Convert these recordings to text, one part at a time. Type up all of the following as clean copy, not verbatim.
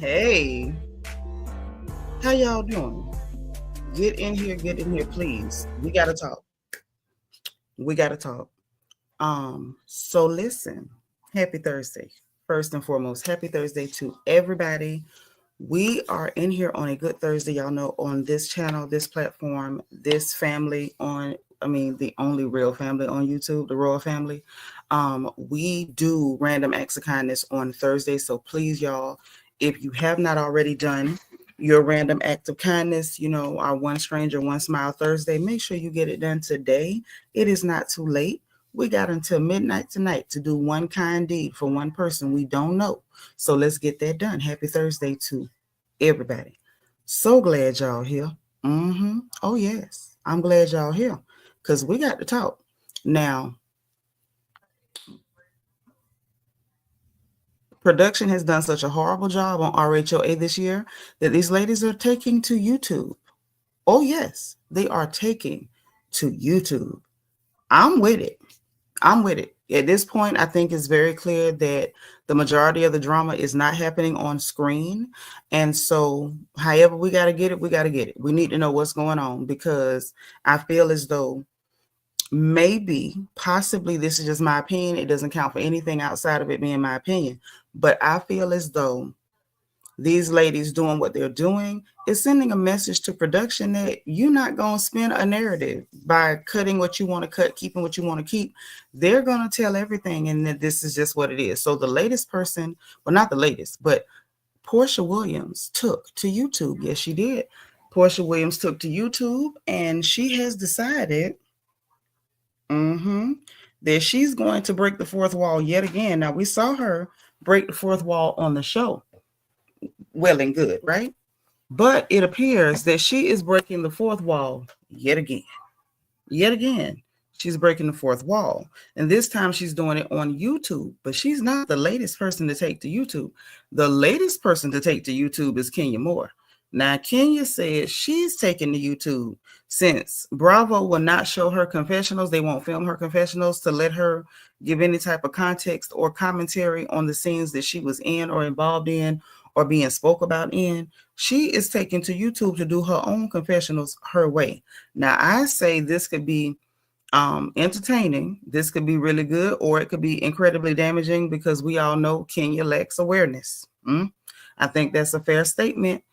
Hey, how y'all doing? Get in here, please. We gotta talk. We gotta talk. So listen, happy Thursday. First and foremost, happy Thursday to everybody. We are in here on a good Thursday, y'all know, on this channel, this platform, this family the only real family on YouTube, the royal family. We do random acts of kindness on Thursday. So please, y'all, if you have not already done your random act of kindness, our One Stranger, One Smile Thursday, make sure you get it done today. It is not too late. We got until midnight tonight to do one kind deed for one person we don't know. So let's get that done. Happy Thursday to everybody. So glad y'all here. Oh, yes. I'm glad y'all here because we got to talk. Now, production has done such a horrible job on RHOA this year that these ladies are taking to YouTube. Oh, yes, they are taking to YouTube. I'm with it. At this point, I think it's very clear that the majority of the drama is not happening on screen. And so, however we got to get it, we got to get it. We need to know what's going on because I feel as though possibly, this is just my opinion. It doesn't count for anything outside of it being my opinion. But I feel as though these ladies doing what they're doing is sending a message to production that you're not going to spin a narrative by cutting what you want to cut, keeping what you want to keep. They're going to tell everything, and that this is just what it is. So the latest person, well, not the latest, but Porsha Williams took to YouTube. Yes, she did. Porsha Williams took to YouTube, and she has decided that she's going to break the fourth wall yet again. Now, we saw her break the fourth wall on the show. Well and good, right? But it appears that she is breaking the fourth wall yet again. Yet again, she's breaking the fourth wall. And this time she's doing it on YouTube. But she's not the latest person to take to YouTube. The latest person to take to YouTube is Kenya Moore. Now, Kenya said she's taking to YouTube since Bravo will not show her confessionals. They won't film her confessionals to let her give any type of context or commentary on the scenes that she was in or involved in or being spoke about in. She is taking to YouTube to do her own confessionals her way. Now, I say this could be entertaining. This could be really good, or it could be incredibly damaging because we all know Kenya lacks awareness. I think that's a fair statement.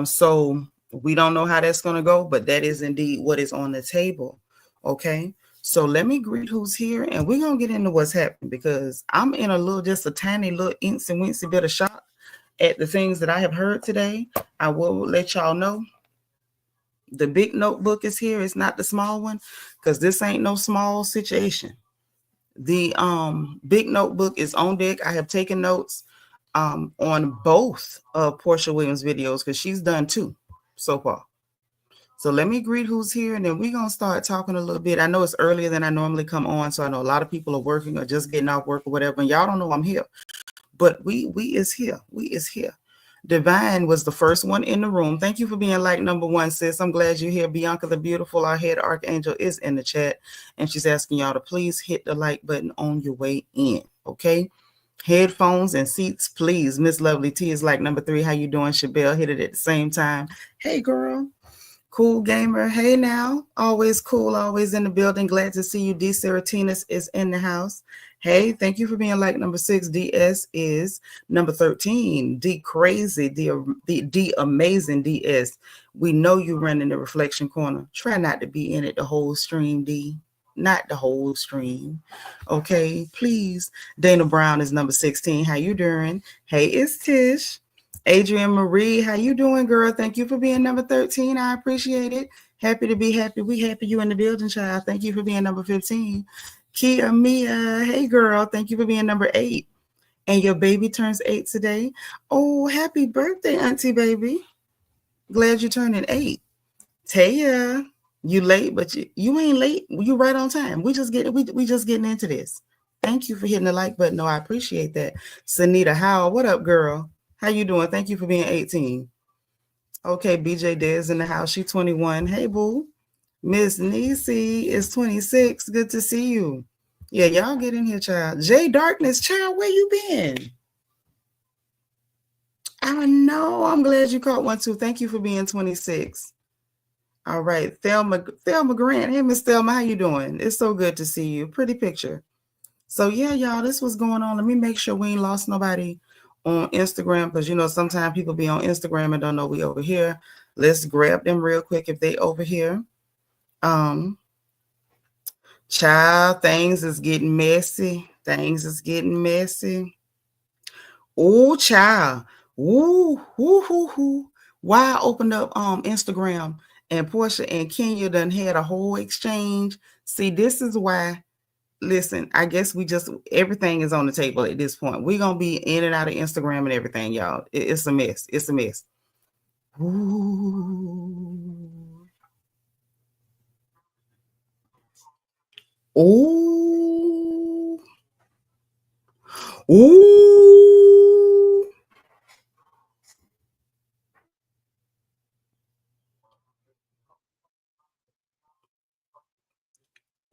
So we don't know how that's going to go, but that is indeed what is on the table. Okay. So let me greet who's here and we're going to get into what's happening because I'm in just a tiny little incy bit of shock at the things that I have heard today. I will let y'all know. The big notebook is here. It's not the small one because this ain't no small situation. The big notebook is on deck. I have taken notes on both of Porsha Williams' videos because she's done 2 so far. So let me greet who's here and then we're going to start talking a little bit. I know it's earlier than I normally come on, so I know a lot of people are working or just getting off work or whatever, and y'all don't know I'm here. But we is here. We is here. Divine was the first one in the room. Thank you for being like number 1, sis. I'm glad you're here. Bianca the Beautiful, our head archangel, is in the chat. And she's asking y'all to please hit the like button on your way in. Okay? Headphones and seats, please. Miss Lovely T is like number 3. How you doing, Shabelle? Hit it at the same time. Hey, girl. Cool Gamer. Hey, now. Always cool. Always in the building. Glad to see you. D. Seratinas is in the house. Hey, thank you for being like number 6. DS is number 13. D Crazy, D Amazing DS. We know you run in the reflection corner. Try not to be in it the whole stream, D. Not the whole stream. Okay, please. Dana Brown is number 16. How you doing? Hey, it's Tish. Adrienne Marie, how you doing, girl? Thank you for being number 13. I appreciate it. Happy to be happy. We happy you in the building, child. Thank you for being number 15. Kia Mia, hey girl, thank you for being number 8. And your baby turns 8 today. Oh, happy birthday, Auntie Baby. Glad you're turning 8. Taya, you late, but you ain't late. You right on time. We just getting into this. Thank you for hitting the like button. No, I appreciate that. Seanitra Howell, what up, girl? How you doing? Thank you for being 18. Okay, BJ Dez in the house. She 21. Hey, boo. Miss Nisi is 26. Good to see you. Yeah, y'all get in here, child. Jay Darkness, child, where you been? I know Oh, I'm glad you caught one too. Thank you for being 26. All right, Thelma Grant. Hey, Miss Thelma, how you doing? It's so good to see you. Pretty picture. So yeah, y'all, this was going on. Let me make sure we ain't lost nobody on Instagram, because you know sometimes people be on Instagram and don't know we over here. Let's grab them real quick if they over here. Child, things is getting messy. Things is getting messy. Oh, child. Woo, woo, woo, woo. Why I opened up Instagram and Porsha and Kenya done had a whole exchange. See, this is why. Listen, I guess everything is on the table at this point. We're gonna be in and out of Instagram and everything, y'all. It's a mess. It's a mess. Ooh. Ooh. Ooh.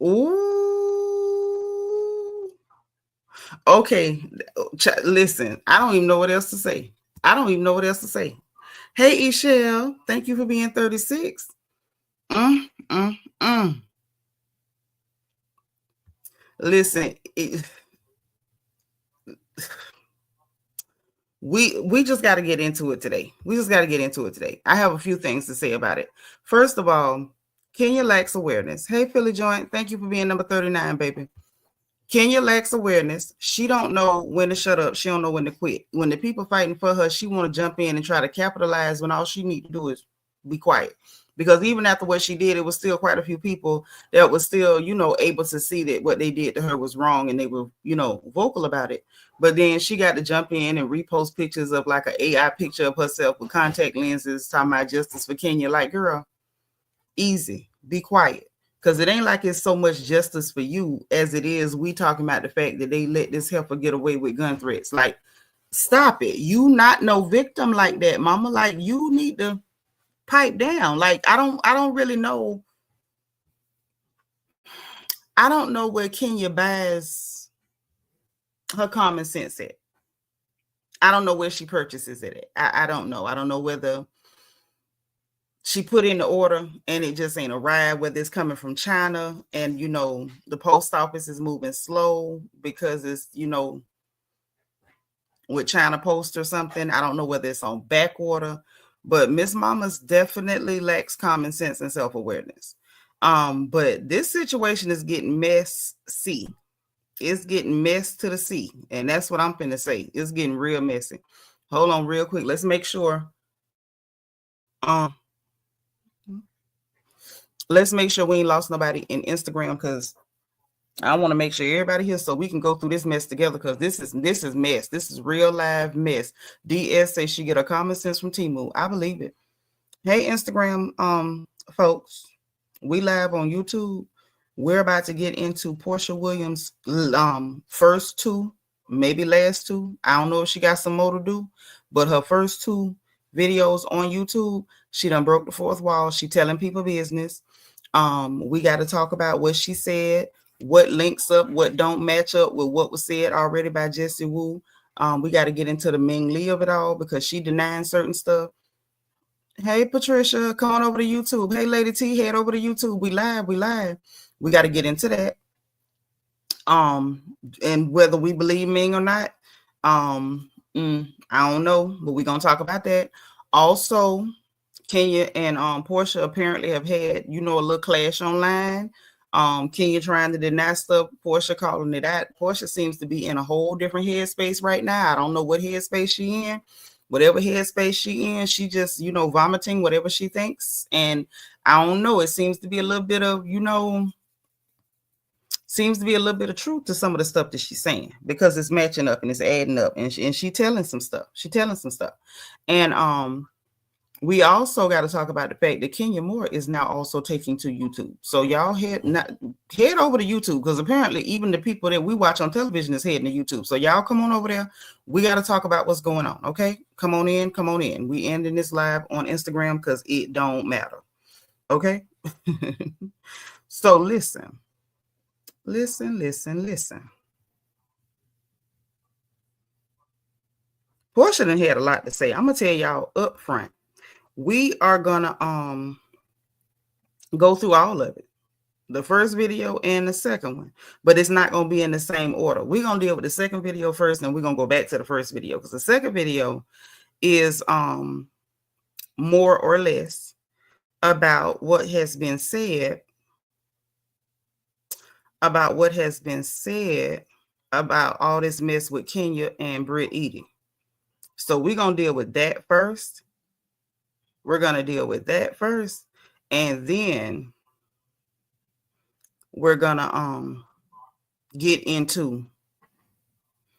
Ooh. Okay. Listen, I don't even know what else to say. I don't even know what else to say. Hey, Ishelle, thank you for being 36. Mm, mm, mm. Listen, we just got to get into it today. We just got to get into it today. I have a few things to say about it. First of all, Kenya lacks awareness. Hey, Philly Joint, thank you for being number 39, baby. Kenya lacks awareness. She don't know when to shut up. She don't know when to quit. When the people fighting for her, she want to jump in and try to capitalize when all she need to do is be quiet. Because even after what she did, it was still quite a few people that was still, able to see that what they did to her was wrong, and they were, vocal about it. But then she got to jump in and repost pictures of like an AI picture of herself with contact lenses talking about justice for Kenya. Like, girl, easy, be quiet. Because it ain't like it's so much justice for you as it is we talking about the fact that they let this heifer get away with gun threats. Like, stop it. You not no victim like that, mama. Like, you need to pipe down. Like, I don't really know. I don't know where Kenya buys her common sense at. I don't know where she purchases it at. I don't know. I don't know whether she put in the order and it just ain't arrived, whether it's coming from China and, the post office is moving slow because it's, with China Post or something. I don't know whether it's on back order, but Miss Mama's definitely lacks common sense and self-awareness. But this situation is getting messy. It's getting messed to the sea. And that's what I'm finna say. It's getting real messy. Hold on real quick. Let's make sure. Let's make sure we ain't lost nobody in Instagram, because I want to make sure everybody here so we can go through this mess together, because this is mess. This is real live mess. DS says she get her common sense from Temu. I believe it. Hey, Instagram folks, we live on YouTube. We're about to get into Porsha Williams' first two, maybe last two. I don't know if she got some more to do, but her first two videos on YouTube, she done broke the fourth wall. She telling people business. We got to talk about what she said, what links up, what don't match up with what was said already by Jessie Woo. We got to get into the Ming Lee of it all, because she denying certain stuff. Hey, Patricia, come on over to YouTube. Hey, Lady T, head over to YouTube. We live. We got to get into that. And whether we believe Ming or not, I don't know, but we're going to talk about that. Also, Kenya and Porsha apparently have had, a little clash online. Kenya trying to deny stuff, Porsha calling it out. Porsha seems to be in a whole different headspace right now. I don't know what headspace she in. Whatever headspace she in, she just, vomiting whatever she thinks. And I don't know. It seems to be a little bit of, truth to some of the stuff that she's saying, because it's matching up and it's adding up, and she telling some stuff. And we also got to talk about the fact that Kenya Moore is now also taking to YouTube. So y'all head over to YouTube, because apparently even the people that we watch on television is heading to YouTube. So y'all come on over there. We got to talk about what's going on. Okay, come on in. We ending this live on Instagram because it don't matter. Okay. So listen. Porsha done had a lot to say. I'm gonna tell y'all up front. We are gonna go through all of it. The first video and the second one, but it's not going to be in the same order. We're going to deal with the second video first, and we're going to go back to the first video, because the second video is more or less about what has been said about all this mess with Kenya and Brit Eady. So we're going to deal with that first. And then we're gonna get into,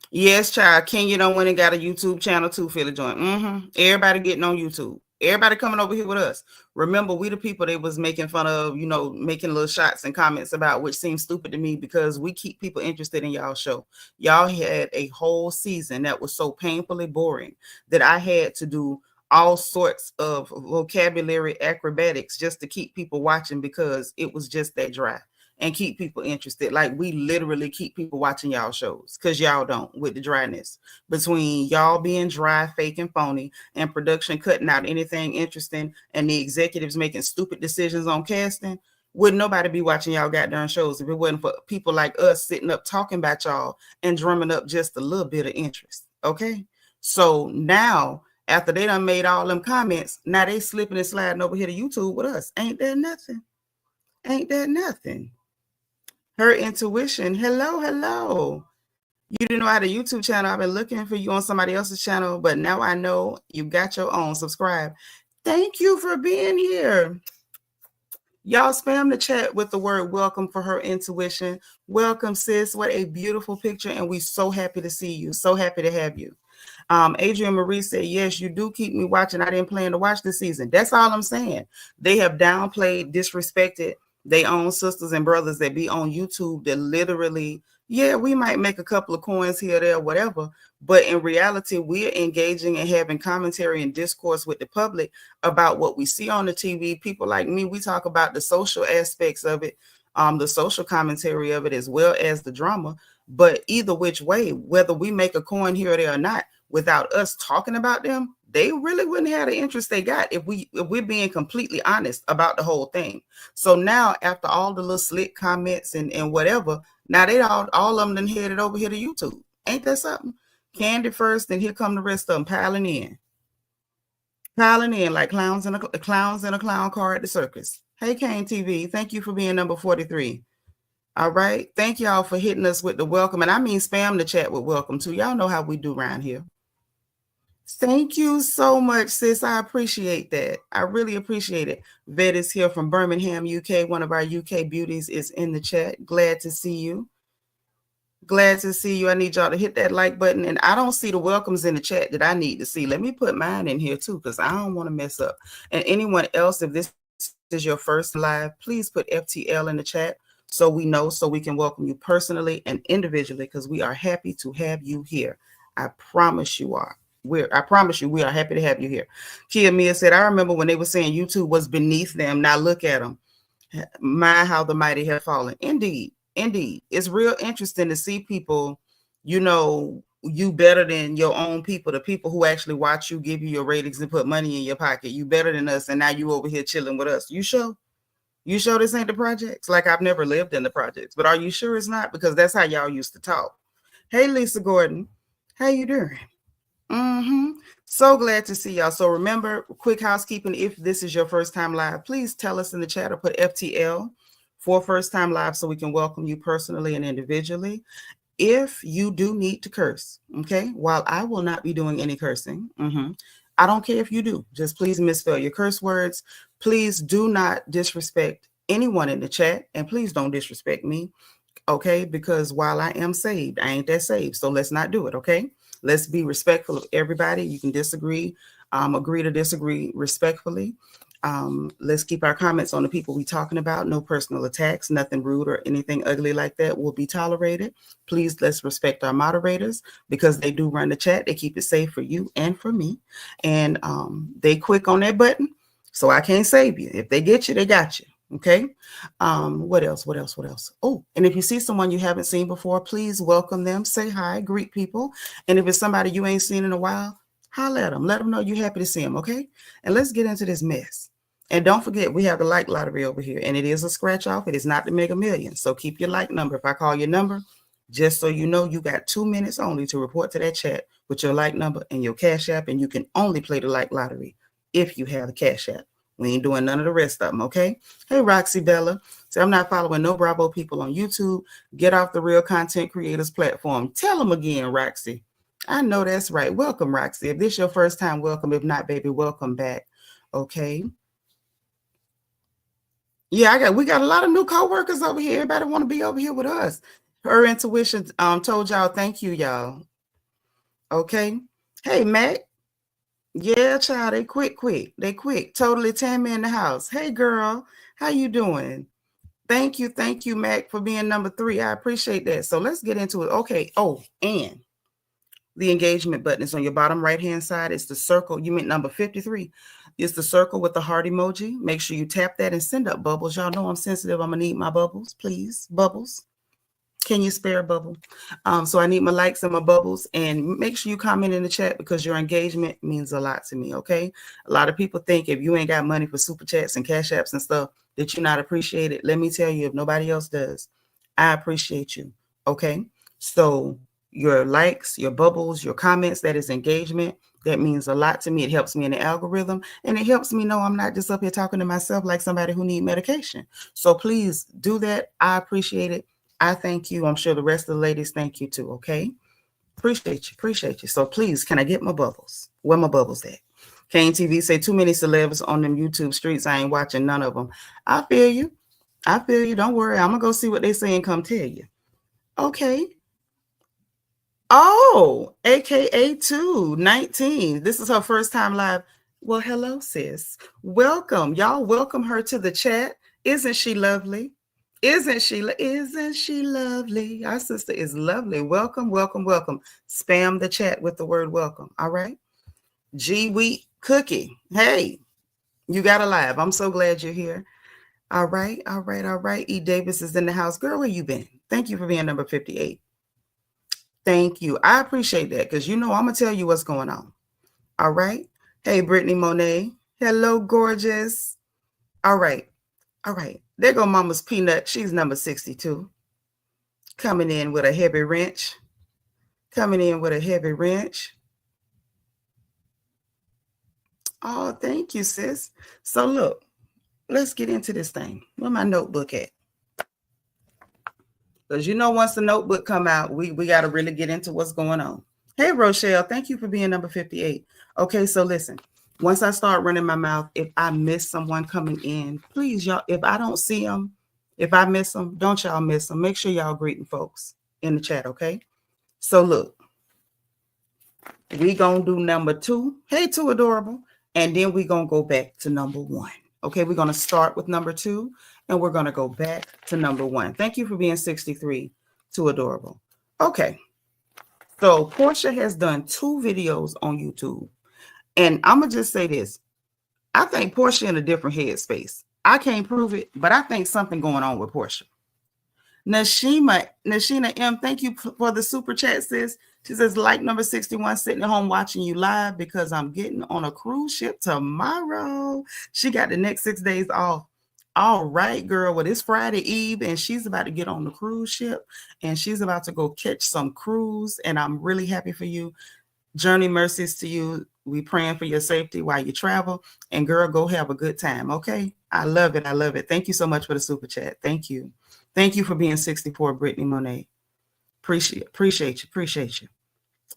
yes, child, Kenya done went and got a YouTube channel too, Philly Joint. Everybody getting on YouTube. Everybody coming over here with us. Remember, we the people they was making fun of, making little shots and comments about, which seems stupid to me, because we keep people interested in y'all show. Y'all had a whole season that was so painfully boring that I had to do all sorts of vocabulary acrobatics just to keep people watching, because it was just that dry, and keep people interested. Like, we literally keep people watching y'all shows, because y'all don't, with the dryness. Between y'all being dry, fake, and phony, and production cutting out anything interesting, and the executives making stupid decisions on casting, wouldn't nobody be watching y'all goddamn shows if it wasn't for people like us sitting up talking about y'all and drumming up just a little bit of interest. Okay? So now, after they done made all them comments, now they slipping and sliding over here to YouTube with us. Ain't that nothing? Her intuition. Hello. You didn't know I had a YouTube channel. I've been looking for you on somebody else's channel, but now I know you got your own. Subscribe. Thank you for being here. Y'all spam the chat with the word welcome for her intuition. Welcome, sis. What a beautiful picture, and we so happy to see you. So happy to have you. Adrian Marie said, yes, you do keep me watching. I didn't plan to watch this season. That's all I'm saying. They have downplayed, disrespected their own sisters and brothers that be on YouTube that literally, yeah, we might make a couple of coins here, there, whatever. But in reality, we're engaging and having commentary and discourse with the public about what we see on the TV. People like me, we talk about the social aspects of it, the social commentary of it, as well as the drama. But either which way, whether we make a coin here or there or not, without us talking about them, they really wouldn't have the interest they got if we're being completely honest about the whole thing. So now, after all the little slick comments and whatever, now they all of them done headed over here to YouTube. Ain't that something? Candy first, and here come the rest of them piling in like clowns in a clown car at the circus. Hey, Kane TV, thank you for being number 43. All right, thank y'all for hitting us with the welcome, and I mean spam the chat with welcome too. Y'all know how we do around here. Thank you so much, sis. I appreciate that. I really appreciate it. Vet is here from Birmingham, UK. One of our UK beauties is in the chat. Glad to see you. I need y'all to hit that like button. And I don't see the welcomes in the chat that I need to see. Let me put mine in here too, because I don't want to mess up. And anyone else, if this is your first live, please put FTL in the chat so we know, so we can welcome you personally and individually, because we are happy to have you here. I promise you are. We are happy to have you here. Kia Mia said, I remember when they were saying YouTube was beneath them. Now look at them. My, how the mighty have fallen. Indeed. It's real interesting to see people, you better than your own people, the people who actually watch you, give you your ratings, and put money in your pocket. You better than us, and now you over here chilling with us. You sure this ain't the projects? Like, I've never lived in the projects, but are you sure it's not? Because that's how y'all used to talk. Hey, Lisa Gordon. How you doing? So glad to see y'all. So remember, quick housekeeping, if this is your first time live, please tell us in the chat or put FTL for first time live so we can welcome you personally and individually. If you do need to curse, okay, while I will not be doing any cursing, I don't care if you do. Just please misspell your curse words. Please do not disrespect anyone in the chat, and please don't disrespect me, okay? Because while I am saved, I ain't that saved. So let's not do it, okay? Let's be respectful of everybody. You can disagree, agree to disagree respectfully. Let's keep our comments on the people we're talking about. No personal attacks, nothing rude or anything ugly like that will be tolerated. Please, let's respect our moderators, because they do run the chat. They keep it safe for you and for me. And they quick on that button, so I can't save you. If they get you, they got you. Okay. What else? Oh, and if you see someone you haven't seen before, please welcome them, say hi, greet people. And if it's somebody you ain't seen in a while, Holler at them. Let them know you're happy to see them, okay? And let's get into this mess. And don't forget, we have the like lottery over here, and it is a scratch off. It is not the Mega Millions. So keep your like number. If I call your number, just so you know, you got 2 minutes only to report to that chat with your like number and your Cash App, and you can only play the like lottery if you have the Cash App. We ain't doing none of the rest of them, okay? Hey, Roxy Bella. So I'm not following no Bravo people on YouTube. Get off the Real Content Creators platform. Tell them again, Roxy. I know that's right. Welcome, Roxy. If this is your first time, welcome. If not, baby, welcome back, okay? Yeah, we got a lot of new co-workers over here. Everybody want to be over here with us. Her intuition told y'all, thank you, y'all. Okay. Hey, Mac. Yeah, child, they quick. They quick. Totally Tammy in the house. Hey, girl, how you doing? Thank you, Mac, for being number 3. I appreciate that. So let's get into it. Okay. Oh, and the engagement button is on your bottom right-hand side. It's the circle. You meant number 53. It's the circle with the heart emoji. Make sure you tap that and send up bubbles. Y'all know I'm sensitive. I'm going to need my bubbles, please. Bubbles. Can you spare a bubble? So I need my likes and my bubbles, and make sure you comment in the chat because your engagement means a lot to me, okay? A lot of people think if you ain't got money for super chats and cash apps and stuff that you're not appreciated. Let me tell you, if nobody else does, I appreciate you, okay? So your likes, your bubbles, your comments, that is engagement. That means a lot to me. It helps me in the algorithm, and it helps me know I'm not just up here talking to myself like somebody who need medication. So please do that. I appreciate it. I thank you. I'm sure the rest of the ladies thank you too, okay? Appreciate you. So please, can I get my bubbles? Where my bubbles at? Kane TV say too many celebs on them YouTube streets. I ain't watching none of them. I feel you. Don't worry. I'm going to go see what they say and come tell you. Okay. Oh, AKA 219. This is her first time live. Well, hello, sis. Welcome. Y'all welcome her to the chat. Isn't she lovely? Isn't she lovely? Our sister is lovely. Welcome. Spam the chat with the word welcome. All right. G Wheat Cookie. Hey, you got a live. I'm so glad you're here. All right. E. Davis is in the house. Girl, where you been? Thank you for being number 58. Thank you. I appreciate that because I'm going to tell you what's going on. All right. Hey, Brittany Monet. Hello, gorgeous. All right. There go Mama's Peanut. She's number 62. Coming in with a heavy wrench. Oh, thank you, sis. So look, let's get into this thing. Where my notebook at? Because once the notebook come out, we got to really get into what's going on. Hey, Rochelle, thank you for being number 58. Okay, so listen. Once I start running my mouth, if I miss someone coming in, please, y'all, if I don't see them, if I miss them, don't y'all miss them. Make sure y'all greeting folks in the chat, okay? So look, we going to do number 2. Hey, too adorable. And then we going to go back to number 1. Okay, we're going to start with number 2, and we're going to go back to number 1. Thank you for being 63, too adorable. Okay, so Porsha has done 2 videos on YouTube. And I'm going to just say this. I think Porsha in a different headspace. I can't prove it, but I think something going on with Porsha. Nashina M, thank you for the super chat, sis. She says, like number 61, sitting at home watching you live because I'm getting on a cruise ship tomorrow. She got the next 6 days off. All right, girl. Well, it's Friday Eve, and she's about to get on the cruise ship, and she's about to go catch some cruise, and I'm really happy for you. Journey mercies to you. We praying for your safety while you travel. And girl, go have a good time, okay? I love it. Thank you so much for the super chat. Thank you. Thank you for being 64, Brittany Monet. Appreciate you.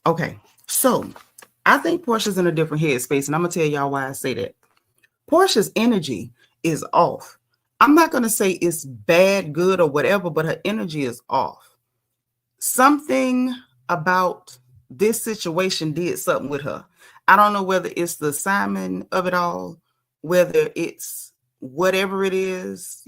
Okay, so I think Porsha's in a different headspace, and I'm going to tell y'all why I say that. Porsha's energy is off. I'm not going to say it's bad, good, or whatever, but her energy is off. Something about this situation did something with her. I don't know whether it's the assignment of it all, whether it's whatever it is,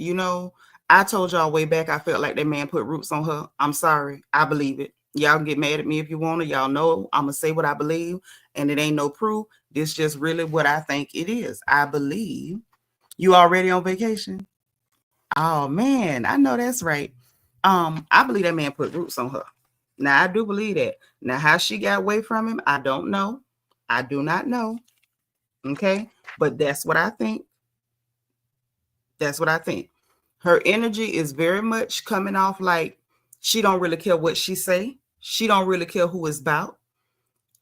I told y'all way back, I felt like that man put roots on her. I'm sorry. I believe it. Y'all can get mad at me if you want to. Y'all know I'm going to say what I believe, and it ain't no proof. This just really what I think it is. I believe. You already on vacation? Oh, man. I know that's right. I believe that man put roots on her. Now, I do believe that. Now, how she got away from him, I don't know. I do not know. Okay. But that's what I think. That's what I think. Her energy is very much coming off like she don't really care what she say. She don't really care who it's about.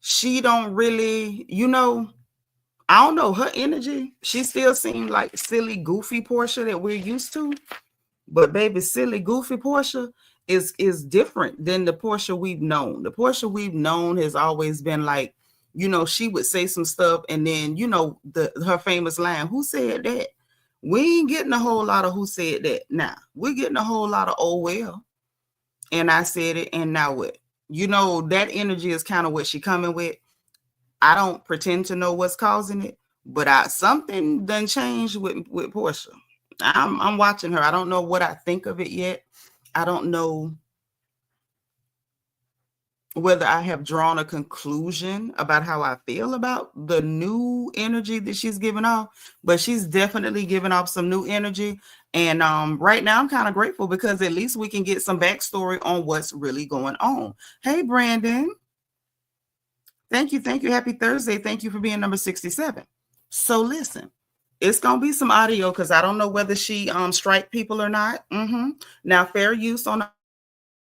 She don't really, I don't know, her energy, she still seems like silly, goofy Porsha that we're used to. But baby, silly, goofy Porsha is different than the Porsha we've known. The Porsha we've known has always been like, she would say some stuff and then, her famous line, who said that? We ain't getting a whole lot of who said that now. We're getting a whole lot of, oh, well, and I said it, and now what? That energy is kind of what she coming with. I don't pretend to know what's causing it, but something done changed with Porsha. I'm watching her. I don't know what I think of it yet. I don't know whether I have drawn a conclusion about how I feel about the new energy that she's giving off, but she's definitely giving off some new energy. And right now I'm kind of grateful because at least we can get some backstory on what's really going on. Hey, Brandon. Thank you. Thank you. Happy Thursday. Thank you for being number 67. So listen, it's going to be some audio because I don't know whether she strike people or not. Now, fair use on the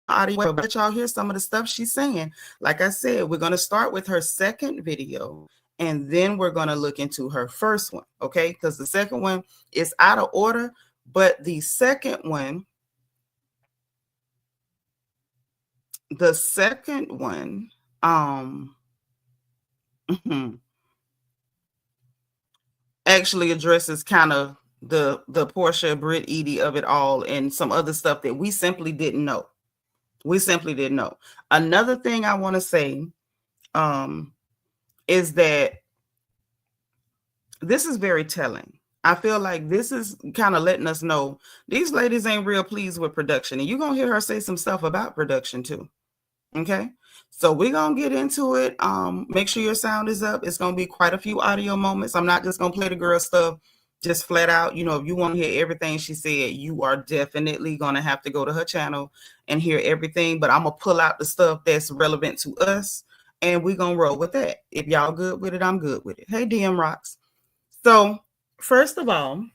audio, but y'all hear some of the stuff she's saying. Like I said, we're going to start with her second video and then we're going to look into her first one. Okay. Because the second one is out of order, but the second one, actually addresses kind of the Porsha, Brit, Eady of it all and some other stuff that we simply didn't know. Another thing I want to say is that this is very telling. I feel like this is kind of letting us know these ladies ain't real pleased with production. And you're going to hear her say some stuff about production too. Okay. So we're going to get into it. Make sure your sound is up. It's going to be quite a few audio moments. I'm not just going to play the girl stuff just flat out. If you want to hear everything she said, you are definitely going to have to go to her channel and hear everything. But I'm going to pull out the stuff that's relevant to us and we're going to roll with that. If y'all good with it, I'm good with it. Hey, DM Rocks. So first of all,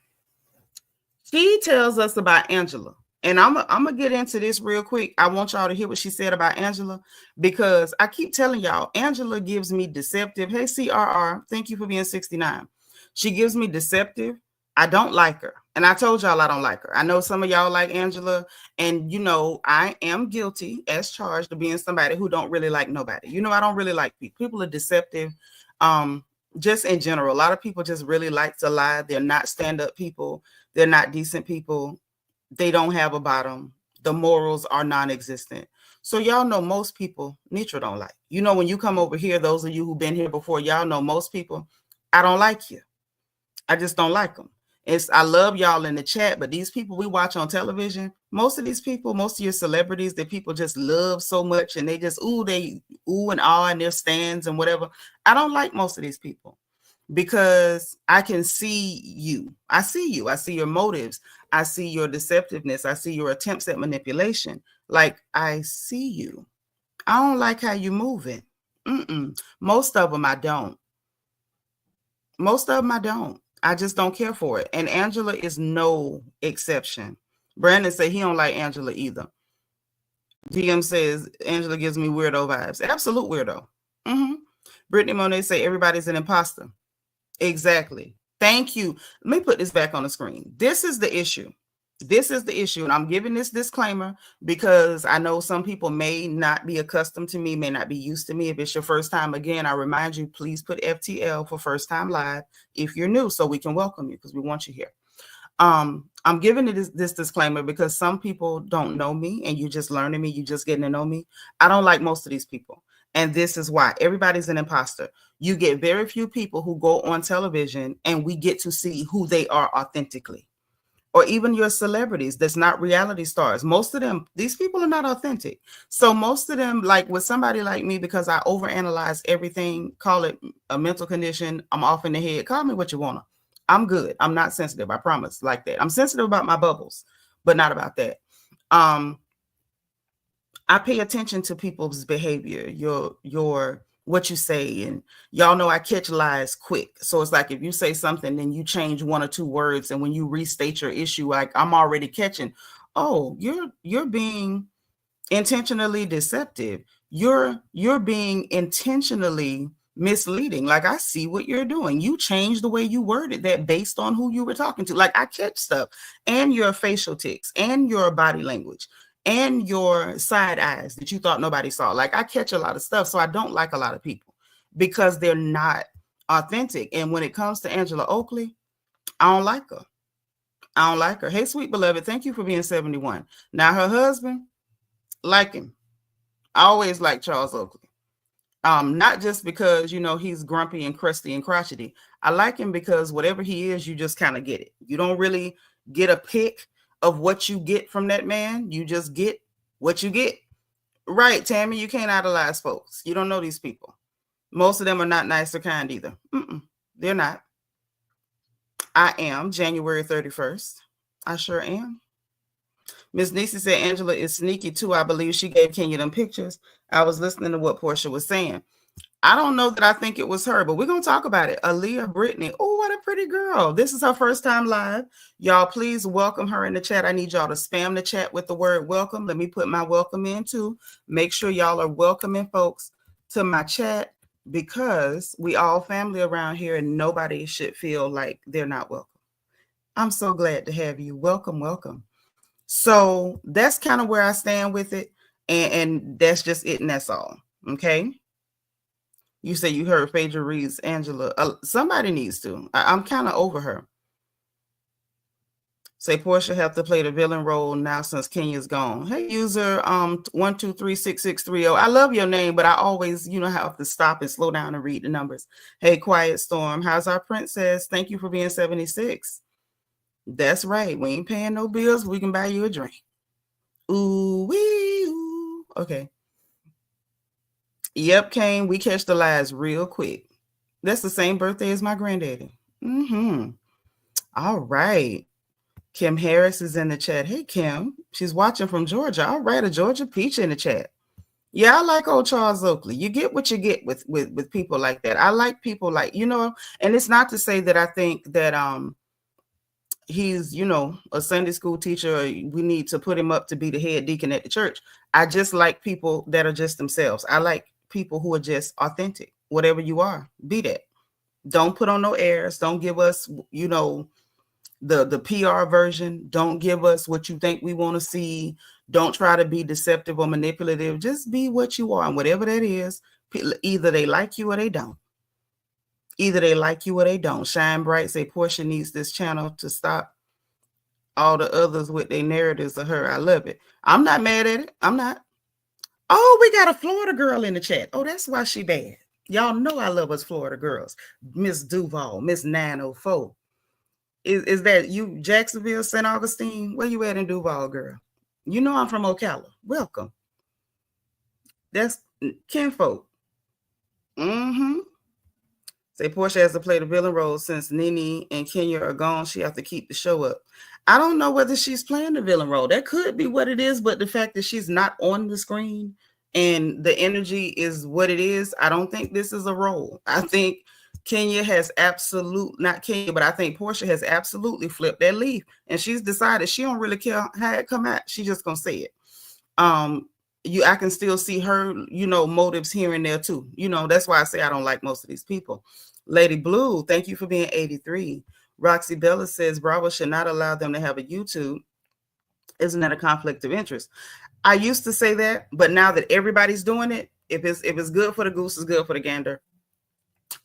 she tells us about Angela. And I'm going to get into this real quick. I want y'all to hear what she said about Angela because I keep telling y'all, Angela gives me deceptive. Hey, CRR, thank you for being 69. She gives me deceptive. I don't like her. And I told y'all I don't like her. I know some of y'all like Angela. And, I am guilty as charged of being somebody who don't really like nobody. I don't really like people. People are deceptive. Just in general, a lot of people just really like to lie. They're not stand-up people. They're not decent people. They don't have a bottom. The morals are non-existent. So y'all know most people Seanitra don't like. When you come over here, those of you who've been here before, y'all know most people, I don't like you. I just don't like them. I love y'all in the chat, but these people we watch on television, most of these people, most of your celebrities that people just love so much and they just, they ooh and ah in their stands and whatever. I don't like most of these people because I can see you. I see you. I see your motives. I see your deceptiveness. I see your attempts at manipulation. Like, I see you. I don't like how you moving. Most of them I don't. I just don't care for it. And Angela is no exception. Brandon said he don't like Angela either. DM says Angela gives me weirdo vibes. Absolute weirdo. Brittany Monet say everybody's an imposter. Exactly. Thank you. Let me put this back on the screen. This is the issue. And I'm giving this disclaimer because I know some people may not be accustomed to me, may not be used to me. If it's your first time, again, I remind you, please put FTL for first time live if you're new so we can welcome you because we want you here. I'm giving it this disclaimer because some people don't know me and you're just learning me. You're just getting to know me. I don't like most of these people. And this is why everybody's an imposter. You get very few people who go on television and we get to see who they are authentically. Or even your celebrities that's not reality stars. Most of them, these people are not authentic. So most of them, like with somebody like me, because I overanalyze everything, call it a mental condition, I'm off in the head, call me what you want to. I'm good. I'm not sensitive. I promise like that. I'm sensitive about my bubbles, but not about that. I pay attention to people's behavior, your what you say. And y'all know I catch lies quick. So it's like, if you say something, then you change one or two words. And when you restate your issue, like, I'm already catching, oh, you're being intentionally deceptive. You're being intentionally misleading. Like, I see what you're doing. You changed the way you worded that based on who you were talking to. Like, I catch stuff, and your facial tics, and your body language, and your side eyes that you thought nobody saw. Like, I catch a lot of stuff. So I don't like a lot of people because they're not authentic. And when it comes to Angela Oakley, I don't like her. I don't like her. Hey, sweet beloved, thank you for being 71. Now, her husband, like him. I always like Charles Oakley. Not just because, you know, he's grumpy and crusty and crotchety. I like him because whatever he is, you just kind of get it. You don't really get a pick of what you get from that man. You just get what you get. Right, Tammy, you can't idolize folks. You don't know these people. Most of them are not nice or kind either. They're not. I am January 31st. I sure am. Miss Nisi said Angela is sneaky too. I believe she gave Kenya them pictures. I was listening to what Porsha was saying. I don't know that I think it was her, but we're going to talk about it. Aaliyah Brittany. Oh, what a pretty girl. This is her first time live. Y'all, please welcome her in the chat. I need y'all to spam the chat with the word welcome. Let me put my welcome in too. Make sure y'all are welcoming folks to my chat, because we all family around here and nobody should feel like they're not welcome. I'm so glad to have you. Welcome, welcome. So that's kind of where I stand with it. And that's just it. And that's all. Okay. You say you heard Phaedra Reed's Angela. Somebody needs to. I'm kind of over her. Say Porsha have to play the villain role now since Kenya's gone. Hey, user 1236630. I love your name, but I always, you know, have to stop and slow down and read the numbers. Hey, Quiet Storm. How's our princess? Thank you for being 76. That's right. We ain't paying no bills. We can buy you a drink. Ooh, wee, ooh. Okay. Yep, Kane. We catch the lies real quick. That's the same birthday as my granddaddy. All right. Kim Harris is in the chat. Hey, Kim. She's watching from Georgia. All right, a Georgia peach in the chat. Yeah, I like old Charles Oakley. You get what you get with people like that. I like people like, you know, and it's not to say that I think that he's, you know, a Sunday school teacher. We need to put him up to be the head deacon at the church. I just like people that are just themselves. I like people who are just authentic. Whatever you are, be that. Don't put on no airs. Don't give us, you know, the PR version. Don't give us what you think we want to see. Don't try to be deceptive or manipulative. Just be what you are. And whatever that is, either they like you or they don't. Either they like you or they don't. Shine Bright say Porsha needs this channel to stop all the others with their narratives of her. I love it. I'm not mad at it. I'm not. Oh, we got a Florida girl in the chat. Oh, that's why she bad. Y'all know I love us Florida girls. Miss Duval, Miss 904. Is that you, Jacksonville, St. Augustine? Where you at in Duval, girl? You know I'm from Ocala. Welcome. That's kinfolk. Say Porsha has to play the villain role since Nene and Kenya are gone. She has to keep the show up. I don't know whether she's playing the villain role. That could be what it is, but the fact that she's not on the screen and the energy is what it is, I don't think this is a role. I think Kenya has not Kenya, but I think Porsha has absolutely flipped that leaf, and she's decided she don't really care how it come out. She just gonna say it. I can still see her, you know, motives here and there too. You know, that's why I say I don't like most of these people. Lady Blue, thank you for being 83. Roxy Bella says Bravo should not allow them to have a YouTube. Isn't that a conflict of interest? I used to say that, but now that everybody's doing it, if it's good for the goose, it's good for the gander.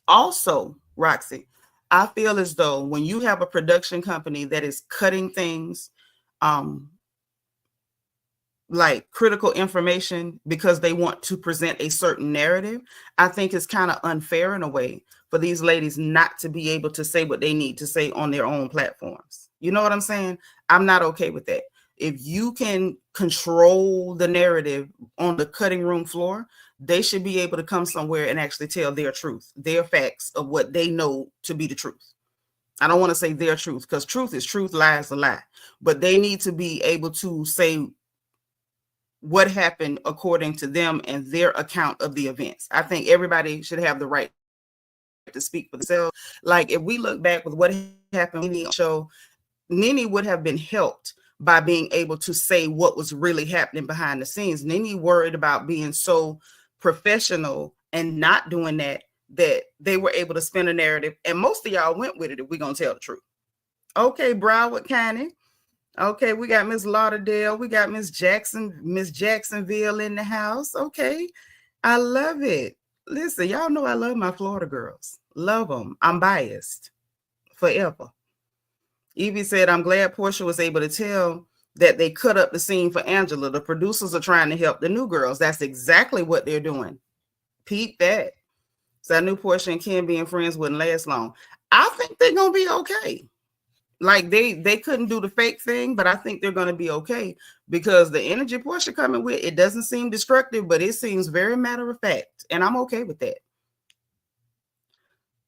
Also, Roxy, I feel as though when you have a production company that is cutting things, like critical information because they want to present a certain narrative, I think it's kind of unfair in a way for these ladies not to be able to say what they need to say on their own platforms. You know what I'm saying? I'm not okay with that. If you can control the narrative on the cutting room floor, they should be able to come somewhere and actually tell their truth, their facts of what they know to be the truth. I don't want to say their truth because truth is truth, lie is a lie. But they need to be able to say what happened according to them and their account of the events. I think everybody should have the right to speak for themselves. Like if we look back with what happened on the show, Nene would have been helped by being able to say what was really happening behind the scenes. Nene worried about being so professional and not doing that they were able to spin a narrative. And most of y'all went with it if we're going to tell the truth. Okay, Broward County. Okay, we got Miss Lauderdale. We got Miss Jacksonville in the house. Okay, I love it. Listen, y'all know I love my Florida girls. Love them. I'm biased forever. Evie said, I'm glad Porsha was able to tell that they cut up the scene for Angela. The producers are trying to help the new girls. That's exactly what they're doing. Peep that. So I knew Porsha and Ken being friends wouldn't last long. I think they're going to be okay. Like they couldn't do the fake thing, but I think they're going to be okay because the energy Porsha coming with, it doesn't seem destructive, but it seems very matter of fact. And I'm okay with that.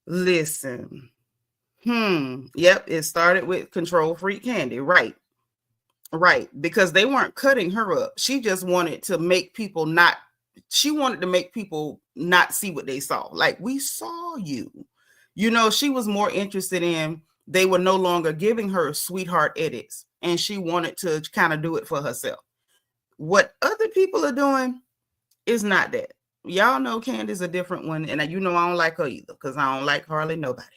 Listen. Yep, it started with control freak Candy. Right. Because they weren't cutting her up. She just wanted to make people not see what they saw. Like, we saw you. You know, she was more interested in they were no longer giving her sweetheart edits, and she wanted to kind of do it for herself. What other people are doing is not that. Y'all know Candy's a different one, and you know I don't like her either because I don't like hardly nobody.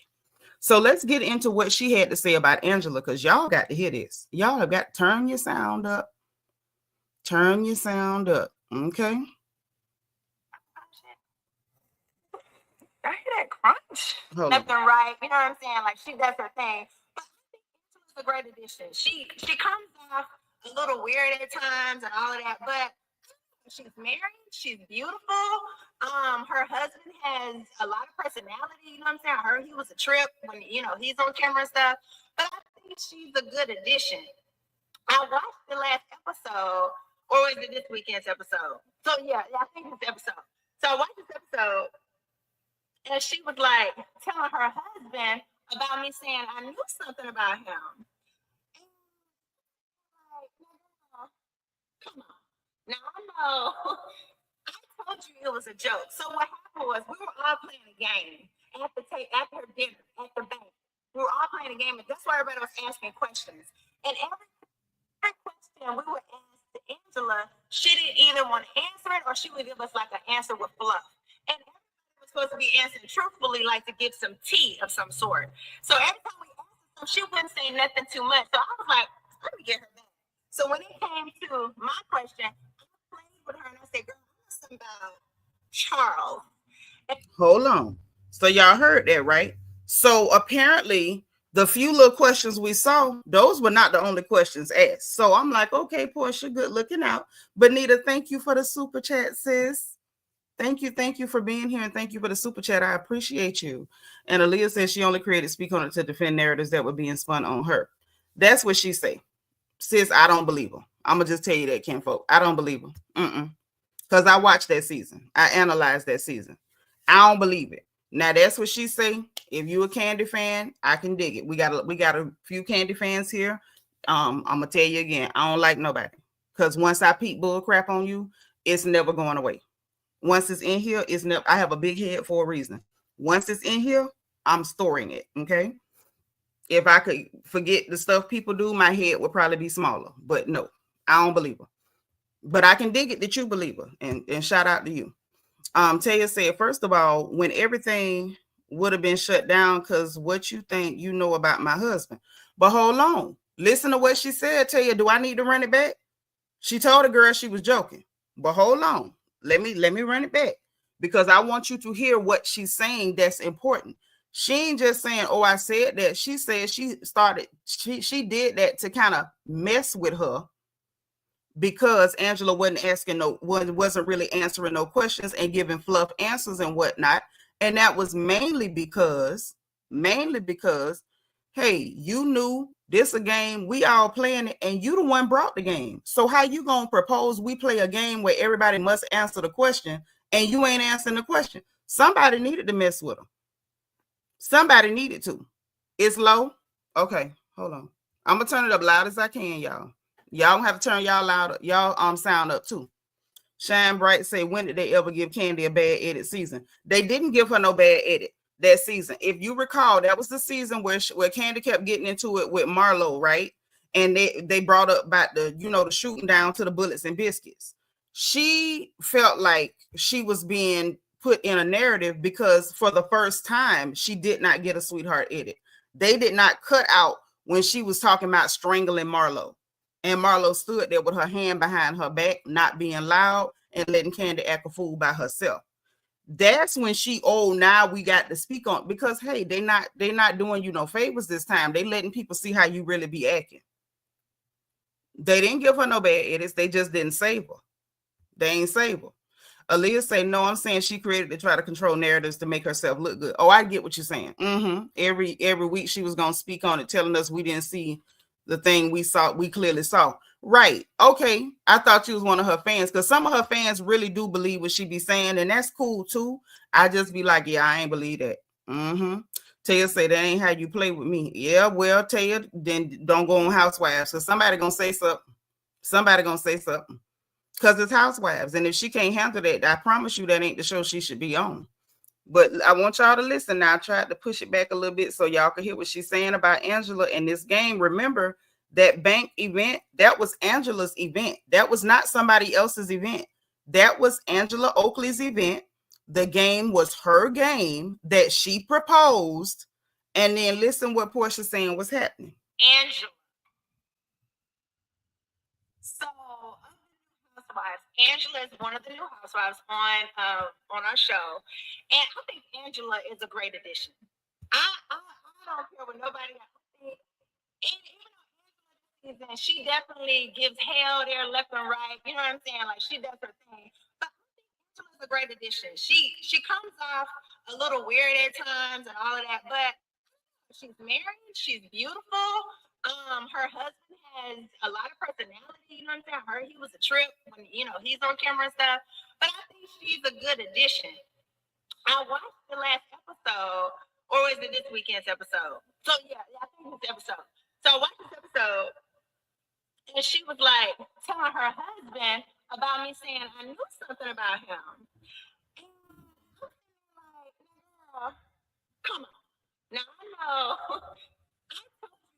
So let's get into what she had to say about Angela, because y'all got to hear this. Y'all have got to turn your sound up. Turn your sound up. Okay. I hear that crunch. Nothing right. You know what I'm saying? Like, she does her thing. But I think Angela's a great addition. She comes off a little weird at times and all of that, but she's married. She's beautiful. Her husband has a lot of personality. You know what I'm saying? I heard he was a trip when, you know, he's on camera and stuff. But I think she's a good addition. I watched the last episode, or was it this weekend's episode? So yeah, I think it's the episode. So I watched this episode, and she was like telling her husband about me saying I knew something about him. And like, come on. Now I know I told you it was a joke. So what happened was we were all playing a game after her dinner at the bank. We were all playing a game, and that's why everybody was asking questions. And every question we would ask to Angela, she didn't either want to answer it or she would give us like an answer with fluff. And everybody was supposed to be answering truthfully, like to give some tea of some sort. So every time we asked her, she wouldn't say nothing too much. So I was like, let me get her back. So when it came to my question, I played with her and I said, girl, something about Charles. Hold on. So y'all heard that, right? So apparently the few little questions we saw, those were not the only questions asked. So I'm like, okay, Porsha, good looking out. Benita, thank you for the super chat, sis. Thank you for being here, and thank you for the super chat. I appreciate you. And Aaliyah says she only created Speak On It to defend narratives that were being spun on her. That's what she say. Sis, I don't believe her. I'm going to just tell you that, kinfolk. I don't believe her. Because I watched that season. I analyzed that season. I don't believe it. Now, that's what she say. If you a Candy fan, I can dig it. We got a few Candy fans here. I'm going to tell you again, I don't like nobody. Because once I peep bull crap on you, it's never going away. Once it's in here, it's never. I have a big head for a reason. Once it's in here, I'm storing it, okay? If I could forget the stuff people do, my head would probably be smaller. But no, I don't believe her. But I can dig it that you believe her. And shout out to you. Taya said, first of all, when everything would have been shut down, because what you think you know about my husband. But hold on. Listen to what she said, Taya. Do I need to run it back? She told the girl she was joking. But hold on. Let me run it back. Because I want you to hear what she's saying that's important. She ain't just saying, oh, I said that. She said she did that to kind of mess with her, because Angela wasn't really answering no questions and giving fluff answers and whatnot. And that was mainly because, hey, you knew this a game, we all playing it, and you the one brought the game. So how you gonna propose we play a game where everybody must answer the question and you ain't answering the question? Somebody needed to mess with her. Somebody needed to. It's low. Okay, hold on. I'm gonna turn it up loud as I can, y'all. Y'all don't have to turn y'all loud. Y'all sound up too. Shine Bright say, when did they ever give Candy a bad edit season? They didn't give her no bad edit that season. If you recall, that was the season where Candy kept getting into it with Marlo, right? And they brought up about the, the shooting down to the bullets and biscuits. She felt like she was being put in a narrative because for the first time, she did not get a sweetheart edit. They did not cut out when she was talking about strangling Marlo. And Marlo stood there with her hand behind her back, not being loud and letting Candy act a fool by herself. That's when now we got to speak on, because hey, they not doing you no favors this time. They letting people see how you really be acting. They didn't give her no bad edits. They just didn't save her. They ain't save her. Aaliyah say, no, I'm saying she created to try to control narratives to make herself look good. Oh, I get what you're saying. Every week she was going to speak on it, telling us we didn't see the thing we clearly saw. Right. Okay. I thought you was one of her fans, because some of her fans really do believe what she be saying, and that's cool too. I just be like, yeah, I ain't believe that. Taya say, that ain't how you play with me. Yeah, well, Taya, then don't go on Housewives, because somebody gonna say something. Because it's Housewives, and if she can't handle that, I promise you that ain't the show she should be on. But I want y'all to listen now. I tried to push it back a little bit so y'all could hear what she's saying about Angela and this game. Remember, that bank event, that was Angela's event. That was not somebody else's event. That was Angela Oakley's event. The game was her game that she proposed. And then listen what Porsha's saying was happening. Angela. So Angela is one of the new housewives on our show, and I think Angela is a great addition. I don't care what nobody else thinks. And she definitely gives hell there left and right. You know what I'm saying? Like, she does her thing. But I think Angela's a great addition. She comes off a little weird at times and all of that, but she's married. She's beautiful. Her husband has a lot of personality. You know what I'm saying? He was a trip when he's on camera and stuff. But I think she's a good addition. I watched the last episode, or is it this weekend's episode? So yeah, I think this episode. So I watched this episode, and she was like telling her husband about me, saying I knew something about him. And I'm like, girl, come on. Now I know.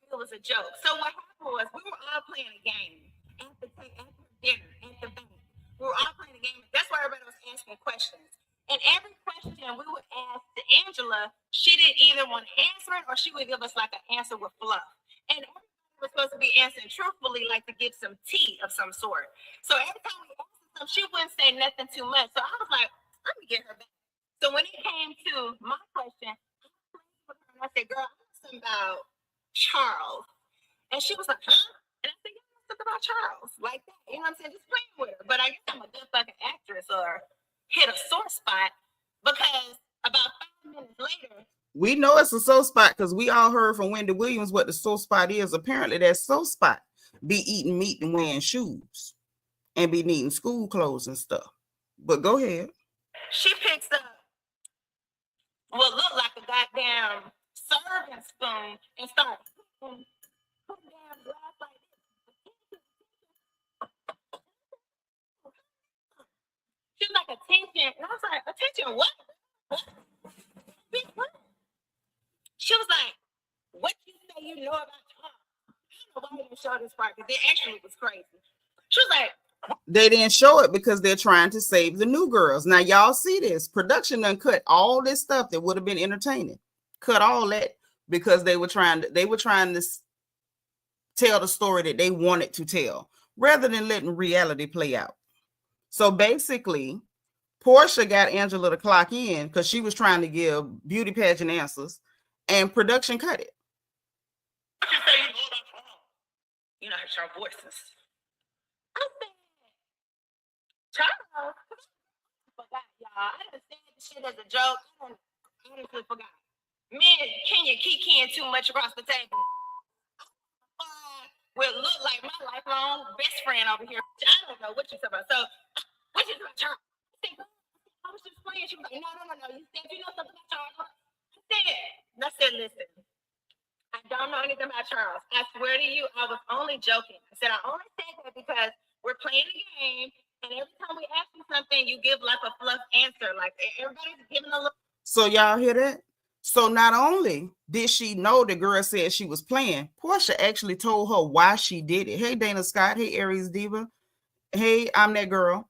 It was a joke. So what happened was, we were all playing a game at dinner, at the bank. We were all playing a game. That's why everybody was asking questions. And every question we would ask to Angela, she didn't either want to answer it, or she would give us like an answer with fluff. And everybody was supposed to be answering truthfully, like to give some tea of some sort. So every time we asked her something, she wouldn't say nothing too much. So I was like, let me get her back. So when it came to my question, I said, girl, I know something about Charles. And she was like, huh? And I said, yeah, something about Charles. Like that. You know what I'm saying? Just playing with her. But I guess I'm a good fucking actress, or hit a sore spot, because about 5 minutes later, we know it's a sore spot because we all heard from Wendy Williams what the sore spot is. Apparently that sore spot be eating meat and wearing shoes and be needing school clothes and stuff. But go ahead. She picks up what looked like a goddamn serving spoon and starts putting down glass like this. She was like, attention. And I was like, attention, what? She was like, what you say you know about Charles? I don't know why they didn't show this part, because it actually was crazy. She was like, they didn't show it because they're trying to save the new girls. Now y'all see this. Production done cut all this stuff that would have been entertaining. Cut all that because they were trying to tell the story that they wanted to tell, rather than letting reality play out. So basically, Porsha got Angela to clock in because she was trying to give beauty pageant answers, and production cut it. You know how our voices. I said, Charles, forgot, y'all. I done said this shit as a joke. I honestly forgot. Man, Kenya kikiing too much across the table. Will look like my lifelong best friend over here. I don't know what you're talking about. So, what you talking about, Charles? I was just playing. She was like, no. You said you know something about Charles. I said, listen. I don't know anything about Charles. I swear to you, I was only joking. I said I only said that because we're playing a game, and every time we ask you something, you give like a fluff answer. Like everybody's giving a little. So y'all hear that? So not only did she know the girl said she was playing, Porsha actually told her why she did it. Hey, Dana Scott. Hey, Aries Diva. Hey, I'm that girl.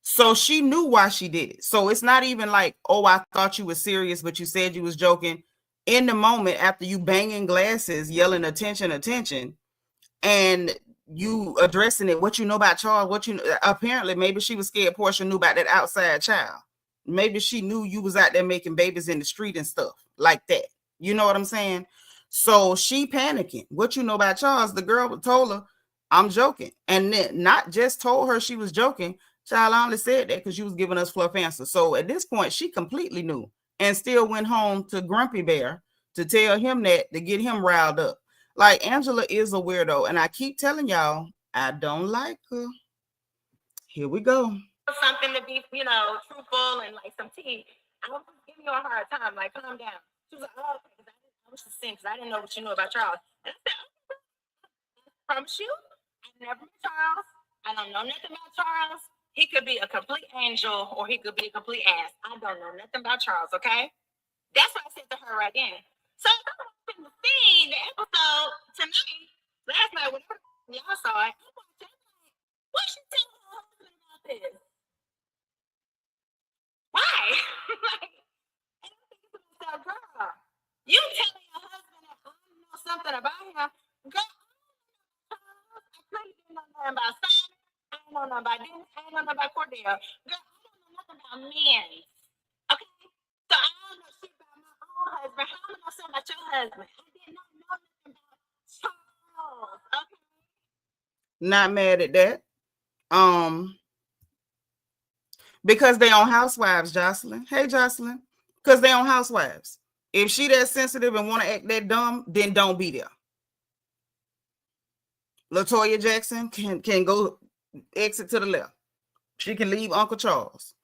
So she knew why she did it. So it's not even like, oh, I thought you were serious, but you said you was joking. In the moment, after you banging glasses, yelling attention, attention, and you addressing it, what you know about Charles, what you apparently maybe she was scared Porsha knew about that outside child. Maybe she knew you was out there making babies in the street and stuff like that. You know what I'm saying? So she panicking. What you know about Charles? The girl told her, I'm joking. And then not just told her she was joking. Child, I only said that because you was giving us fluff answers. So at this point, she completely knew and still went home to Grumpy Bear to tell him that, to get him riled up. Like, Angela is a weirdo. And I keep telling y'all, I don't like her. Here we go. Something to be, you know, truthful and like some tea. I was giving you a hard time. Like, calm down. She was like, oh, okay. I was just saying because I didn't know what you knew about Charles. And I said, I promise you, I never met Charles. I don't know nothing about Charles. He could be a complete angel or he could be a complete ass. I don't know nothing about Charles, okay? That's what I said to her right then. So I was watching the scene, the episode tonight, last night, whenever y'all saw it, I'm watching, like, what she tell her husband about this? Why? Like, and I'm thinking to myself, girl, you telling your husband that I know something about him, girl, I couldn't do nothing about Simon. I don't know nothing about Dennis. I don't know nothing about Cordell. Girl, I don't know nothing about men. Okay? So I don't know shit about my own husband. How am I know something about your husband? I did not know nothing about Charles. Okay? Not mad at that. Because they on Housewives, Jocelyn. Hey, Jocelyn. Because they on Housewives. If she that sensitive and want to act that dumb, then don't be there. LaToya Jackson can go exit to the left. She can leave Uncle Charles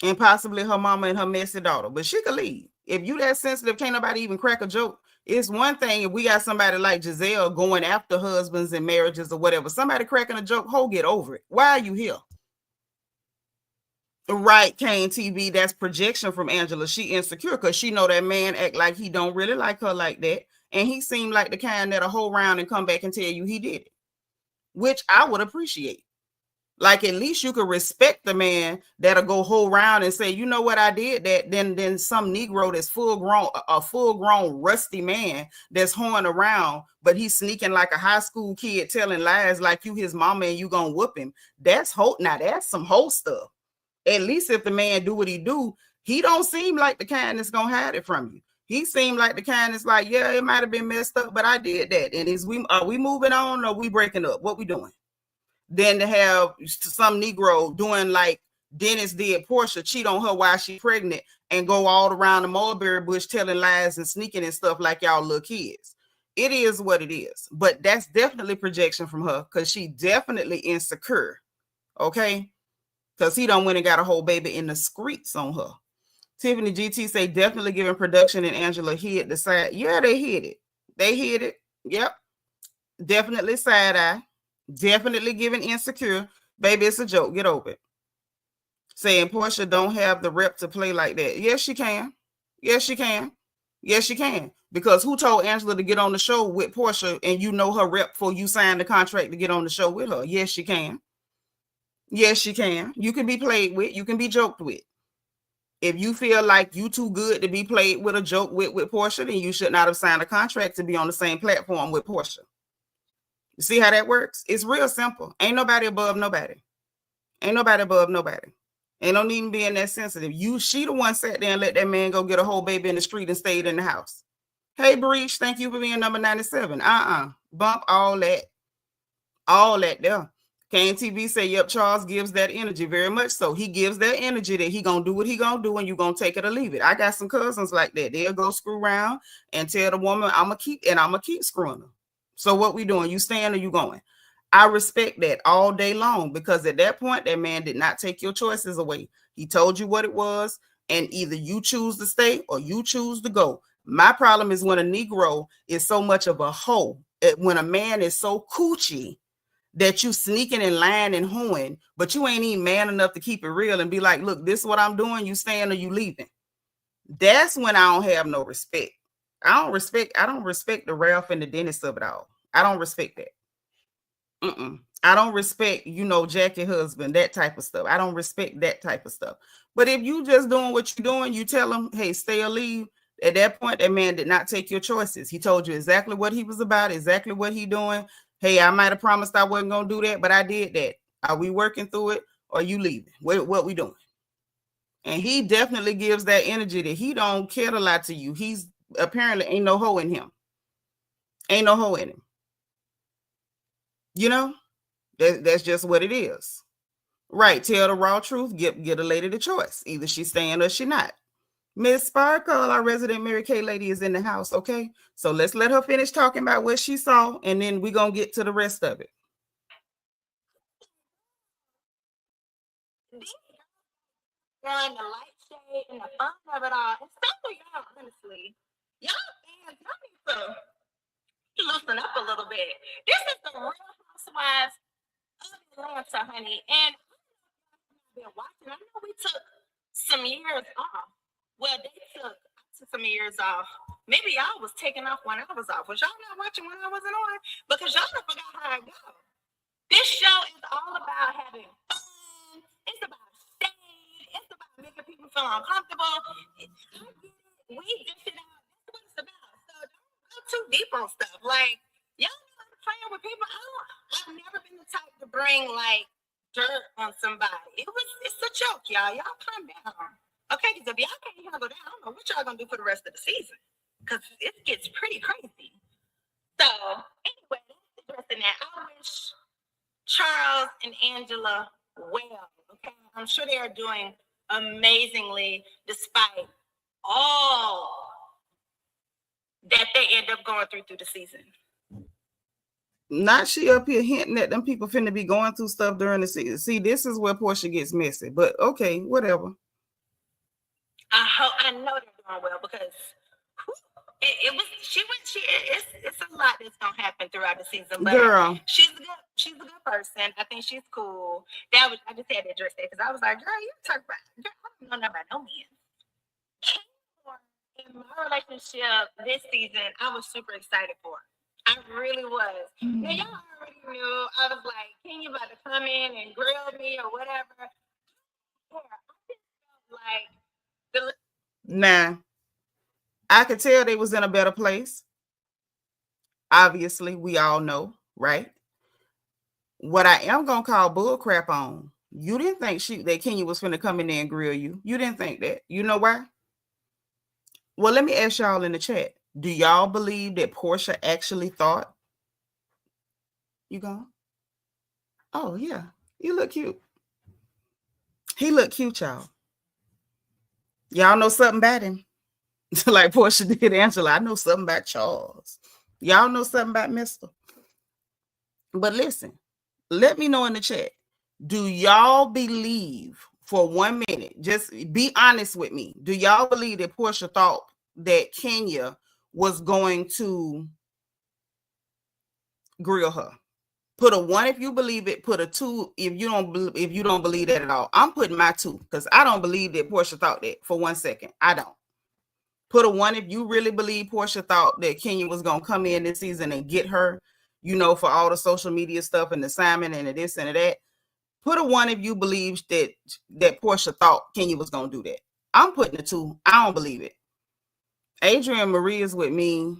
and possibly her mama and her messy daughter, but she can leave. If you that sensitive, can't nobody even crack a joke. It's one thing if we got somebody like Giselle going after husbands and marriages or whatever. Somebody cracking a joke, get over it. Why are you here? Right, Kane TV, that's projection from Angela. She insecure because she know that man act like he don't really like her like that. And he seemed like the kind that'll hold around and come back and tell you he did it, which I would appreciate. Like, at least you could respect the man that'll go hold around and say, you know what, I did that. Then some Negro that's full grown rusty man that's hoeing around, but he's sneaking like a high school kid telling lies like you his mama and you gonna whoop him. That's hoe. Now that's some hoe stuff. At least if the man do what he do, he don't seem like the kind that's gonna hide it from you. He seemed like the kind that's like, yeah, it might have been messed up, but I did that. And are we moving on or are we breaking up? What we doing? Then to have some Negro doing like Dennis did Porsha, cheat on her while she's pregnant and go all around the mulberry bush telling lies and sneaking and stuff like y'all little kids. It is what it is. But that's definitely projection from her because she definitely insecure. Okay? Because he done went and got a whole baby in the streets on her. Tiffany GT say definitely giving production and Angela hit the side. Yeah, they hit it. They hit it. Yep. Definitely side eye. Definitely giving insecure. Baby, it's a joke. Get over it. Saying Porsha don't have the rep to play like that. Yes, she can. Yes, she can. Yes, she can. Because who told Angela to get on the show with Porsha and you know her rep before you signed the contract to get on the show with her? Yes, she can. Yes, she can. You can be played with. You can be joked with. If you feel like you too good to be played with a joke with Porsha, then you should not have signed a contract to be on the same platform with Porsha. You see how that works? It's real simple. Ain't nobody above nobody. Ain't nobody above nobody. Ain't no need in being that sensitive. She the one sat there and let that man go get a whole baby in the street and stayed in the house. Hey, Breach, thank you for being number 97. Bump all that. All that there. Kane TV say, yep, Charles gives that energy very much so. He gives that energy that he gonna do what he gonna do and you gonna take it or leave it. I got some cousins like that. They'll go screw around and tell the woman, I'm gonna keep screwing her. So what we doing? You staying or you going? I respect that all day long because at that point, that man did not take your choices away. He told you what it was and either you choose to stay or you choose to go. My problem is when a Negro is so much of a hoe, when a man is so coochie that you sneaking and lying and hoeing, but you ain't even man enough to keep it real and be like, look, this is what I'm doing, you staying or you leaving. That's when I don't have no respect. I don't respect the Ralph and the Dennis of it all. I don't respect that. I don't respect, Jackie husband, that type of stuff. I don't respect that type of stuff. But if you just doing what you're doing, you tell him, hey, stay or leave. At that point, that man did not take your choices. He told you exactly what he was about, exactly what he doing. Hey, I might have promised I wasn't going to do that, but I did that. Are we working through it or you leaving? What we doing? And he definitely gives that energy that he don't care to lie to you. He's apparently ain't no hoe in him. Ain't no hoe in him. That's just what it is. Right. Tell the raw truth. Get a lady the choice. Either she's staying or she not. Miss Sparkle, our resident Mary Kay lady, is in the house. Okay. So let's let her finish talking about what she saw, and then we're going to get to the rest of it. And the light shade and the fun of it all. Especially y'all, honestly. Y'all fans, y'all need to loosen up a little bit. This is the Real Housewives of Atlanta, honey. And I've been watching. I know we took some years off. Well, I took some years off. Maybe y'all was taking off when I was off. Was y'all not watching when I wasn't on? Because y'all done forgot how it goes. This show is all about having fun. It's about shade. It's about making people feel uncomfortable. We dish it out. That's what it's about. So don't go too deep on stuff. Like, y'all know playing with people. I've never been the type to bring like dirt on somebody. It's a joke, y'all. Y'all calm down. Okay, because if y'all can't handle that, I don't know what y'all gonna do for the rest of the season. Because it gets pretty crazy. So, anyway, that's addressing that. I wish Charles and Angela well. Okay, I'm sure they are doing amazingly despite all that they end up going through the season. Not she up here hinting at them people finna be going through stuff during the season. See, this is where Porsha gets messy. But okay, whatever. I know they're doing well because it's a lot that's gonna happen throughout the season. But girl, she's a good person. I think she's cool. I just had to address that because I was like, girl, you talk about girl, I don't know about no men. In my relationship this season, I was super excited for. I really was. Now y'all already knew. I was like, can you about to come in and grill me or whatever? Yeah, I just felt like Nah, I could tell they was in a better place. Obviously, we all know, right? What I am gonna call bull crap on, you didn't think that Kenya was finna come in there and grill you. You didn't think that. You know why? Well, let me ask y'all in the chat. Do y'all believe that Porsha actually thought? You gone? Oh, yeah. You look cute. He look cute, y'all. Y'all know something about him. Like Porsha did Angela. I know something about Charles. Y'all know something about Mr. But listen, let me know in the chat. Do y'all believe for 1 minute, just be honest with me. Do y'all believe that Porsha thought that Kenya was going to grill her? Put a 1 if you believe it. Put a 2 if you don't believe that at all. I'm putting my 2 because I don't believe that Porsha thought that for 1 second. I don't. Put a 1 if you really believe Porsha thought that Kenya was gonna come in this season and get her, for all the social media stuff and the Simon and the this and the that. Put a 1 if you believe that Porsha thought Kenya was gonna do that. I'm putting a 2. I don't believe it. Adrian Marie is with me.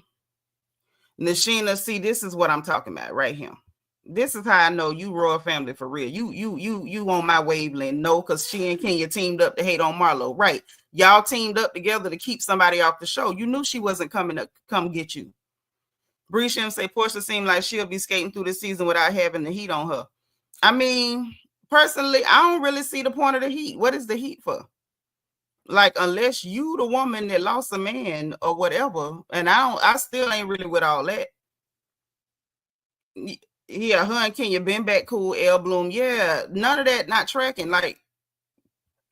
Nashina, see, this is what I'm talking about right here. This is how I know you royal family for real. You on my wavelength. No, because she and Kenya teamed up to hate on Marlo. Right. Y'all teamed up together to keep somebody off the show. You knew she wasn't coming to come get you. Brisham say Porsha seemed like she'll be skating through the season without having the heat on her. I mean, personally, I don't really see the point of the heat. What is the heat for? Like, unless you the woman that lost a man or whatever, and I still ain't really with all that. Yeah, her and Kenya been back cool, L Bloom. Yeah, none of that not tracking. Like,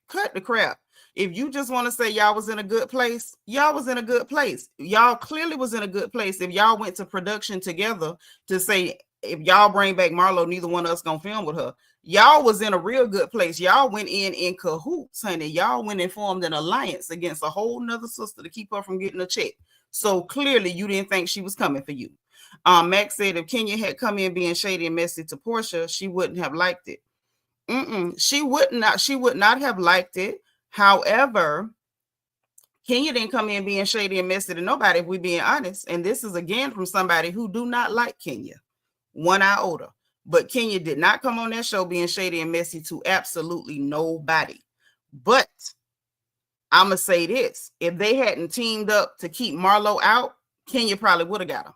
cut the crap. If you just want to say y'all was in a good place, y'all was in a good place. Y'all clearly was in a good place. If y'all went to production together to say, if y'all bring back Marlo, neither one of us gonna film with her. Y'all was in a real good place. Y'all went in cahoots, honey. Y'all went and formed an alliance against a whole nother sister to keep her from getting a check. So clearly you didn't think she was coming for you. Max said if Kenya had come in being shady and messy to Porsha, she wouldn't have liked it. She would not have liked it. However, Kenya didn't come in being shady and messy to nobody, if we're being honest. And this is again from somebody who do not like Kenya, one iota. But Kenya did not come on that show being shady and messy to absolutely nobody. But I'm going to say this. If they hadn't teamed up to keep Marlo out, Kenya probably would have got him.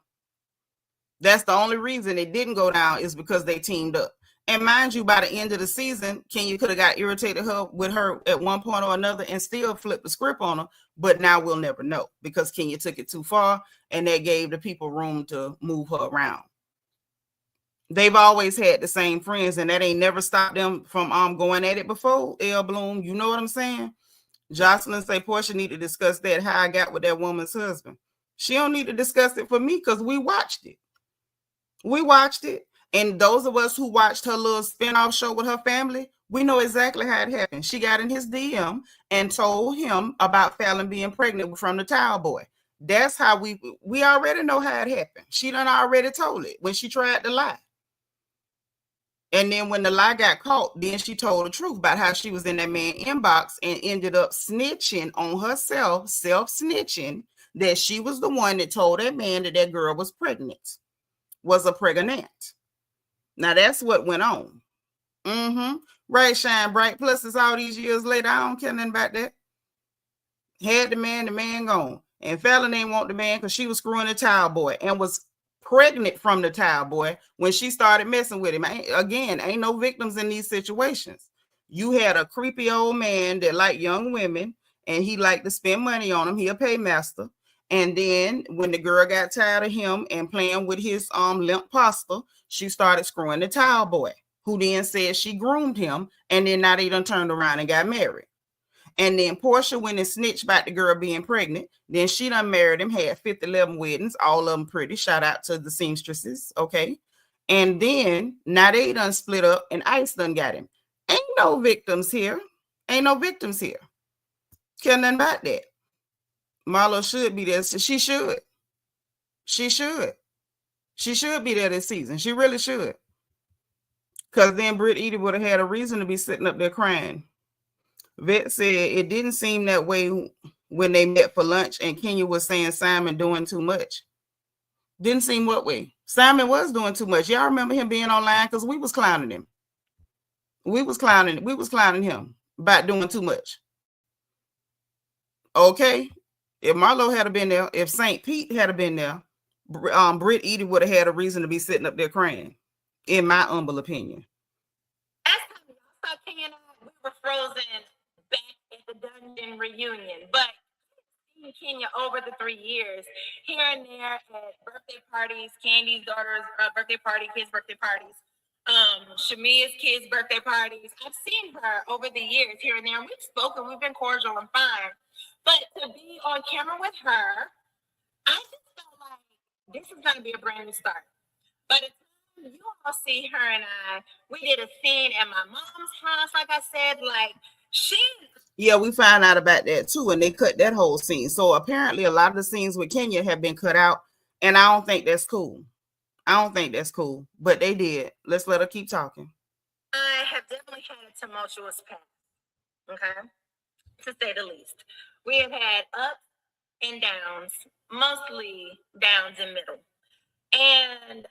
That's the only reason it didn't go down, is because they teamed up. And mind you, by the end of the season, Kenya could have got irritated with her at one point or another and still flipped the script on her. But now we'll never know, because Kenya took it too far and that gave the people room to move her around. They've always had the same friends, and that ain't never stopped them from going at it before. L Bloom, you know what I'm saying? Jocelyn say Porsha need to discuss that, how I got with that woman's husband. She don't need to discuss it for me, because we watched it. We watched it. And those of us who watched her little spinoff show with her family, we know exactly how it happened. She got in his DM and told him about Fallon being pregnant from the towel boy. That's how we already know how it happened. She done already told it when she tried to lie. And then when the lie got caught, then she told the truth about how she was in that man's inbox and ended up snitching on herself, self-snitching, that she was the one that told that man that that girl was pregnant, was a pregnant. Now, that's what went on. Right, shine bright. Plus, it's all these years later. I don't care nothing about that. Had the man gone. And Fallon ain't want the man because she was screwing the towel boy and was pregnant from the towel boy when she started messing with him. Again, ain't no victims in these situations. You had a creepy old man that liked young women, and he liked to spend money on them. He a paymaster. And then when the girl got tired of him and playing with his limp pasta, she started screwing the towel boy, who then said she groomed him. And then now they done turned around and got married. And then Porsha went and snitched about the girl being pregnant. Then she done married him, had 11 weddings, all of them pretty. Shout out to the seamstresses, okay? And then now they done split up and Ice done got him. Ain't no victims here. Ain't no victims here. Care nothing about that. Marlo should be there. She should. She should. She should be there this season. She really should. Because then Brit Eady would have had a reason to be sitting up there crying. Vet said it didn't seem that way when they met for lunch and Kenya was saying Simon doing too much. Didn't seem what way? Simon was doing too much. Y'all remember him being online because we was clowning him. We was clowning him about doing too much. Okay. If Marlo had been there, if St. Pete had been there, Brit Eady would have had a reason to be sitting up there crying, in my humble opinion. Last time y'all saw Kenya and I, we were frozen back at the dungeon reunion, but seeing Kenya over the 3 years, here and there at birthday parties, Candy's daughter's birthday party, kids' birthday parties, Shamia's kids' birthday parties. I've seen her over the years here and there, and we've spoken, we've been cordial and fine. But to be on camera with her, I just felt like this is going to be a brand new start. But you all see her and I, we did a scene at my mom's house, like I said, like yeah, we found out about that too, and they cut that whole scene. So apparently a lot of the scenes with Kenya have been cut out, and I don't think that's cool. But they did. Let's let her keep talking. I have definitely had a tumultuous past, okay, to say the least. We have had ups and downs, mostly downs and middle. And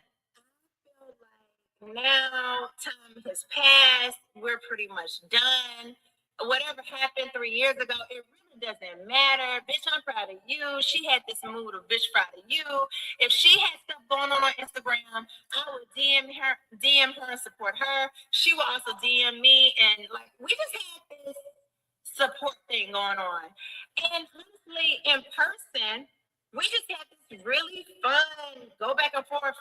now time has passed. We're pretty much done. Whatever happened 3 years ago, it really doesn't matter. Bitch, I'm proud of you. She had this mood of bitch proud of you. If she had stuff going on Instagram, I would DM her and support her. She would also DM me, and like we just had this support thing going on. And honestly, in person, we just had this really fun go back and forth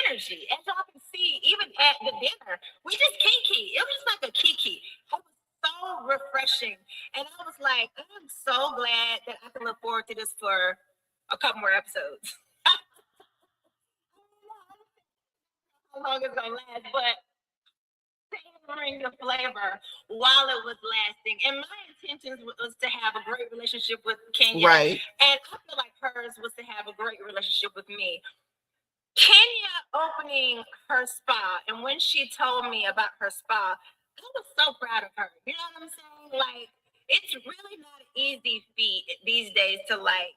energy. As y'all can see, even at the dinner, we just kiki. It was just like a kiki. I was so refreshing. And I was like, I'm so glad that I can look forward to this for a couple more episodes. How long it's gonna last, but savoring the flavor while it was lasting. And my intentions was to have a great relationship with Kenya. Right. And I feel like hers was to have a great relationship with me. Kenya opening her spa, and when she told me about her spa, I was so proud of her. You know what I'm saying? Like, it's really not an easy feat these days to like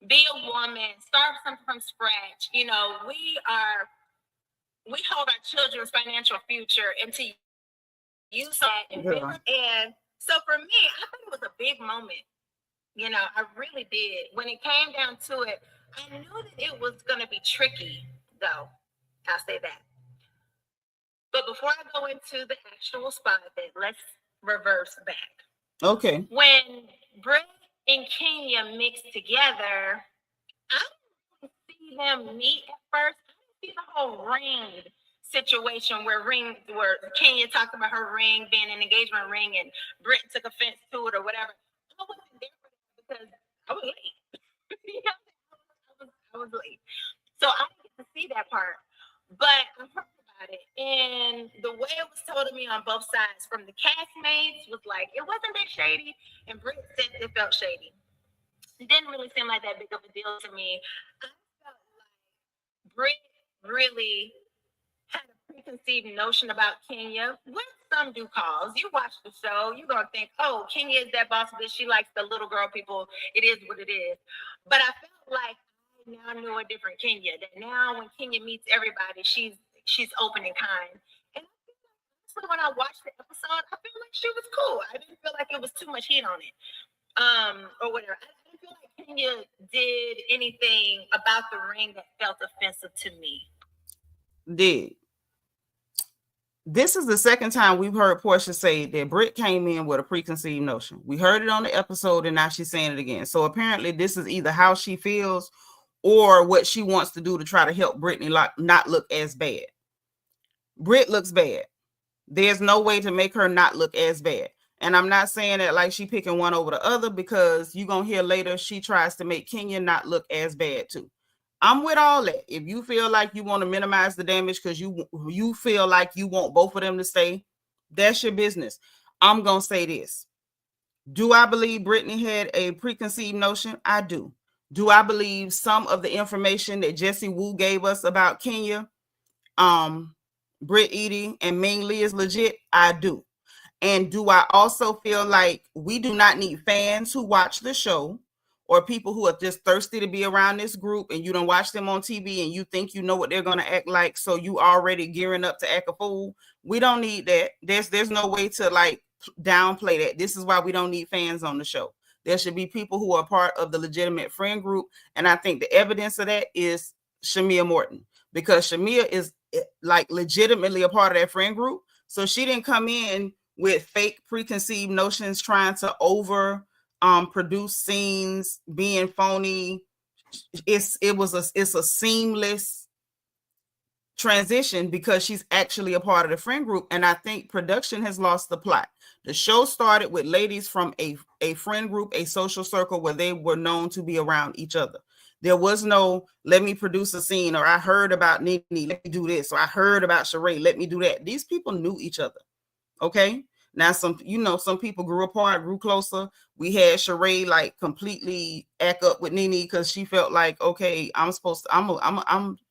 be a woman, start something from scratch. You know, we hold our children's financial future, and to use that and so for me, I think it was a big moment. You know, I really did. When it came down to it, I knew that it was going to be tricky, though. I'll say that. But before I go into the actual spot, let's reverse back. Okay. When Brit and Kenya mixed together, I didn't see them meet at first. I didn't see the whole ring situation where Kenya talked about her ring being an engagement ring and Brit took offense to it or whatever. I wasn't there for that because I was late. I was late. So I didn't get to see that part. But I heard about it. And the way it was told to me on both sides from the castmates was like, it wasn't that shady. And Brit said it felt shady. It didn't really seem like that big of a deal to me. I felt like Brit really had a preconceived notion about Kenya, which some do cause. You watch the show, you're going to think, oh, Kenya is that boss bitch. She likes the little girl people. It is what it is. But I felt like I now knew a different Kenya. That now when Kenya meets everybody, she's open and kind. And I feel like, honestly, when I watched the episode, I feel like she was cool. I didn't feel like it was too much heat on it. Or whatever. I didn't feel like Kenya did anything about the ring that felt offensive to me. This is the second time we've heard Porsha say that Brit came in with a preconceived notion. We heard it on the episode and now she's saying it again. So apparently this is either how she feels or what she wants to do to try to help Brittany not look as bad. Brit looks bad. There's no way to make her not look as bad. And I'm not saying that like she picking one over the other, because you're going to hear later she tries to make Kenya not look as bad too. I'm with all that. If you feel like you want to minimize the damage because you feel like you want both of them to stay, that's your business. I'm going to say this. Do I believe Brittany had a preconceived notion? I do. Do I believe some of the information that Jesse Wu gave us about Kenya, Brit, Eady, and Ming Lee is legit? I do. And do I also feel like we do not need fans who watch the show or people who are just thirsty to be around this group and you don't watch them on TV and you think you know what they're going to act like, so you already gearing up to act a fool? We don't need that. There's no way to like downplay that. This is why we don't need fans on the show. There should be people who are part of the legitimate friend group. And I think the evidence of that is Shamia Morton, because Shamia is like legitimately a part of that friend group. So she didn't come in with fake preconceived notions, trying to over produce scenes, being phony. It's a seamless transition because she's actually a part of the friend group. And I think production has lost the plot. The show started with ladies from a friend group, a social circle where they were known to be around each other. There was no, let me produce a scene, or I heard about Nene, let me do this, or I heard about Sheree, let me do that. These people knew each other. Okay. Now some people grew apart, grew closer. We had Sheree like completely act up with Nene because she felt like, okay, I'm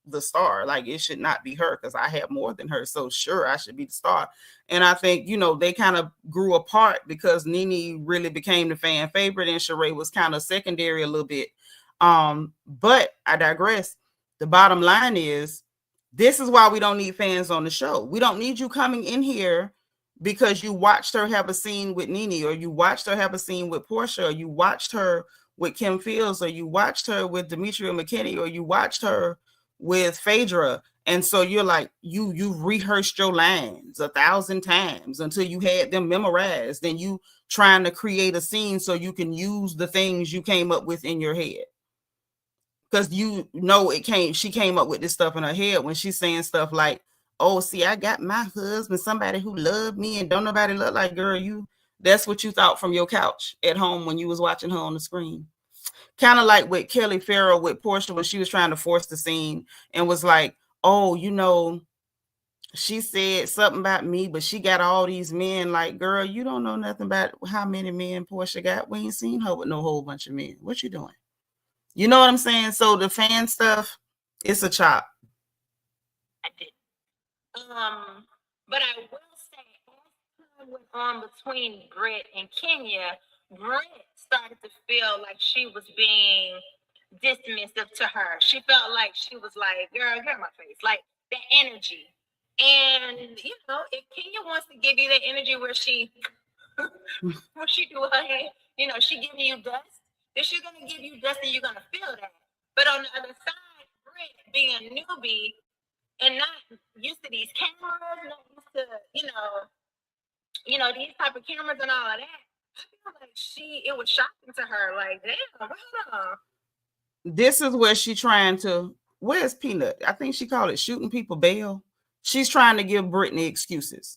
the star. Like it should not be her because I have more than her. So sure, I should be the star. And I think, they kind of grew apart because Nene really became the fan favorite and Sheree was kind of secondary a little bit. But I digress. The bottom line is, this is why we don't need fans on the show. We don't need you coming in here because you watched her have a scene with Nene, or you watched her have a scene with Porsha, or you watched her with Kim Fields, or you watched her with Demetria McKinney, or you watched her with Phaedra. And so you're like, you've rehearsed your lines 1,000 times until you had them memorized. Then you trying to create a scene so you can use the things you came up with in your head. Because she came up with this stuff in her head when she's saying stuff like, oh, see, I got my husband, somebody who loved me, and don't nobody look like, girl, That's what you thought from your couch at home when you was watching her on the screen. Kind of like with Kelly Farrell with Porsha when she was trying to force the scene and was like, oh, you know, she said something about me, but she got all these men. Like, girl, you don't know nothing about how many men Porsha got. We ain't seen her with no whole bunch of men. What you doing? You know what I'm saying? So the fan stuff, it's a chop. I did. But I will say, as time went on between Brit and Kenya, Brit started to feel like she was being dismissive to her. She felt like she was like, girl, get out my face. Like, the energy. And, you know, if Kenya wants to give you that energy where she do her hand, you know, she giving you dust, then she's going to give you dust and you're going to feel that. But on the other side, Brit, being a newbie and not used to these cameras, not used to, you know, these type of cameras and all of that, I feel like it was shocking to her. Like, damn, hold on. This is where she trying to, where's Peanut? I think she called it shooting people bail. She's trying to give Brittany excuses.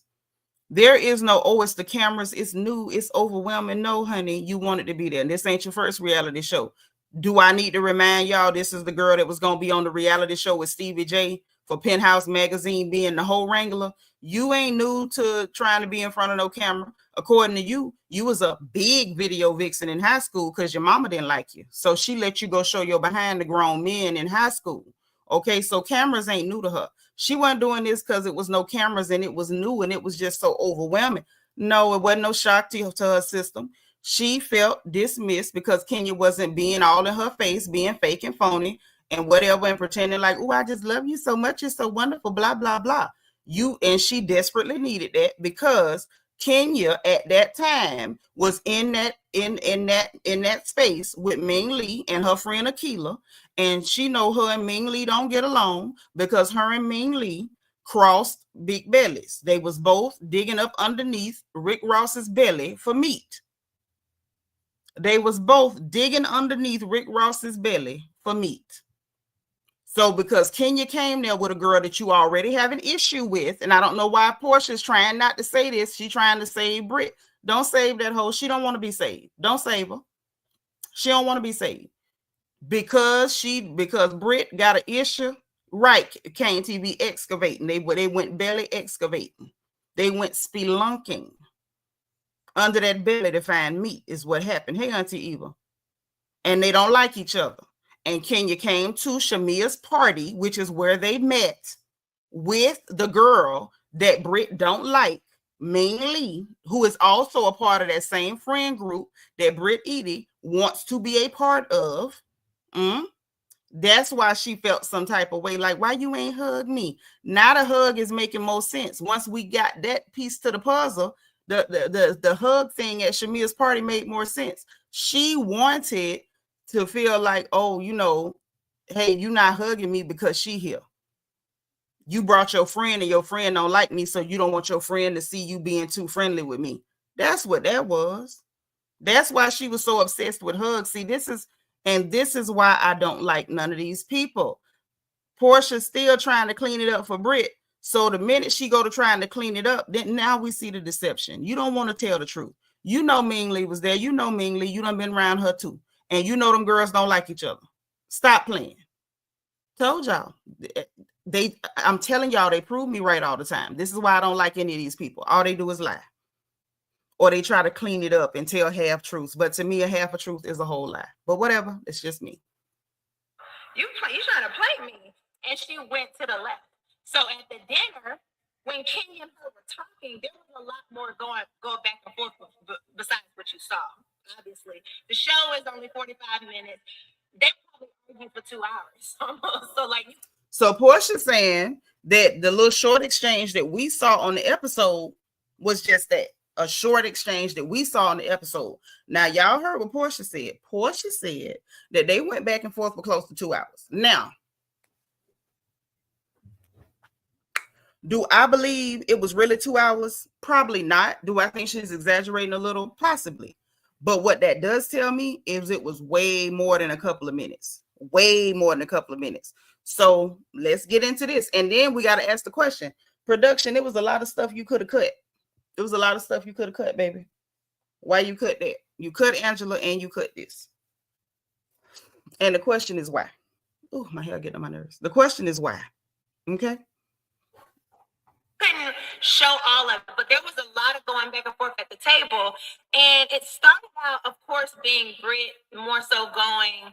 There is no, oh, it's the cameras, it's new, it's overwhelming. No, honey, you wanted to be there. And this ain't your first reality show. Do I need to remind y'all this is the girl that was going to be on the reality show with Stevie J for Penthouse Magazine being the whole wrangler? You ain't new to trying to be in front of no camera. According to you, you was a big video vixen in high school because your mama didn't like you. So she let you go show your behind the grown men in high school. Okay, so cameras ain't new to her. She wasn't doing this because it was no cameras and it was new and it was just so overwhelming. No, it wasn't no shock to her system. She felt dismissed because Kenya wasn't being all in her face, being fake and phony and whatever and pretending like, oh, I just love you so much. You're so wonderful, blah, blah, blah. And she desperately needed that because Kenya at that time was in that space with Ming Lee and her friend Akila, and she know her and Ming Lee don't get along because her and Ming Lee crossed big bellies. They was both digging up underneath Rick Ross's belly for meat. They was both digging underneath Rick Ross's belly for meat. So because Kenya came there with a girl that you already have an issue with, and I don't know why Porsha's trying not to say this. She's trying to save Brit. Don't save that hoe. She don't want to be saved. Don't save her. She don't want to be saved. Because Brit got an issue. Right, Kane TV excavating. They went belly excavating. They went spelunking under that belly to find meat is what happened. Hey, Auntie Eva. And they don't like each other. And Kenya came to Shamia's party, which is where they met with the girl that Brit don't like, Ming Lee, who is also a part of that same friend group that Brit Eady wants to be a part of. That's why she felt some type of way, like, why you ain't hug me? Now the hug is making more sense. Once we got that piece to the puzzle, the hug thing at Shamia's party made more sense. She wanted to feel like, oh, you know, hey, you're not hugging me because she here. You brought your friend and your friend don't like me, so you don't want your friend to see you being too friendly with me. That's what that was. That's why she was so obsessed with hugs. See, this is why I don't like none of these people. Porsha's still trying to clean it up for Brit. So the minute she go to trying to clean it up, then now we see the deception. You don't want to tell the truth. You know Ming Lee was there. You know Ming Lee. You done been around her too. And you know them girls don't like each other. Stop playing. Told y'all. I'm telling y'all, they prove me right all the time. This is why I don't like any of these people. All they do is lie. Or they try to clean it up and tell half truths. But to me, a half a truth is a whole lie. But whatever, it's just me. You trying to play me. And she went to the left. So at the dinner, when Kenya and her were talking, there was a lot more going back and forth besides what you saw. Obviously, the show is only 45 minutes. They probably argued for 2 hours. So Porsha saying that the little short exchange that we saw on the episode was just that, a short exchange that we saw in the episode. Now, y'all heard what Porsha said. Porsha said that they went back and forth for close to 2 hours. Now, do I believe it was really 2 hours? Probably not. Do I think she's exaggerating a little? Possibly. But what that does tell me is it was way more than a couple of minutes. Way more than a couple of minutes. So let's get into this. And then we got to ask the question. Production, it was a lot of stuff you could have cut. It was a lot of stuff you could have cut, baby. Why you cut that? You cut Angela and you cut this. And the question is why? Oh, my hair getting on my nerves. The question is why. Okay. Couldn't show all of it, but there was a lot of going back and forth at the table. And it started out, of course, being Brit more so going,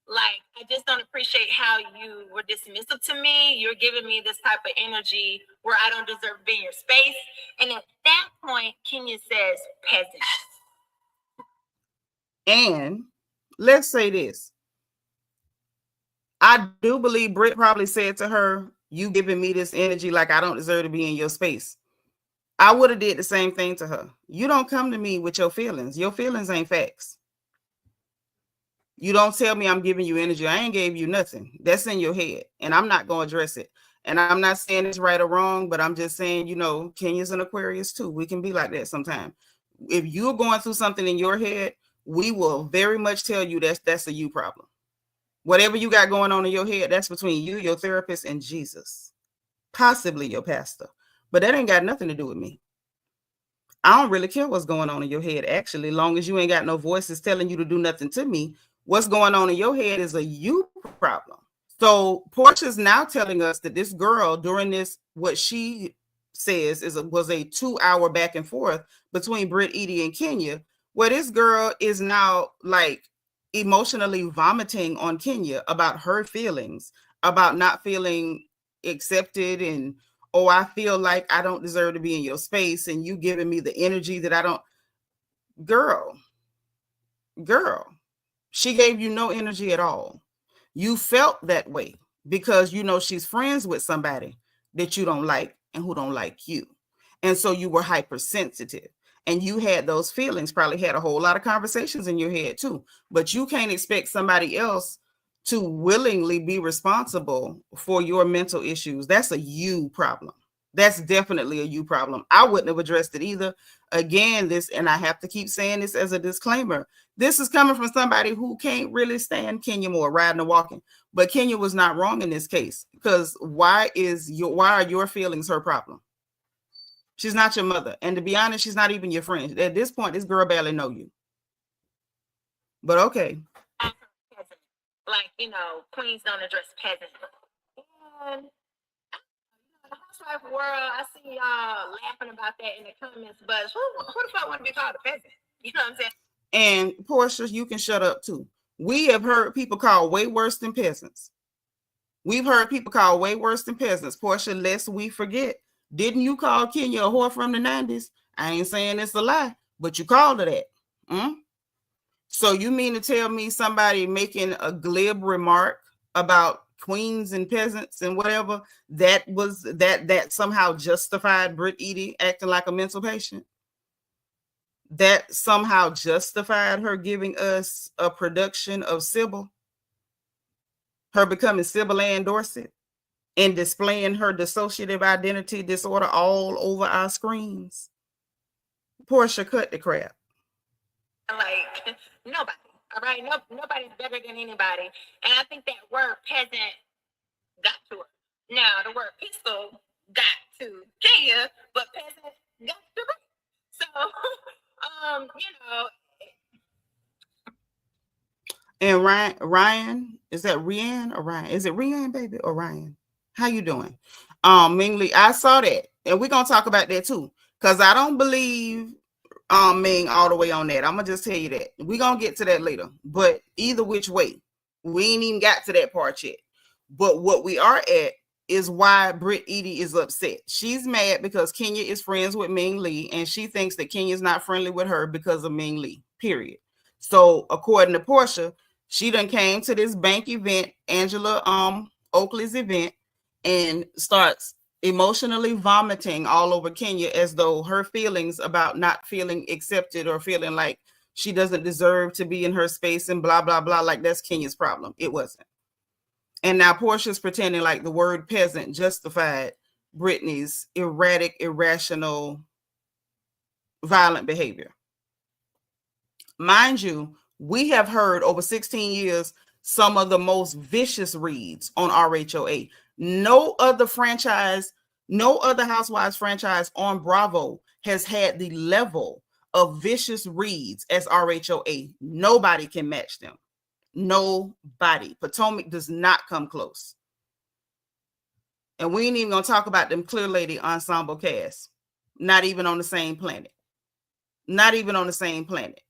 like, I just don't appreciate how you were dismissive to me. You're giving me this type of energy where I don't deserve to be in your space. And at that point, Kenya says, peasant. And let's say this. I do believe Brit probably said to her, you giving me this energy like I don't deserve to be in your space. I would have did the same thing to her. You don't come to me with your feelings. Your feelings ain't facts. You don't tell me I'm giving you energy. I ain't gave you nothing. That's in your head. And I'm not going to address it. And I'm not saying it's right or wrong, but I'm just saying, you know, Kenya's an Aquarius too. We can be like that sometimes. If you're going through something in your head, we will very much tell you that's a you problem. Whatever you got going on in your head, that's between you, your therapist, and Jesus. Possibly your pastor. But that ain't got nothing to do with me. I don't really care what's going on in your head, actually, long as you ain't got no voices telling you to do nothing to me. What's going on in your head is a you problem. So Porsha's now telling us that this girl during this, what she says was a 2-hour back and forth between Brit, Eady, and Kenya, where this girl is now like emotionally vomiting on Kenya about her feelings, about not feeling accepted, and I feel like I don't deserve to be in your space, and you giving me the energy that I don't. Girl, she gave you no energy at all. You felt that way because you know she's friends with somebody that you don't like and who don't like you. And so you were hypersensitive and you had those feelings, probably had a whole lot of conversations in your head too. But you can't expect somebody else to willingly be responsible for your mental issues. That's a you problem. That's definitely a you problem. I wouldn't have addressed it either. Again, and I have to keep saying this as a disclaimer, this is coming from somebody who can't really stand Kenya more, riding or walking. But Kenya was not wrong in this case, because why are your feelings her problem? She's not your mother. And to be honest, she's not even your friend. At this point, this girl barely know you. But okay. Like, you know, queens don't address peasants. And the housewife world, I see y'all laughing about that in the comments, but who the fuck want to be called a peasant? You know what I'm saying? And Porsha, you can shut up too. We have heard people called way worse than peasants. We've heard people called way worse than peasants. Porsha, lest we forget, didn't you call Kenya a whore from the 90s? I ain't saying it's a lie, but you called her that. So you mean to tell me somebody making a glib remark about queens and peasants and whatever, that somehow justified Brit, Eady acting like a mental patient? That somehow justified her giving us a production of Sybil, her becoming Sybil Ann Dorset, and displaying her dissociative identity disorder all over our screens? Porsha, cut the crap. Like, nobody, all right? Nobody's better than anybody. And I think that word peasant got to her. Now, the word pistol got to Kenya, but peasant got to her. So, you know. And Ryan, is that Rian or Ryan? Is it Rian, baby, or Ryan? How you doing? Ming Lee, I saw that. And we're going to talk about that too. Because I don't believe Ming all the way on that. I'm going to just tell you that. We're going to get to that later. But either which way, we ain't even got to that part yet. But what we are at is why Brit, Eady is upset. She's mad because Kenya is friends with Ming Lee, and she thinks that Kenya's not friendly with her because of Ming Lee, period. So according to Porsha, she done came to this bank event, Angela Oakley's event, and starts emotionally vomiting all over Kenya as though her feelings about not feeling accepted or feeling like she doesn't deserve to be in her space and blah, blah, blah, like that's Kenya's problem. It wasn't. And now Porsha's pretending like the word peasant justified Britney's erratic, irrational, violent behavior. Mind you, we have heard over 16 years some of the most vicious reads on RHOA. No other franchise, no other Housewives franchise on Bravo has had the level of vicious reads as RHOA. Nobody can match them. Nobody. Potomac does not come close. And we ain't even going to talk about them Clear Lady ensemble cast. Not even on the same planet. Not even on the same planet.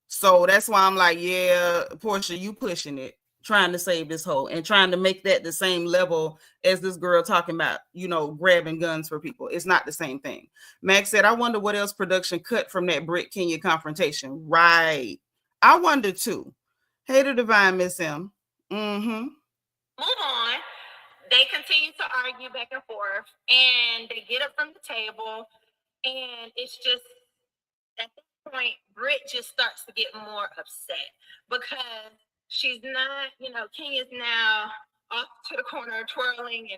So that's why I'm like, yeah, Porsha, you pushing it, trying to save this hoe and trying to make that the same level as this girl talking about, you know, grabbing guns for people. It's not the same thing. Max said, I wonder what else production cut from that Brit Kenya confrontation. Right. I wonder too. Hey, the divine Miss M. Mm-hmm. Move on. They continue to argue back and forth, and they get up from the table, and it's just at that point, Brit just starts to get more upset because she's not, you know, Kenya's now off to the corner twirling,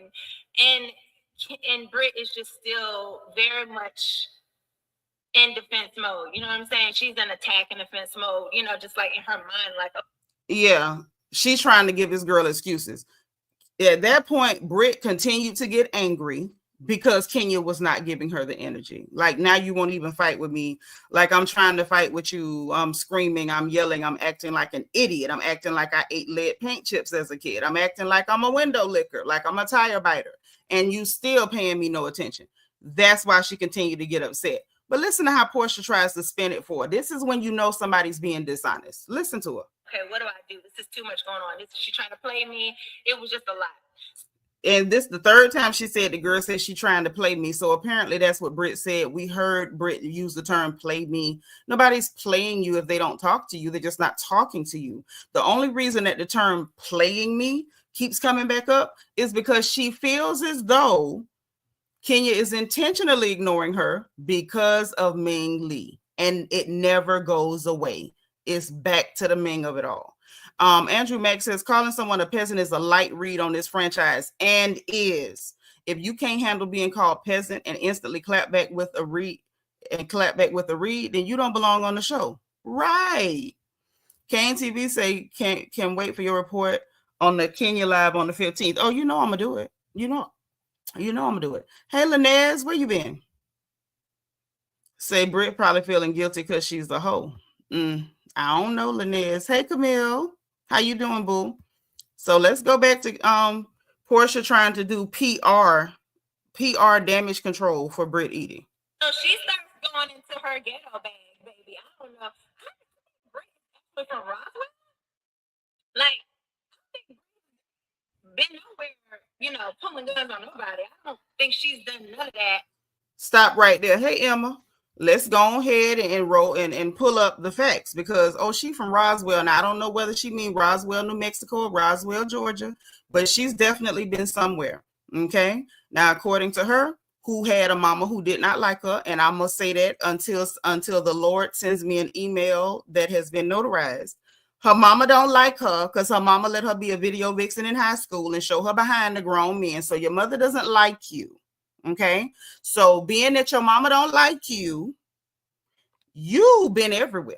and Brit is just still very much in defense mode. You know what I'm saying? She's in attack and defense mode, you know, just like in her mind, like, oh. Yeah, she's trying to give this girl excuses. At that point, Brit continued to get angry because Kenya was not giving her the energy. Like, now you won't even fight with me. Like, I'm trying to fight with you. I'm screaming, I'm yelling, I'm acting like an idiot. I'm acting like I ate lead paint chips as a kid. I'm acting like I'm a window licker, like I'm a tire biter. And you still paying me no attention. That's why she continued to get upset. But listen to how Porsha tries to spin it for her. This is when you know somebody's being dishonest. Listen to her. Okay, what do I do? This is too much going on. She's trying to play me. It was just a lot. And this the third time she said the girl said she's trying to play me. So apparently that's what Brit said. We heard Brit use the term play me. Nobody's playing you if they don't talk to you. They're just not talking to you. The only reason that the term playing me keeps coming back up is because she feels as though Kenya is intentionally ignoring her because of Ming Lee. And it never goes away. It's back to the Ming of it all. Andrew Mack says calling someone a peasant is a light read on this franchise and is. If you can't handle being called peasant and instantly clap back with a read, then you don't belong on the show. Right. Kane TV say can wait for your report on the Kenya Live on the 15th. Oh, you know I'm gonna do it. You know I'm gonna do it. Hey, Linez, where you been? Say Brit probably feeling guilty because she's the hoe. I don't know, Linez. Hey, Camille. How you doing, boo? So let's go back to Porsha trying to do PR damage control for Brit Eady. So she starts going into her ghetto bag, baby. I don't know. Brit from Roswell? Like, I think been nowhere, you know, pulling guns on nobody. I don't think she's done none of that. Stop right there. Hey, Emma. Let's go ahead and roll and pull up the facts because, she from Roswell. Now, I don't know whether she means Roswell, New Mexico or Roswell, Georgia, but she's definitely been somewhere. Okay. Now, according to her, who had a mama who did not like her, and I must say that until the Lord sends me an email that has been notarized. Her mama don't like her because her mama let her be a video vixen in high school and show her behind the grown men. So your mother doesn't like you. Okay, so being that your mama don't like you, you've been everywhere.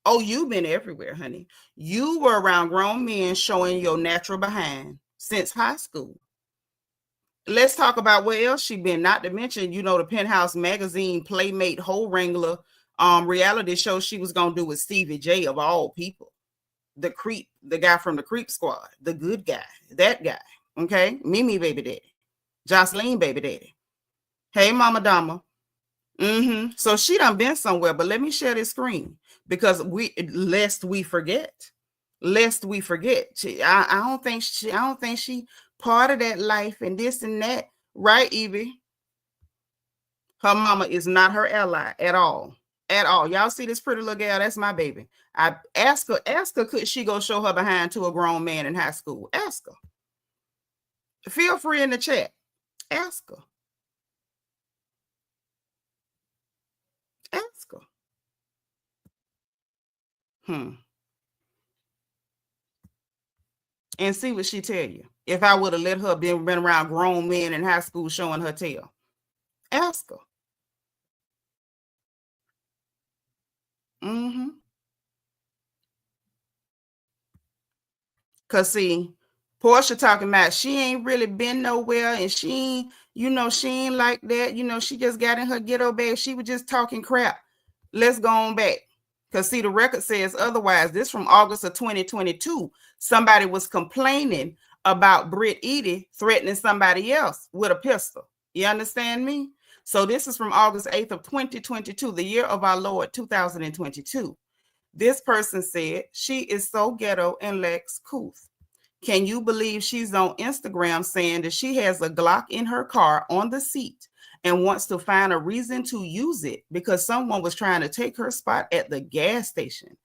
Oh, you've been everywhere, honey. You were around grown men showing your natural behind since high school. Let's talk about where else she been. Not to mention, you know, the Penthouse magazine Playmate Hoe Wrangler reality show she was gonna do with Stevie J of all people. The creep, the guy from the Creep Squad, the good guy, that guy. Okay, Mimi baby daddy. Jocelyn baby daddy. Hey, Mama Dama. So she done been somewhere, but let me share this screen because lest we forget. I don't think she part of that life and this and that, right, Evie? Her mama is not her ally at all. At all. Y'all see this pretty little girl? That's my baby. I ask her, could she go show her behind to a grown man in high school? Ask her. Feel free in the chat. Ask her. Ask her. And see what she tell you. If I would have let her been around grown men in high school showing her tail. Ask her. Because see, Porsha talking about she ain't really been nowhere and she ain't, you know, she ain't like that. You know, she just got in her ghetto bag. She was just talking crap. Let's go on back. Because see, the record says otherwise. This from August of 2022. Somebody was complaining about Brit Eady threatening somebody else with a pistol. You understand me? So this is from August 8th of 2022, the year of our Lord 2022. This person said, she is so ghetto and lacks couth. Can you believe she's on Instagram saying that she has a Glock in her car on the seat and wants to find a reason to use it because someone was trying to take her spot at the gas station,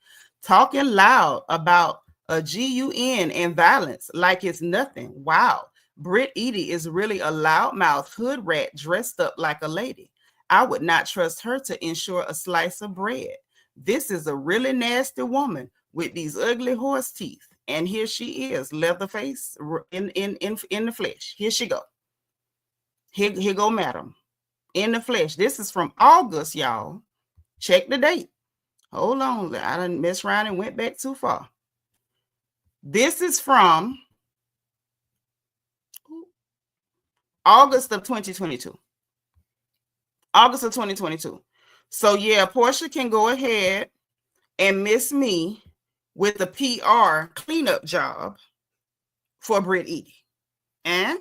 talking loud about a GUN and violence like it's nothing. Wow. Brit Eady is really a loudmouth hood rat dressed up like a lady. I would not trust her to ensure a slice of bread. This is a really nasty woman with these ugly horse teeth. And here she is, Leatherface in the flesh. Here she go. Here go, madam. In the flesh. This is from August, y'all. Check the date. Hold on. I done messed around and went back too far. This is from August of 2022. August of 2022. So yeah, Porsha can go ahead and miss me with the PR cleanup job for Brit Eady. And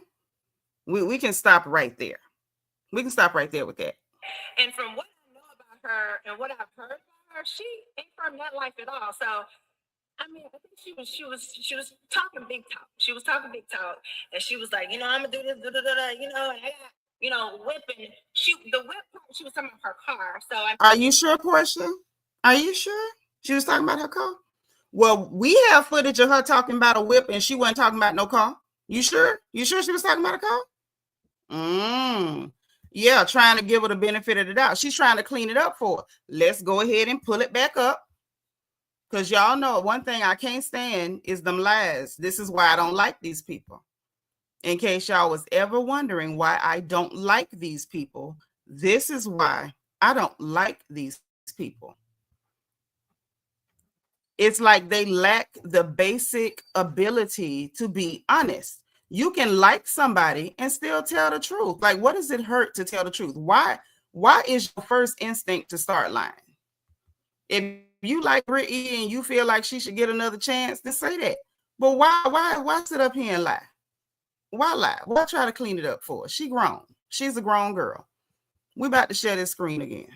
we can stop right there. We can stop right there with that. And from what I know about her and what I've heard about her, she ain't from that life at all. So I mean, I think she was talking big talk. She was talking big talk, and she was like, I'm gonna do this, and I got, whipping. The whip part, she was talking about her car. So are you sure, Porsha? Are you sure she was talking about her car? Well, we have footage of her talking about a whip, and she wasn't talking about no car. You sure? You sure she was talking about a car? Yeah, trying to give her the benefit of the doubt. She's trying to clean it up for her. Let's go ahead and pull it back up. Because y'all know one thing I can't stand is them lies. This is why I don't like these people. In case y'all was ever wondering why I don't like these people, this is why I don't like these people. It's like they lack the basic ability to be honest. You can like somebody and still tell the truth. Like, what does it hurt to tell the truth? Why is your first instinct to start lying? If you like Brit Eady and you feel like she should get another chance, then say that. But why sit up here and lie? Why lie? Why try to clean it up for her? She grown. She's a grown girl. We about to share this screen again.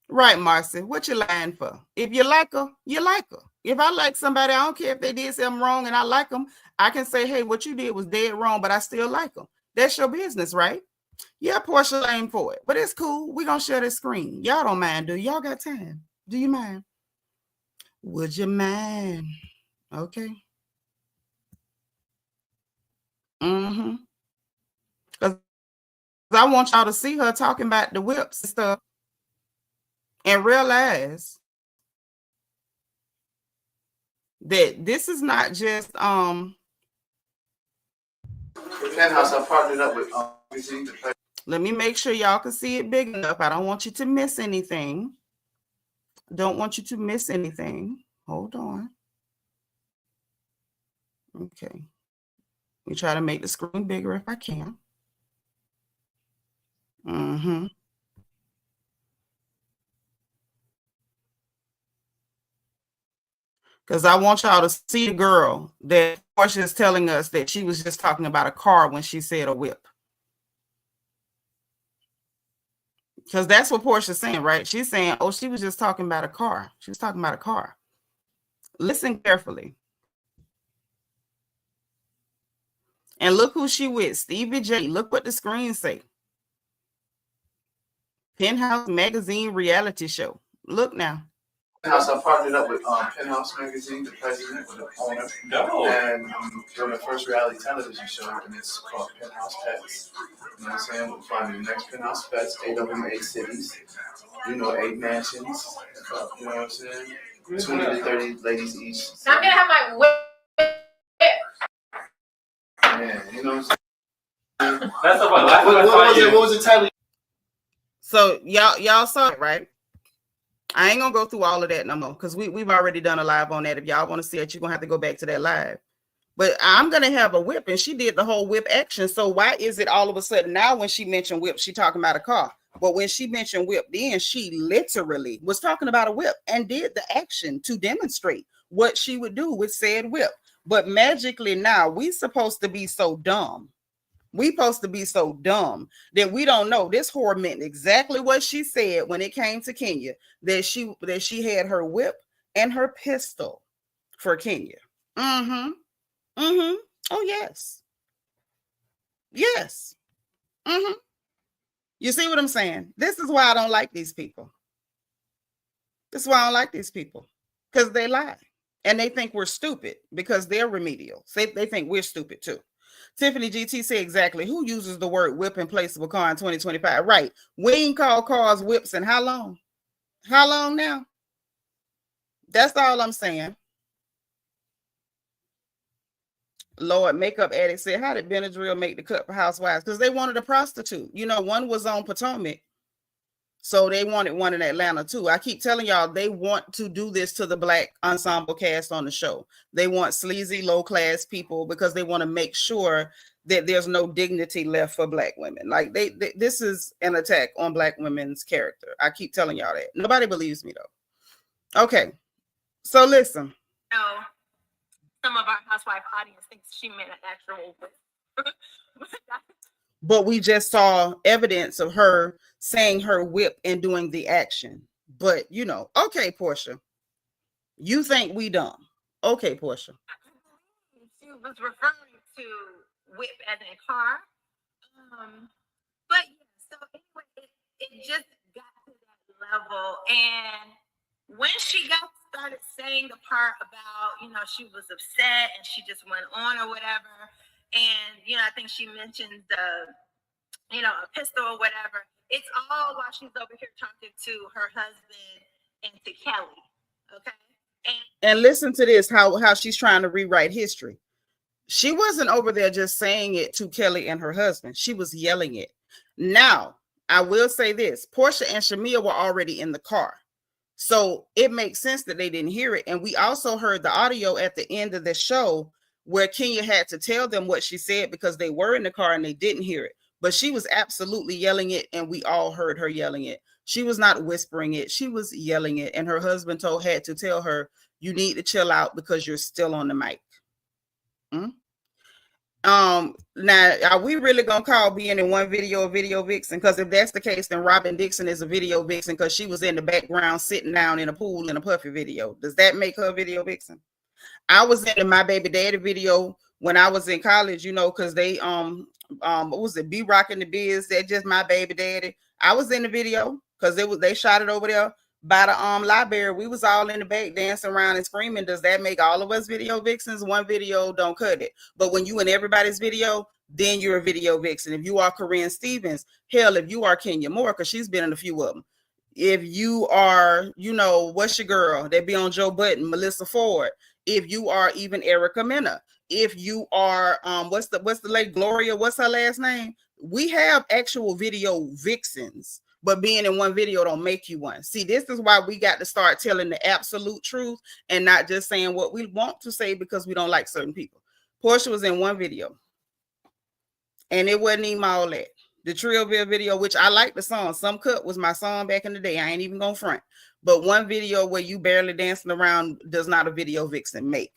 Right, Marcy. What you lying for? If you like her, you like her. If I like somebody, I don't care if they did something wrong and I like them. I can say, hey, what you did was dead wrong, but I still like them. That's your business, right? Yeah, Porsha lame for it, but it's cool. We're going to share this screen. Y'all don't mind, do y'all got time? Do you mind? Would you mind? Okay. Because I want y'all to see her talking about the whips and stuff and realize that this is not just the penthouse I partnered up with let me make sure y'all can see it big enough. I don't want you to miss anything. Don't want you to miss anything. Hold on. Okay. Let me try to make the screen bigger if I can. Because I want y'all to see the girl that Porsha is telling us that she was just talking about a car when she said a whip. Because that's what Porsha's saying, right? She's saying, oh, she was just talking about a car. She was talking about a car. Listen carefully. And look who she with, Stevie J. Look what the screen say. Penthouse Magazine reality show. Look now. Penthouse I partnered up with Penthouse Magazine, the president, the owner. No. And doing the first reality television show, and it's called Penthouse Pets. You know what I'm saying? We're finding the next Penthouse Pets, 8 of them, 8 cities. 8 mansions. You know what I'm saying? 20 to 30 ladies each. So I'm gonna have my whip. Yeah, you know what I'm saying? That's about what was the title? So y'all saw it, right? I ain't gonna go through all of that no more because we've already done a live on that. If y'all want to see it, you're gonna have to go back to that live. But I'm gonna have a whip, and she did the whole whip action. So why is it all of a sudden now when she mentioned whip, she talking about a car? But when she mentioned whip, then she literally was talking about a whip and did the action to demonstrate what she would do with said whip. But magically now we supposed to be so dumb. We supposed to be so dumb that we don't know this whore meant exactly what she said when it came to Kenya, that she had her whip and her pistol for Kenya. Mm-hmm. Mm-hmm. Oh, yes. Yes. Mm-hmm. You see what I'm saying? This is why I don't like these people. This is why I don't like these people. Because they lie. And they think we're stupid because they're remedial. They think we're stupid too. Tiffany GT said exactly. Who uses the word whip in place of a car in 2025? Right. We ain't called cars whips in how long? How long now? That's all I'm saying. Lord, makeup addict said, how did Benadryl make the cut for housewives? Because they wanted a prostitute. You know, one was on Potomac. So they wanted one in Atlanta too. I keep telling y'all, they want to do this to the Black ensemble cast on the show. They want sleazy, low-class people because they want to make sure that there's no dignity left for Black women. Like this is an attack on Black women's character. I keep telling y'all that. Nobody believes me though. Okay, so listen. No, some of our housewife audience thinks she meant an actual but we just saw evidence of her saying her whip and doing the action. But, you know, okay, Porsha, you think we dumb. Okay, Porsha. She was referring to whip as in car. But yeah, so anyway, it just got to that level. And when she started saying the part about, you know, she was upset and she just went on or whatever. And, you know, I think she mentioned a pistol or whatever. It's all while she's over here talking to her husband and to Kelly. Okay. And listen to this, how she's trying to rewrite history. She wasn't over there just saying it to Kelly and her husband. She was yelling it. Now, I will say this. Porsha and Shamia were already in the car. So it makes sense that they didn't hear it. And we also heard the audio at the end of the show where Kenya had to tell them what she said because they were in the car and they didn't hear it. But she was absolutely yelling it, and we all heard her yelling it. She was not whispering it. She was yelling it. And her husband had to tell her, you need to chill out because you're still on the mic. Now, are we really going to call being in one video a video vixen? Because if that's the case, then Robin Dixon is a video vixen because she was in the background sitting down in a pool in a puffy video. Does that make her a video vixen? I was in the My Baby Daddy video when I was in college, you know, because they what was it, Be Rocking the Biz, that just My Baby Daddy. I was in the video because they shot it over there by the library. We was all in the back dancing around and screaming. Does that make all of us video vixens? One video don't cut it. But when you in everybody's video, then you're a video vixen. If you are Corinne Stevens, hell, if you are Kenya Moore, because she's been in a few of them. If you are, you know, what's your girl that be on Joe Budden, Melissa Ford. If you are even Erica Mena, if you are what's the lady Gloria, what's her last name? We have actual video vixens, but being in one video don't make you one. See, this is why we got to start telling the absolute truth and not just saying what we want to say because we don't like certain people. Porsha was in one video, and it wasn't even all that. The Trillville video, which I like the song. Some Cut was my song back in the day. I ain't even gonna front. But one video where you barely dancing around does not a video vixen make.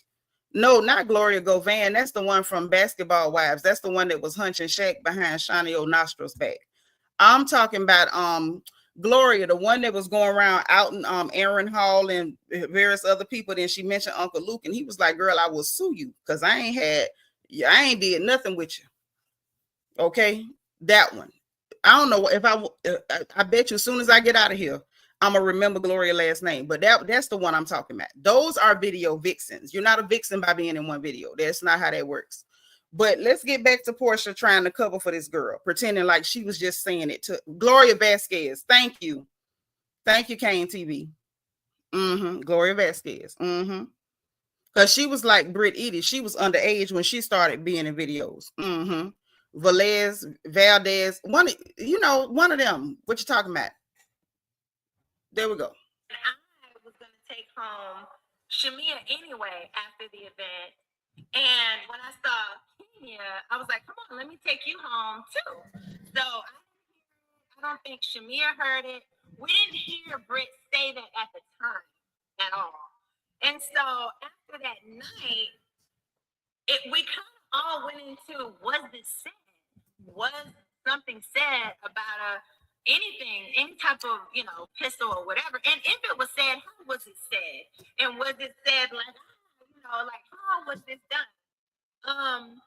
No, not Gloria Govan. That's the one from Basketball Wives. That's the one that was hunching Shaq behind Shawnee O'Nostral's back. I'm talking about Gloria, the one that was going around out in Aaron Hall and various other people. Then she mentioned Uncle Luke, and he was like, girl, I will sue you because I ain't did nothing with you. Okay, that one. I don't know if I bet you as soon as I get out of here, I'm gonna remember Gloria last name, but that's the one I'm talking about. Those are video vixens. You're not a vixen by being in one video. That's not how that works. But let's get back to Porsha trying to cover for this girl, pretending like she was just saying it to Gloria Vasquez. Thank you, Kane TV. Gloria Vasquez. Because she was like Brit Eady. She was underage when she started being in videos. Valdez, one of them. What you talking about? There we go. And I was going to take home Shamia anyway after the event. And when I saw Kenya, I was like, come on, let me take you home too. So I I don't think Shamir heard it. We didn't hear Brit say that at the time at all. And so after that night, we kind of all went into, was this said? Was something said about anything, any type of, pistol or whatever? And if it was said, how was it said? And was it said like, like how was this done?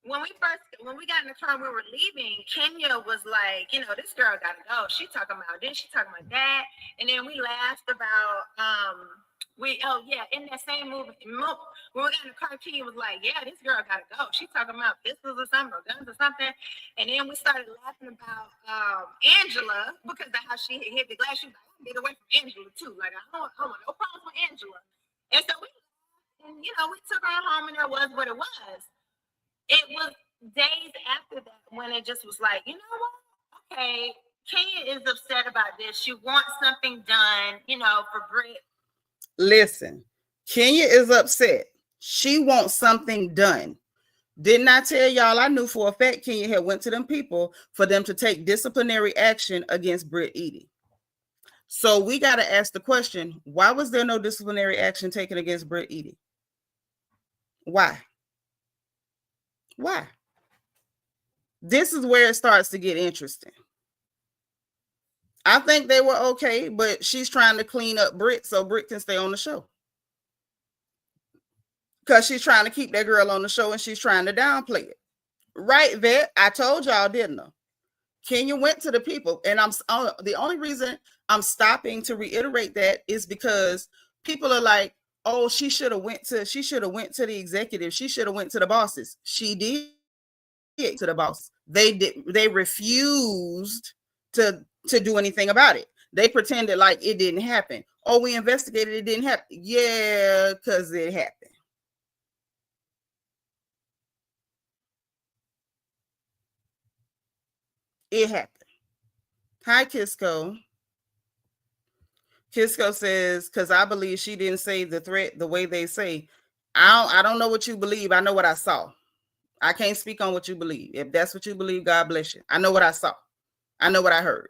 When we got in the car, we were leaving, Kenya was like, this girl gotta go. She talking about this, she talking about that. And then we laughed about, in that same movie, when we got in the car, Kenya was like, yeah, this girl gotta go. She talking about pistols or something, or guns or something. And then we started laughing about Angela, because of how she hit the glass. She was like, I get away from Angela too. Like, I don't want no problems with Angela. And so we took her home, and there was what it was. It was days after that when it just was like, you know what? Okay, Kenya is upset about this. She wants something done, for Brit. Listen, Kenya is upset. She wants something done. Didn't I tell y'all I knew for a fact Kenya had went to them people for them to take disciplinary action against Brit Eady. So we got to ask the question, why was there no disciplinary action taken against Brit Eady? Why? Why? This is where it starts to get interesting. I think they were okay, but she's trying to clean up Brit so Brit can stay on the show. Because she's trying to keep that girl on the show and she's trying to downplay it. Right, Vet? I told y'all, didn't I? Kenya went to the people, and the only reason I'm stopping to reiterate that is because people are like, oh, she should have went to the executive. She should have went to the bosses. She did to the boss. They refused to do anything about it. They pretended like it didn't happen. Oh, we investigated, it didn't happen. Yeah, because it happened. It happened. Hi, Kisco. Kisco says, because I believe she didn't say the threat the way they say. I don't know what you believe. I know what I saw. I can't speak on what you believe. If that's what you believe, God bless you. I know what I saw. I know what I heard.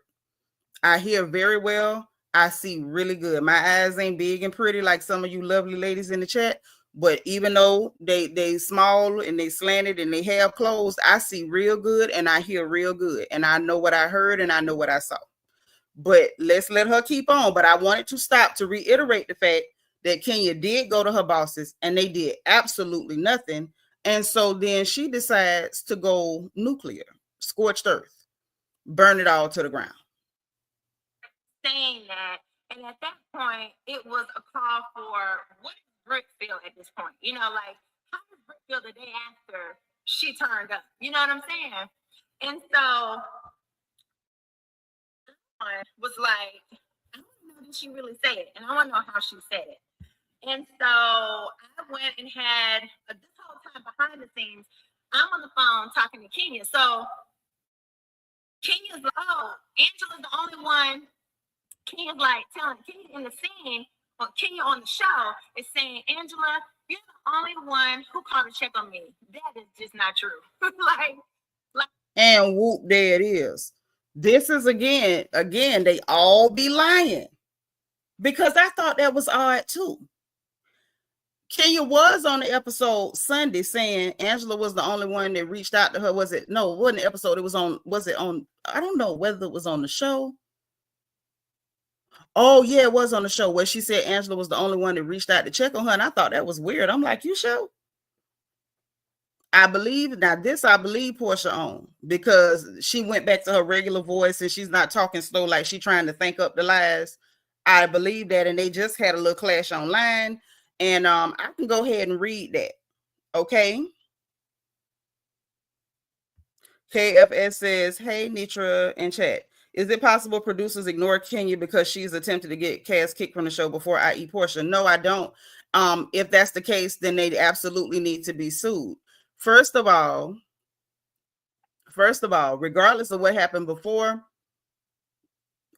I hear very well. I see really good. My eyes ain't big and pretty like some of you lovely ladies in the chat, but even though they small and they slanted and they have closed, I see real good and I hear real good. And I know what I heard and I know what I saw. But let's let her keep on. But I wanted to stop to reiterate the fact that Kenya did go to her bosses and they did absolutely nothing. And so then she decides to go nuclear, scorched earth, burn it all to the ground. Saying that, and at that point, it was a call for what does Brit feel at this point? Like, how does Brit feel the day after she turned up? You know what I'm saying? And so was like, I want to know, did she really say it? And I want to know how she said it. And so I went and had this whole time behind the scenes, I'm on the phone talking to Kenya. So Kenya's like, oh, Angela's the only one. Kenya's like telling Kenya in the scene, or Kenya on the show is saying, Angela, you're the only one who called to check on me. That is just not true. like, and whoop, there it is. This is again, they all be lying. Because I thought that was odd too. Kenya was on the episode Sunday saying Angela was the only one that reached out to her. Was it? No, it wasn't the episode. Was it on? I don't know whether it was on the show. Oh, yeah, it was on the show where she said Angela was the only one that reached out to check on her. And I thought that was weird. I'm like, you sure? I believe Porsha on, because she went back to her regular voice and she's not talking slow like she's trying to think up the lies. I believe that. And they just had a little clash online. And I can go ahead and read that. Okay. KFS says, hey, Nitra in chat. Is it possible producers ignore Kenya because she's attempted to get Cass kicked from the show before, i.e. Porsha? No, I don't. If that's the case, then they absolutely need to be sued. First of all, regardless of what happened before,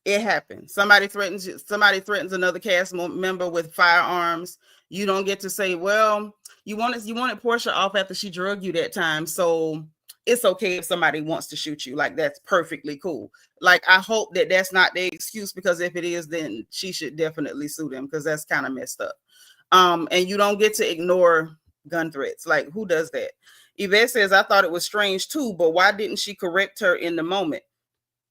it happened. Somebody threatens another cast member with firearms. You don't get to say, well, you wanted Porsha off after she drugged you that time, so it's okay if somebody wants to shoot you. Like, that's perfectly cool. Like, I hope that that's not the excuse, because if it is, then she should definitely sue them, because that's kind of messed up. And you don't get to ignore gun threats. Like, who does that? Yvette says, I thought it was strange too, but why didn't she correct her in the moment?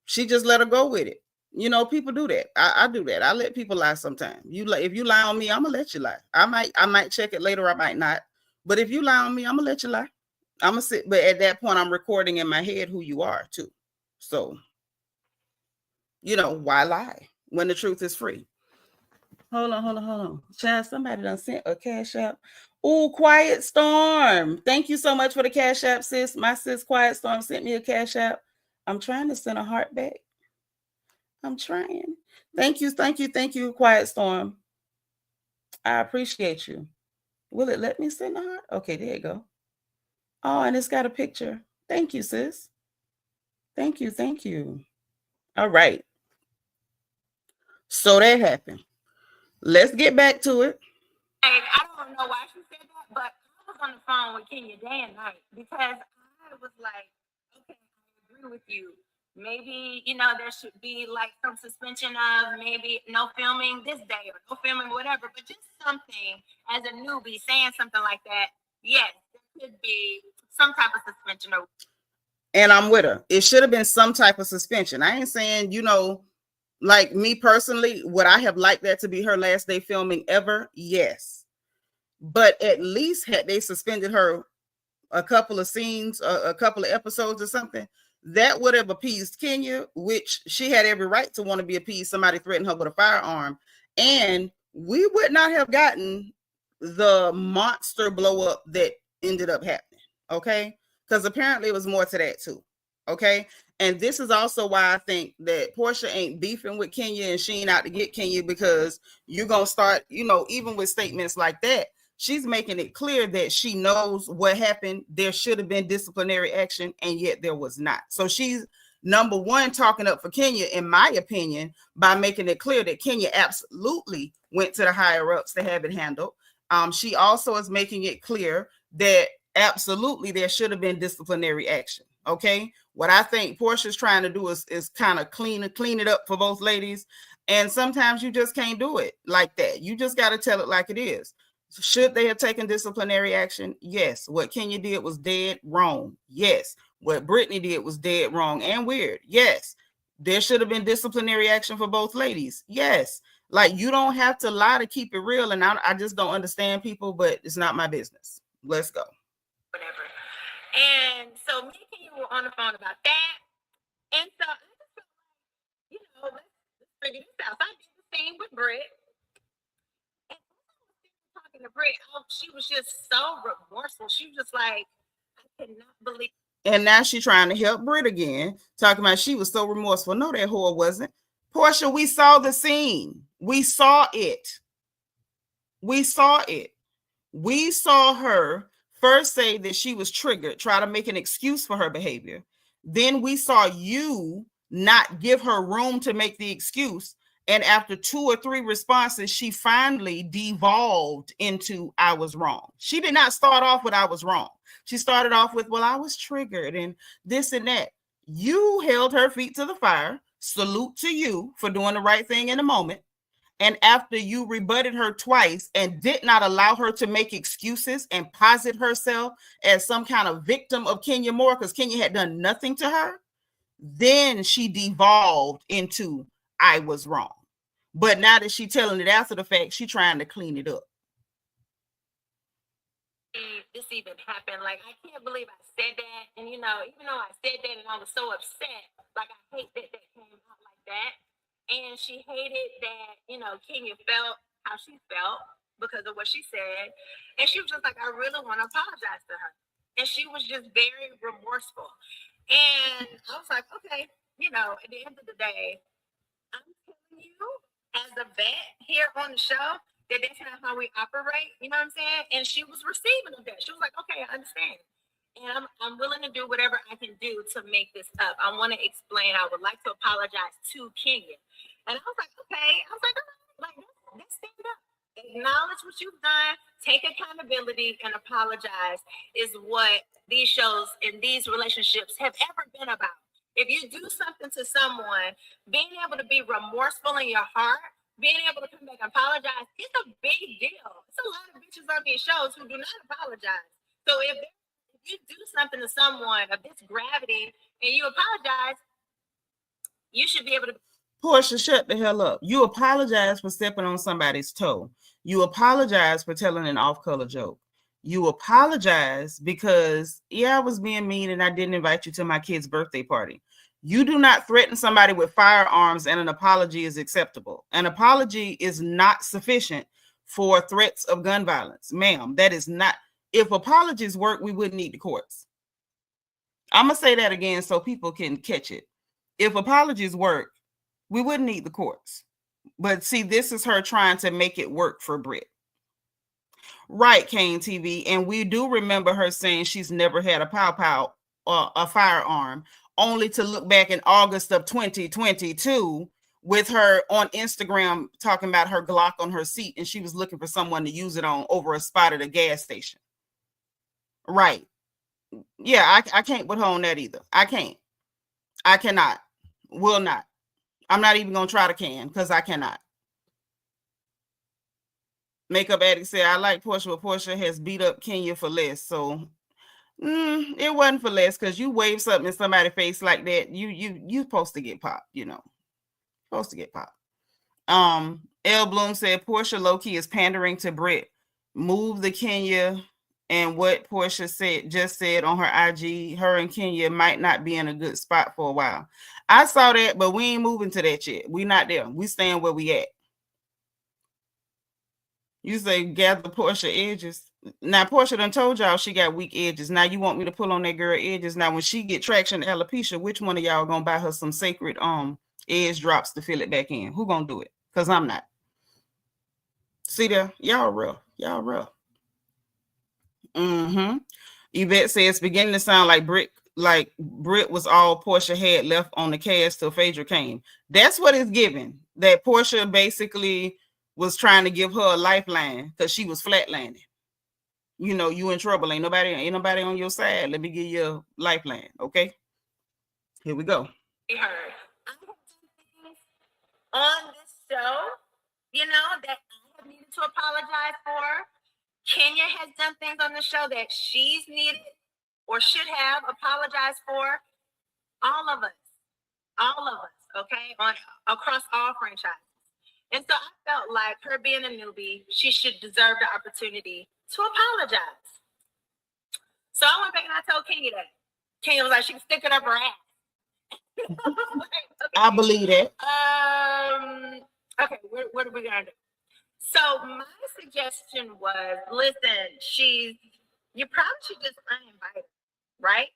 She just let her go with it. You know, people do that. I do that. I let people lie sometimes. If you lie on me, I'm gonna let you lie. I might check it later, I might not. But if you lie on me, I'm gonna let you lie. I'm gonna sit, but at that point, I'm recording in my head who you are too. So, you know, why lie when the truth is free? Hold on. Child, somebody done sent a cash app. Oh, Quiet Storm. Thank you so much for the cash app, sis. My sis Quiet Storm sent me a cash app. I'm trying to send a heart back. I'm trying. Thank you, Quiet Storm. I appreciate you. Will it let me send a heart? Okay, there you go. Oh, and it's got a picture. Thank you, sis. Thank you. All right. So that happened. Let's get back to it. I don't know why she said that, but I was on the phone with Kenya day and night, because I was like, okay, I agree with you. Maybe, you know, there should be like some suspension of maybe no filming this day or no filming whatever, but just something as a newbie saying something like that. Yes, there could be some type of suspension. And I'm with her. It should have been some type of suspension. I ain't saying, you know, like me personally, would I have liked that to be her last day filming ever? Yes. But at least had they suspended her a couple of scenes, a couple of episodes or something, that would have appeased Kenya, which she had every right to want to be appeased. Somebody threatened her with a firearm, and we would not have gotten the monster blow up that ended up happening. Okay, because apparently it was more to that too. Okay, and this is also why I think that Porsha ain't beefing with Kenya and she ain't out to get Kenya, because you're gonna start, you know, even with statements like that, she's making it clear that she knows what happened. There should have been disciplinary action, and yet there was not. So she's, number one, talking up for Kenya, in my opinion, by making it clear that Kenya absolutely went to the higher ups to have it handled. She also is making it clear that absolutely there should have been disciplinary action. Okay, what I think Porsha's trying to do is kind of clean it up for both ladies. And sometimes you just can't do it like that. You just got to tell it like it is. Should they have taken disciplinary action? Yes. What Kenya did was dead wrong. Yes. What Brittany did was dead wrong and weird. Yes. There should have been disciplinary action for both ladies. Yes. Like, you don't have to lie to keep it real. And I just don't understand people, but it's not my business. Let's go. Whatever. And so me and Kenya were on the phone about that. And so I just felt like, you know, let's figure this out. So I did the same with Brit. And talking to Brit, she was just so remorseful. She was just like, I cannot believe. And now she's trying to help Brit again, talking about she was so remorseful. No, that whore wasn't. Porsha, we saw the scene. We saw it. We saw her first say that she was triggered, try to make an excuse for her behavior. Then we saw you not give her room to make the excuse. And after 2 or 3 responses, she finally devolved into I was wrong. She did not start off with I was wrong. She started off with, well, I was triggered and this and that. You held her feet to the fire. Salute to you for doing the right thing in the moment. And after you rebutted her twice and did not allow her to make excuses and posit herself as some kind of victim of Kenya Moore, because Kenya had done nothing to her, then she devolved into I was wrong. But now that she's telling it after the fact, she's trying to clean it up. This even happened. Like, I can't believe I said that. And, you know, even though I said that and I was so upset, like, I hate that that came out like that. And she hated that, you know, Kenya felt how she felt because of what she said. And she was just like, I really want to apologize to her. And she was just very remorseful. And I was like, okay, you know, at the end of the day, I'm telling you, as a vet here on the show, that that's not how we operate. You know what I'm saying? And she was receiving of that. She was like, okay, I understand. And I'm willing to do whatever I can do to make this up. I want to explain. I would like to apologize to Kenya. And I was like, okay. I was like, let's stand up. Acknowledge what you've done. Take accountability and apologize is what these shows and these relationships have ever been about. If you do something to someone, being able to be remorseful in your heart, being able to come back and apologize, it's a big deal. It's a lot of bitches on these shows who do not apologize. So if you do something to someone of this gravity and you apologize, you should be able to. Porsha, shut the hell up. You apologize for stepping on somebody's toe. You apologize for telling an off-color joke. You apologize because, yeah, I was being mean and I didn't invite you to my kid's birthday party. You do not threaten somebody with firearms and an apology is acceptable. An apology is not sufficient for threats of gun violence. Ma'am, that is not. If apologies work, we wouldn't need the courts. I'm going to say that again so people can catch it. If apologies work, we wouldn't need the courts. But see, this is her trying to make it work for Brit. Right, Kane TV. And we do remember her saying she's never had a pow-pow or a firearm, only to look back in August of 2022 with her on Instagram talking about her Glock on her seat, and she was looking for someone to use it on over a spot at a gas station. Right. Yeah, I can't with her on that either. I can't. I cannot. Will not. I'm not even going to try to can because I cannot. Makeup Addict said, I like Porsha, but Porsha has beat up Kenya for less. So it wasn't for less because you wave something in somebody's face like that. You supposed to get popped, you know. Supposed to get popped. L Bloom said Porsha low-key is pandering to Brit. Move the Kenya and what Porsha just said on her IG, her and Kenya might not be in a good spot for a while. I saw that, but we ain't moving to that yet. We not there. We staying where we at. You say gather Porsha edges. Now Porsha done told y'all she got weak edges. Now you want me to pull on that girl edges. Now when she get traction to alopecia, which one of y'all gonna buy her some sacred edge drops to fill it back in? Who gonna do it? Because I'm not. See there? Y'all rough. Y'all rough. Yvette says it's beginning to sound like Brit was all Porsha had left on the cast till Phaedra came. That's what it's giving. That Porsha basically was trying to give her a lifeline because she was flatlining. You know, you in trouble. Ain't nobody on your side. Let me give you a lifeline. Okay. Here we go. Heard. I have done things on this show, you know, that I have needed to apologize for. Kenya has done things on the show that she's needed or should have apologized for. All of us, okay, across all franchises. And so I felt like her being a newbie, she should deserve the opportunity to apologize. So I went back and I told Kenya that. Kenya was like, she can stick it up her ass. Like, okay. I believe it. Okay, what are we gonna do? So my suggestion was, listen, you probably should just uninvite her, right?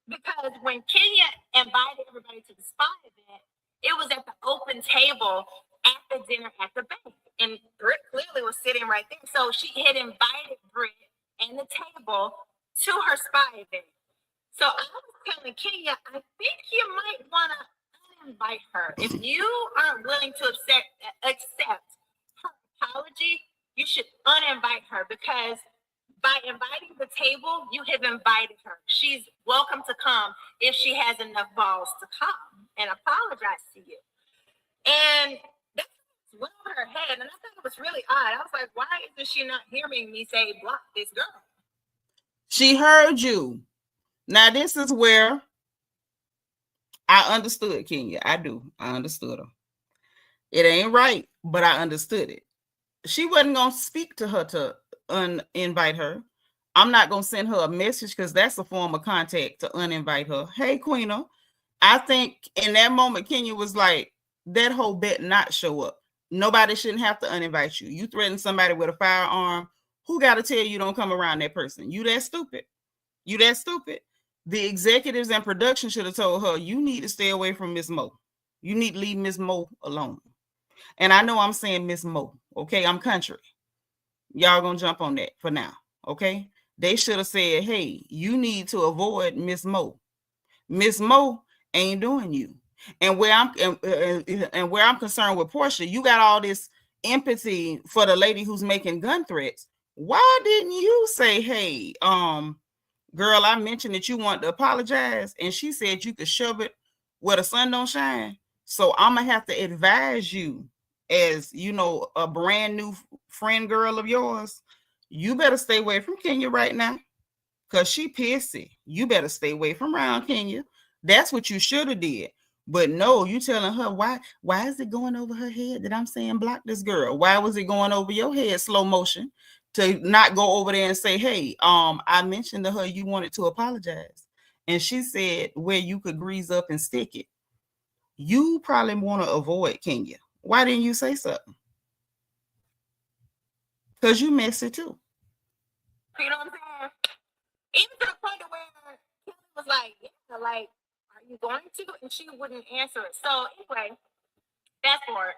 Because when Kenya invited everybody to the spa event, it was at the open table at the dinner at the bank. And Brit clearly was sitting right there. So she had invited Brit and the table to her spa event. So I was telling Kenya, I think you might want to uninvite her. If you aren't willing to accept her apology, you should uninvite her, because by inviting the table, you have invited her. She's welcome to come if she has enough balls to come and apologize to you. And that's went over her head, and I thought it was really odd. I was like, why isn't she not hearing me say block this girl? She heard you. Now this is where I understood Kenya. I understood her. It ain't right, but I understood it. She wasn't gonna speak to her to uninvite her. I'm not gonna send her a message because that's a form of contact to uninvite her. Hey, Queena. I think in that moment, Kenya was like, that whole bet not show up. Nobody shouldn't have to uninvite you. You threaten somebody with a firearm. Who got to tell you don't come around that person? You that stupid. You that stupid. The executives and production should have told her, you need to stay away from Miss Mo. You need to leave Miss Mo alone. And I know I'm saying Miss Mo. Okay, I'm country. Y'all gonna jump on that for now. Okay, they should have said, hey, you need to avoid Miss Mo. Miss Mo ain't doing you. And where I'm concerned with Porsha, you got all this empathy for the lady who's making gun threats. Why didn't you say, hey, girl, I mentioned that you want to apologize, and she said you could shove it where the sun don't shine. So I'm gonna have to advise you, as you know, a brand new friend girl of yours, you better stay away from Kenya right now, because she pissy. You better stay away from around Kenya. That's what you should have did. But no, you telling her, why is it going over her head that I'm saying block this girl? Why was it going over your head slow motion to not go over there and say, hey, I mentioned to her you wanted to apologize. And she said where you could grease up and stick it. You probably want to avoid Kenya. Why didn't you say something? Because you messy too. You know what I'm saying? Even to the point where Kelly was like, yeah, like, are you going to? And she wouldn't answer it. So anyway, fast forward.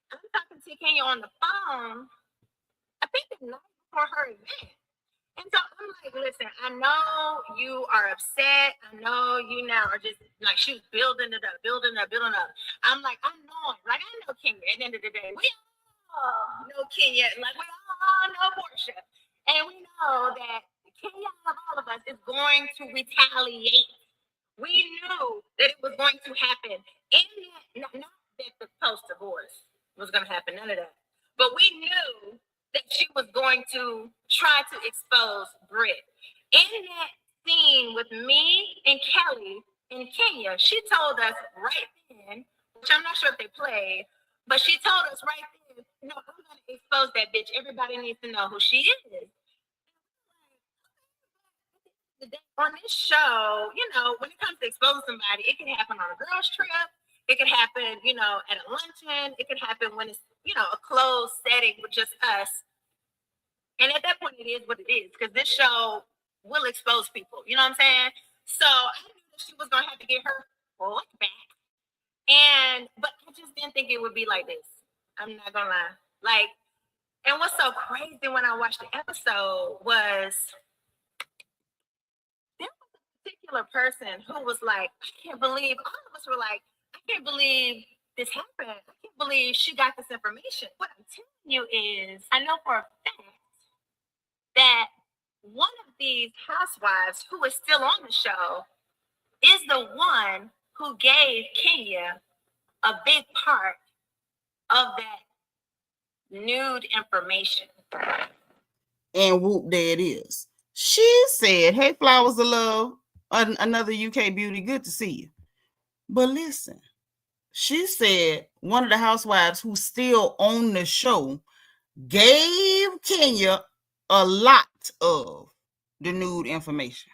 I'm talking to Kenya on the phone, I think the night before her event. And so I'm like, listen, I know you are upset. I know you now are just like, she was building it up. I'm like, I know it. Like, I know Kenya at the end of the day. We all know Kenya. Like, we all know Porsha. And we know that Kenya, of all of us, is going to retaliate. We knew that it was going to happen. Not that the post-divorce was going to happen, none of that. But we knew that she was going to try to expose Brit. In that scene with me and Kelly in Kenya, she told us right then, which I'm not sure if they played, but she told us right then, no, I'm going to expose that bitch. Everybody needs to know who she is. On this show, you know, when it comes to exposing somebody, it can happen on a girl's trip. It could happen, you know, at a luncheon. It could happen when it's, you know, a closed setting with just us. And at that point, it is what it is, because this show will expose people. You know what I'm saying? So I knew that she was going to have to get her foot back. But I just didn't think it would be like this. I'm not going to lie. Like, and what's so crazy when I watched the episode was there was a particular person who was like, I can't believe, all of us were like, I can't believe this happened. I can't believe she got this information. What I'm telling you is, I know for a fact that one of these housewives who is still on the show is the one who gave Kenya a big part of that nude information. And whoop, there it is. She said, hey, Flowers of Love, another UK beauty, good to see you. But listen, she said one of the housewives who's still on the show gave Kenya a lot of the nude information.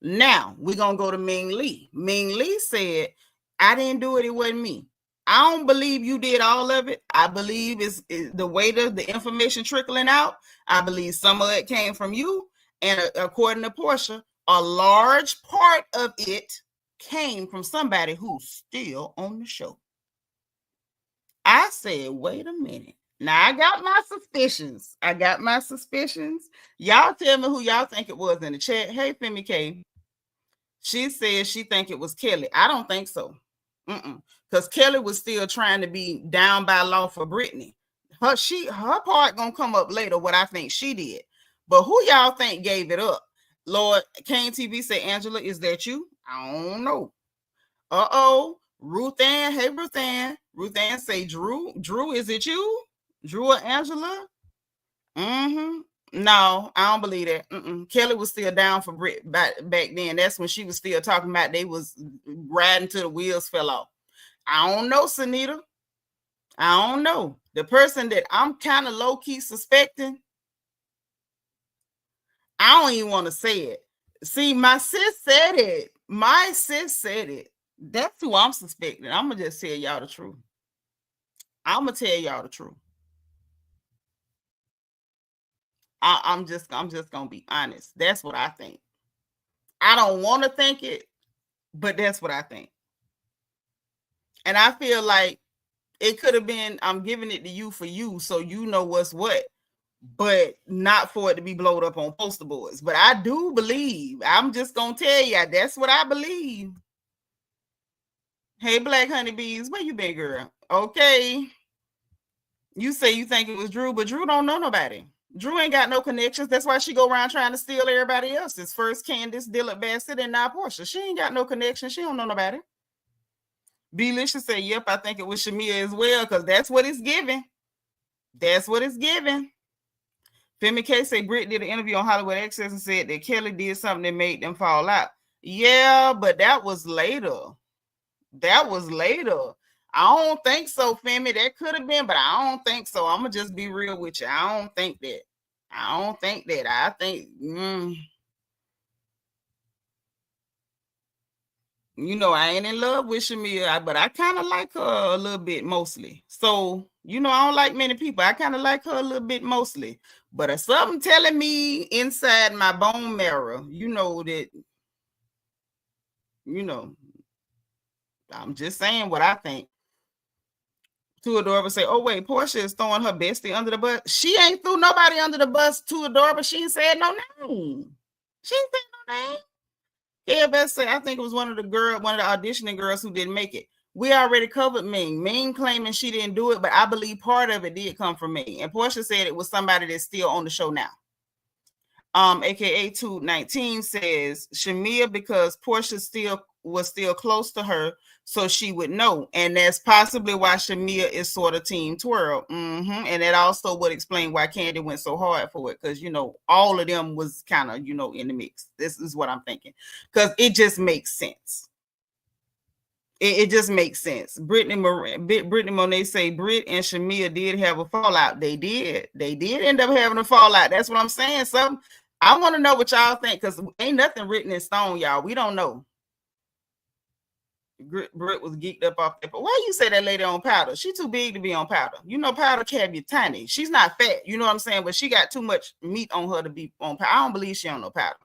Now we're gonna go to Ming Lee. Ming Lee said, I didn't do it, it wasn't me. I don't believe you did all of it. I believe it's the way the information trickling out. I believe some of it came from you. And according to Porsha, a large part of it came from somebody who's still on the show. I said, wait a minute. Now I got my suspicions. Y'all tell me who y'all think it was in the chat. Hey, Femi K. She said she think it was Kelly. I don't think so. Because Kelly was still trying to be down by law for Brittany. Her part gonna come up later, what I think she did. But who y'all think gave it up? Lord, Kane TV say, Angela, is that you? I don't know. Ruth Ann, hey Ruth Ann. Ruth Ann say, Drew, is it you? Drew or Angela? No, I don't believe that. Kelly was still down for Brit back then. That's when she was still talking about they was riding till the wheels fell off. I don't know, Seanitra. I don't know. The person that I'm kind of low-key suspecting, I don't even want to say it. See, my sis said it. That's who I'm suspecting. I'm going to just tell y'all the truth. I'm just going to be honest. That's what I think. I don't want to think it, but that's what I think. And I feel like it could have been, I'm giving it to you for you, so you know what's what, but not for it to be blowed up on poster boards. But I do believe, I'm just going to tell you, that's what I believe. Hey, Black Honeybees, where you been, girl? Okay. You say you think it was Drew, but Drew don't know nobody. Drew ain't got no connections. That's why she go around trying to steal everybody else's. First Candace, Dillard Bassett, and now Porsha. She ain't got no connection. She don't know nobody. B-Licious said, yep, I think it was Shamia as well, because that's what it's giving. That's what it's giving. Femi K said Brit did an interview on Hollywood Access and said that Kelly did something that made them fall out. Yeah, but that was later. That was later. I don't think so, Femi. That could have been, but I don't think so. I'm going to just be real with you. I don't think that. I think, you know, I ain't in love with Shamia, but I kind of like her a little bit mostly. So, you know, I don't like many people. I kind of like her a little bit mostly. But if something telling me inside my bone marrow, you know, that, you know, I'm just saying what I think. Too Adorable say, oh, wait, Porsha is throwing her bestie under the bus. She ain't threw nobody under the bus, Too Adorable. She ain't said no name. She ain't said no name. Yeah, best say, I think it was one of the auditioning girls who didn't make it. We already covered Ming. Ming claiming she didn't do it, but I believe part of it did come from Ming. And Porsha said it was somebody that's still on the show now. AKA 219 says Shamia, because Porsha was still close to her, so she would know. And that's possibly why Shamia is sort of Team Twirl. And that also would explain why Candy went so hard for it, because, you know, all of them was kind of, you know, in the mix. This is what I'm thinking, because it just makes sense. It just makes sense. Brittany Monet say Brit and Shamia did have a fallout. They did end up having a fallout. That's what I'm saying. I want to know what y'all think, because ain't nothing written in stone, y'all. We don't know. Brit was geeked up off that. But why you say that lady on powder? She too big to be on powder. You know, powder can be tiny. She's not fat. You know what I'm saying? But she got too much meat on her to be on powder. I don't believe she on no powder.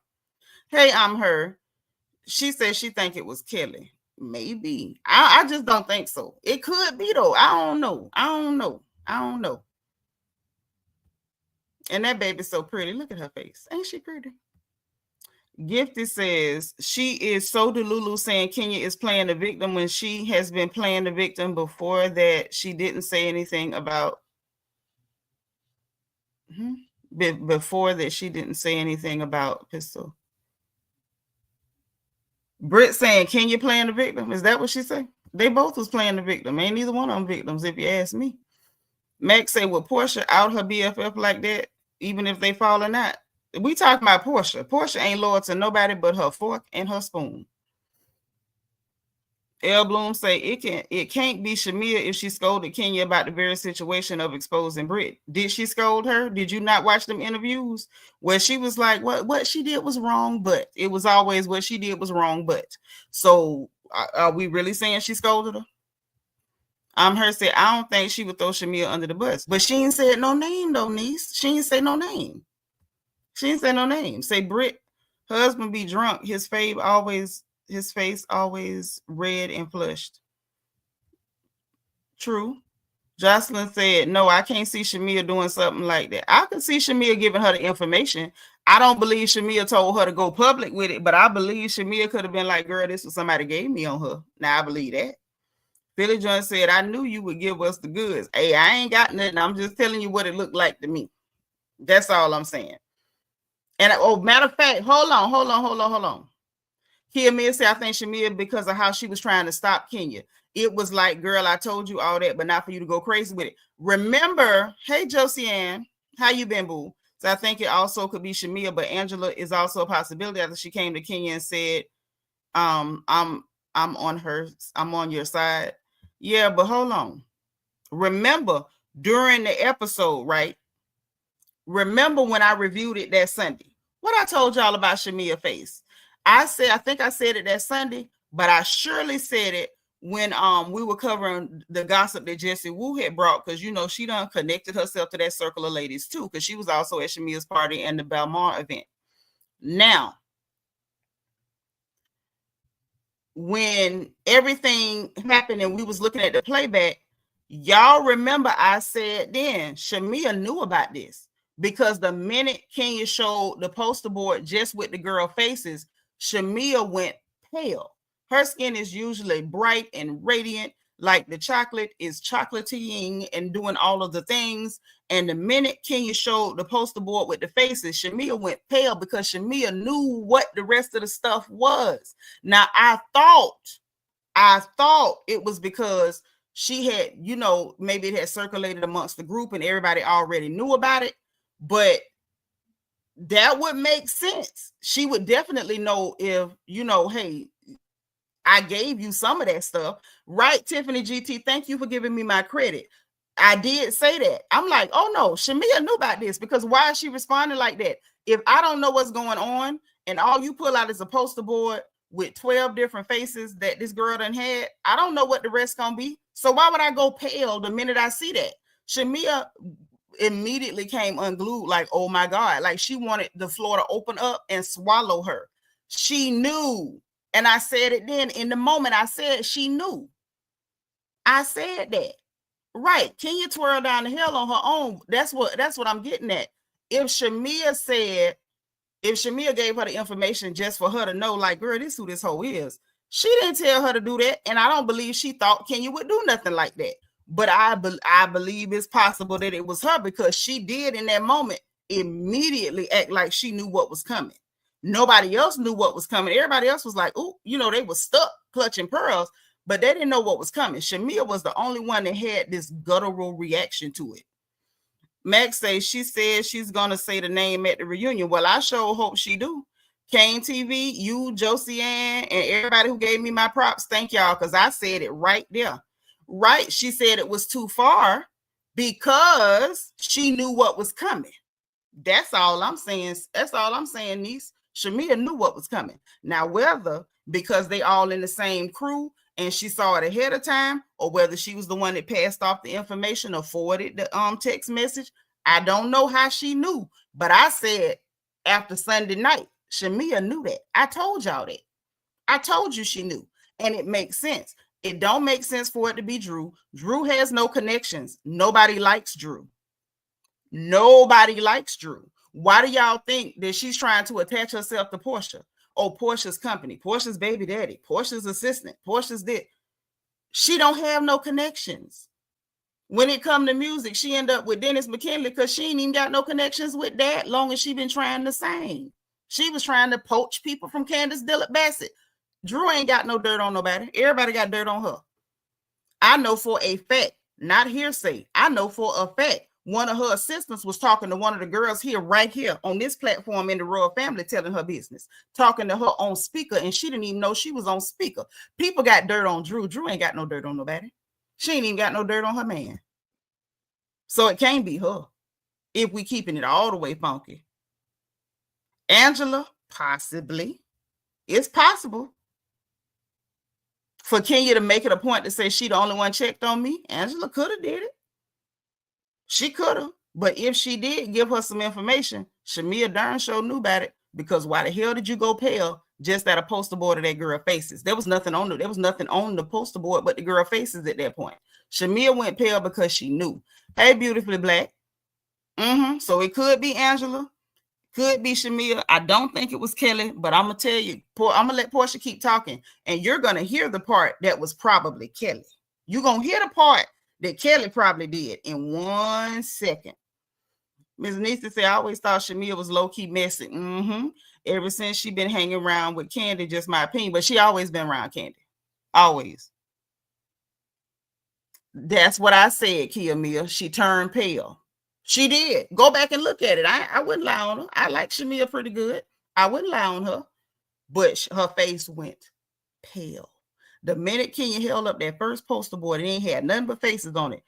Hey, I'm her. She said she think it was Kelly. Maybe. I just don't think so. It could be, though. I don't know. And that baby's so pretty. Look at her face. Ain't she pretty? Gifty says she is so delulu saying Kenya is playing the victim when she has been playing the victim before that. She didn't say anything about before that. She didn't say anything about Pistol. Brit saying Kenya playing the victim. Is that what she said? They both was playing the victim. Ain't neither one of them victims, if you ask me. Max say, well, Porsha out her BFF like that, even if they falling out. We talking about Porsha. Porsha ain't loyal to nobody but her fork and her spoon. L. Bloom say it can't be Shamia if she scolded Kenya about the very situation of exposing Brit. Did she scold her? Did you not watch them interviews where she was like, what she did was wrong, but it was always what she did was wrong, but. So are we really saying she scolded her? Her said, I don't think she would throw Shamia under the bus, but she ain't said no name though, niece. She ain't say no name. Say Brit, husband be drunk. His face always red and flushed. True. Jocelyn said, no, I can't see Shamia doing something like that. I can see Shamia giving her the information. I don't believe Shamia told her to go public with it, but I believe Shamia could have been like, girl, this was somebody gave me on her. Now I believe that. Billy John said, I knew you would give us the goods. Hey, I ain't got nothing. I'm just telling you what it looked like to me. That's all I'm saying. And matter of fact, hold on. Kia Mia said, I think Shamia, because of how she was trying to stop Kenya. It was like, girl, I told you all that, but not for you to go crazy with it. Remember, hey, Josiane, how you been, boo? So I think it also could be Shamia, but Angela is also a possibility after she came to Kenya and said, I'm on your side. Yeah, but hold on. Remember, during the episode, right? Remember when I reviewed it that Sunday? What I told y'all about Shamia face? I think I said it that Sunday, but I surely said it when we were covering the gossip that Jessie Wu had brought, because, you know, she done connected herself to that circle of ladies too, because she was also at Shamia's party and the Belmont event. Now, when everything happened and we was looking at the playback, y'all remember I said then Shamia knew about this, because the minute Kenya showed the poster board just with the girl faces, Shamia went pale. Her skin is usually bright and radiant, like the chocolate is chocolating and doing all of the things. And the minute Kenya showed the poster board with the faces, Shamia went pale because Shamia knew what the rest of the stuff was. Now, I thought it was because she had, you know, maybe it had circulated amongst the group and everybody already knew about it, but that would make sense. She would definitely know if, you know, hey, I gave you some of that stuff, right? Tiffany GT, thank you for giving me my credit. I did say that. I'm like, oh no, Shamia knew about this, because why is she responding like that? If I don't know what's going on and all you pull out is a poster board with 12 different faces that this girl done had, I don't know what the rest gonna be. So why would I go pale the minute I see that? Shamia immediately came unglued, like, oh my God, like she wanted the floor to open up and swallow her. She knew. And I said it then in the moment I said she knew. I said that. Right. Kenya twirl down the hill on her own. That's what I'm getting at. If Shamia gave her the information just for her to know, like, girl, this is who this hoe is, she didn't tell her to do that. And I don't believe she thought Kenya would do nothing like that. But I believe it's possible that it was her, because she did in that moment immediately act like she knew what was coming. Nobody else knew what was coming. Everybody else was like, oh, you know, they were stuck clutching pearls, but they didn't know what was coming. Shamia was the only one that had this guttural reaction to it. Max says she said she's gonna say the name at the reunion. Well, I sure hope she do. Kane TV, you, Josie Ann, and everybody who gave me my props, thank y'all, because I said it right there. Right, she said it was too far because she knew what was coming. That's all I'm saying. That's all I'm saying, niece. Shamia knew what was coming. Now, whether because they all in the same crew and she saw it ahead of time, or whether she was the one that passed off the information or forwarded the text message, I don't know how she knew. But I said after Sunday night, Shamia knew that. I told y'all that. I told you she knew. And it makes sense. It don't make sense for it to be Drew. Drew has no connections. Nobody likes Drew. Nobody likes Drew. Why do y'all think that she's trying to attach herself to Porsha? Oh, Porsha's company, Porsha's baby daddy, Porsha's assistant, Porsha's this. She don't have no connections. When it come to music, she end up with Dennis McKinley because she ain't even got no connections with that, long as she been trying to sing. She was trying to poach people from Candace Dillard Bassett. Drew ain't got no dirt on nobody. Everybody got dirt on her. I know for a fact, not hearsay, I know for a fact, one of her assistants was talking to one of the girls here, right here on this platform in the royal family, telling her business, talking to her on speaker, and she didn't even know she was on speaker. People got dirt on Drew. Drew ain't got no dirt on nobody. She ain't even got no dirt on her man. So it can't be her if we keeping it all the way funky. Angela, possibly. It's possible for Kenya to make it a point to say she the only one checked on me. Angela could have did it. She could have. But if she did give her some information, Shamia darn sure knew about it, because why the hell did you go pale just at a poster board of that girl faces? There was nothing on the poster board but the girl faces at that point. Shamia went pale because she knew. Hey, beautifully black. So it could be Angela. Could be Shamia. I don't think it was Kelly, but I'm going to tell you, I'm going to let Porsha keep talking, and you're going to hear the part that was probably Kelly. You're going to hear the part that Kelly probably did in 1 second. Ms. Nisa said, I always thought Shamia was low-key messy. Ever since she been hanging around with Candy, just my opinion, but she always been around Candy. Always. That's what I said, Kia Mia. She turned pale. She did. Go back and look at it. I wouldn't lie on her. I like Shamia pretty good. I wouldn't lie on her. But her face went pale. The minute Kenya held up that first poster board, it ain't had nothing but faces on it.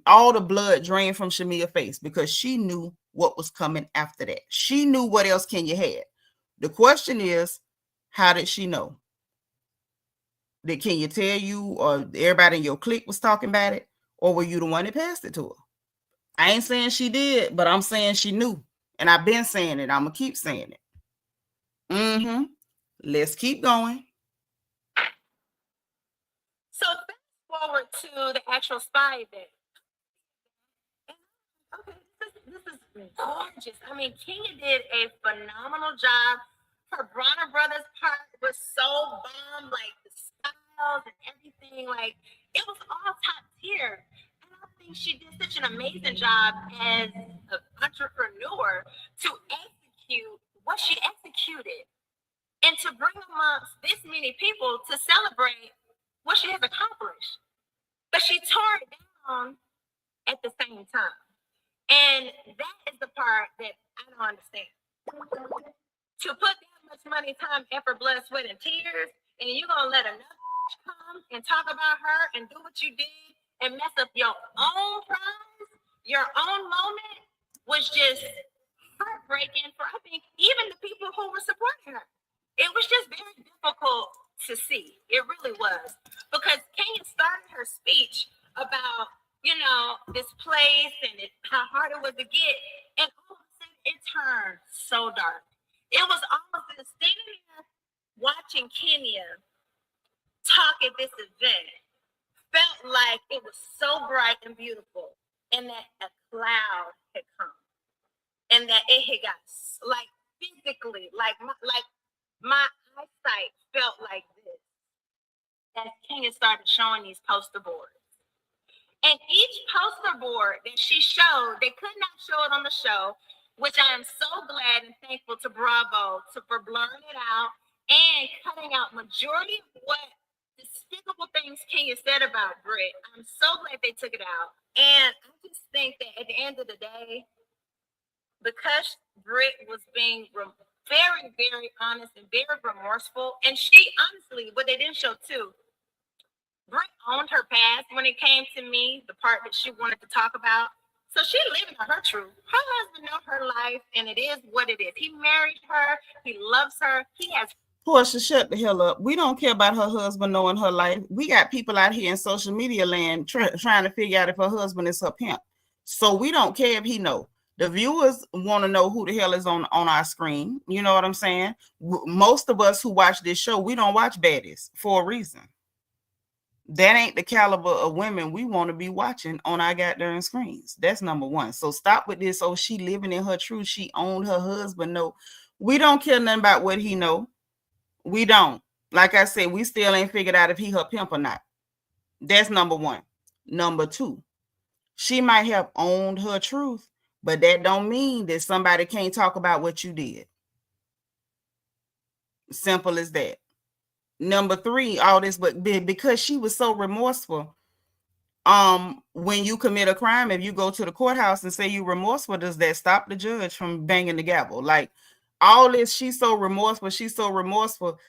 All the blood drained from Shamia's face because she knew what was coming after that. She knew what else Kenya had. The question is, how did she know? Did Kenya tell you, or everybody in your clique was talking about it, or were you the one that passed it to her? I ain't saying she did, but I'm saying she knew. And I've been saying it. I'm going to keep saying it. Let's keep going. So fast forward to the actual spy event. Okay, this is gorgeous. I mean, Kenya did a phenomenal job. Her Bronner Brothers part was so bomb, like the styles and everything. Like, it decent job as an entrepreneur to execute what she executed and to bring amongst this many people to celebrate what she has accomplished. But she tore it down at the same time. And that is the part that I don't understand. To put that much money, time, effort, blood, sweat, and tears, and you're going to let another come and talk about her and do what you did and mess up your own prize, your own moment, was just heartbreaking for, I think, even the people who were supporting her. It was just very difficult to see. It really was. Because Kenya started her speech about, you know, this place and how hard it was to get. And all of a sudden, it turned so dark. It was almost standing there watching Kenya talk at this event. Felt like it was so bright and beautiful. And that a cloud had come. And that it had got, like, physically, like my eyesight felt like this as Kenya started showing these poster boards. And each poster board that she showed, they could not show it on the show, which I am so glad and thankful to Bravo for blurring it out and cutting out majority of what despicable things Kenya said about Brit. I'm so glad they took it out. And I just think that at the end of the day, because Brit was being very, very honest and very remorseful, and she honestly, what they didn't show too, Brit owned her past when it came to me, the part that she wanted to talk about. So she living her truth. Her husband knows her life, and it is what it is. He married her. He loves her. He has. Porsha, shut the hell up. We don't care about her husband knowing her life. We got people out here in social media land trying to figure out if her husband is her pimp. So we don't care if he know. The viewers want to know who the hell is on our screen. You know what I'm saying? Most of us who watch this show, we don't watch baddies for a reason. That ain't the caliber of women we want to be watching on our goddamn screens. That's number one. So stop with this. Oh, she living in her truth. She owned her husband. No, we don't care nothing about what he know. We don't. Like I said, we still ain't figured out if he her pimp or not. That's number one. Number two, she might have owned her truth, but that don't mean that somebody can't talk about what you did. Simple as that. Number three, all this, but because she was so remorseful, when you commit a crime, if you go to the courthouse and say you're remorseful, does that stop the judge from banging the gavel? Like all this, she's so remorseful.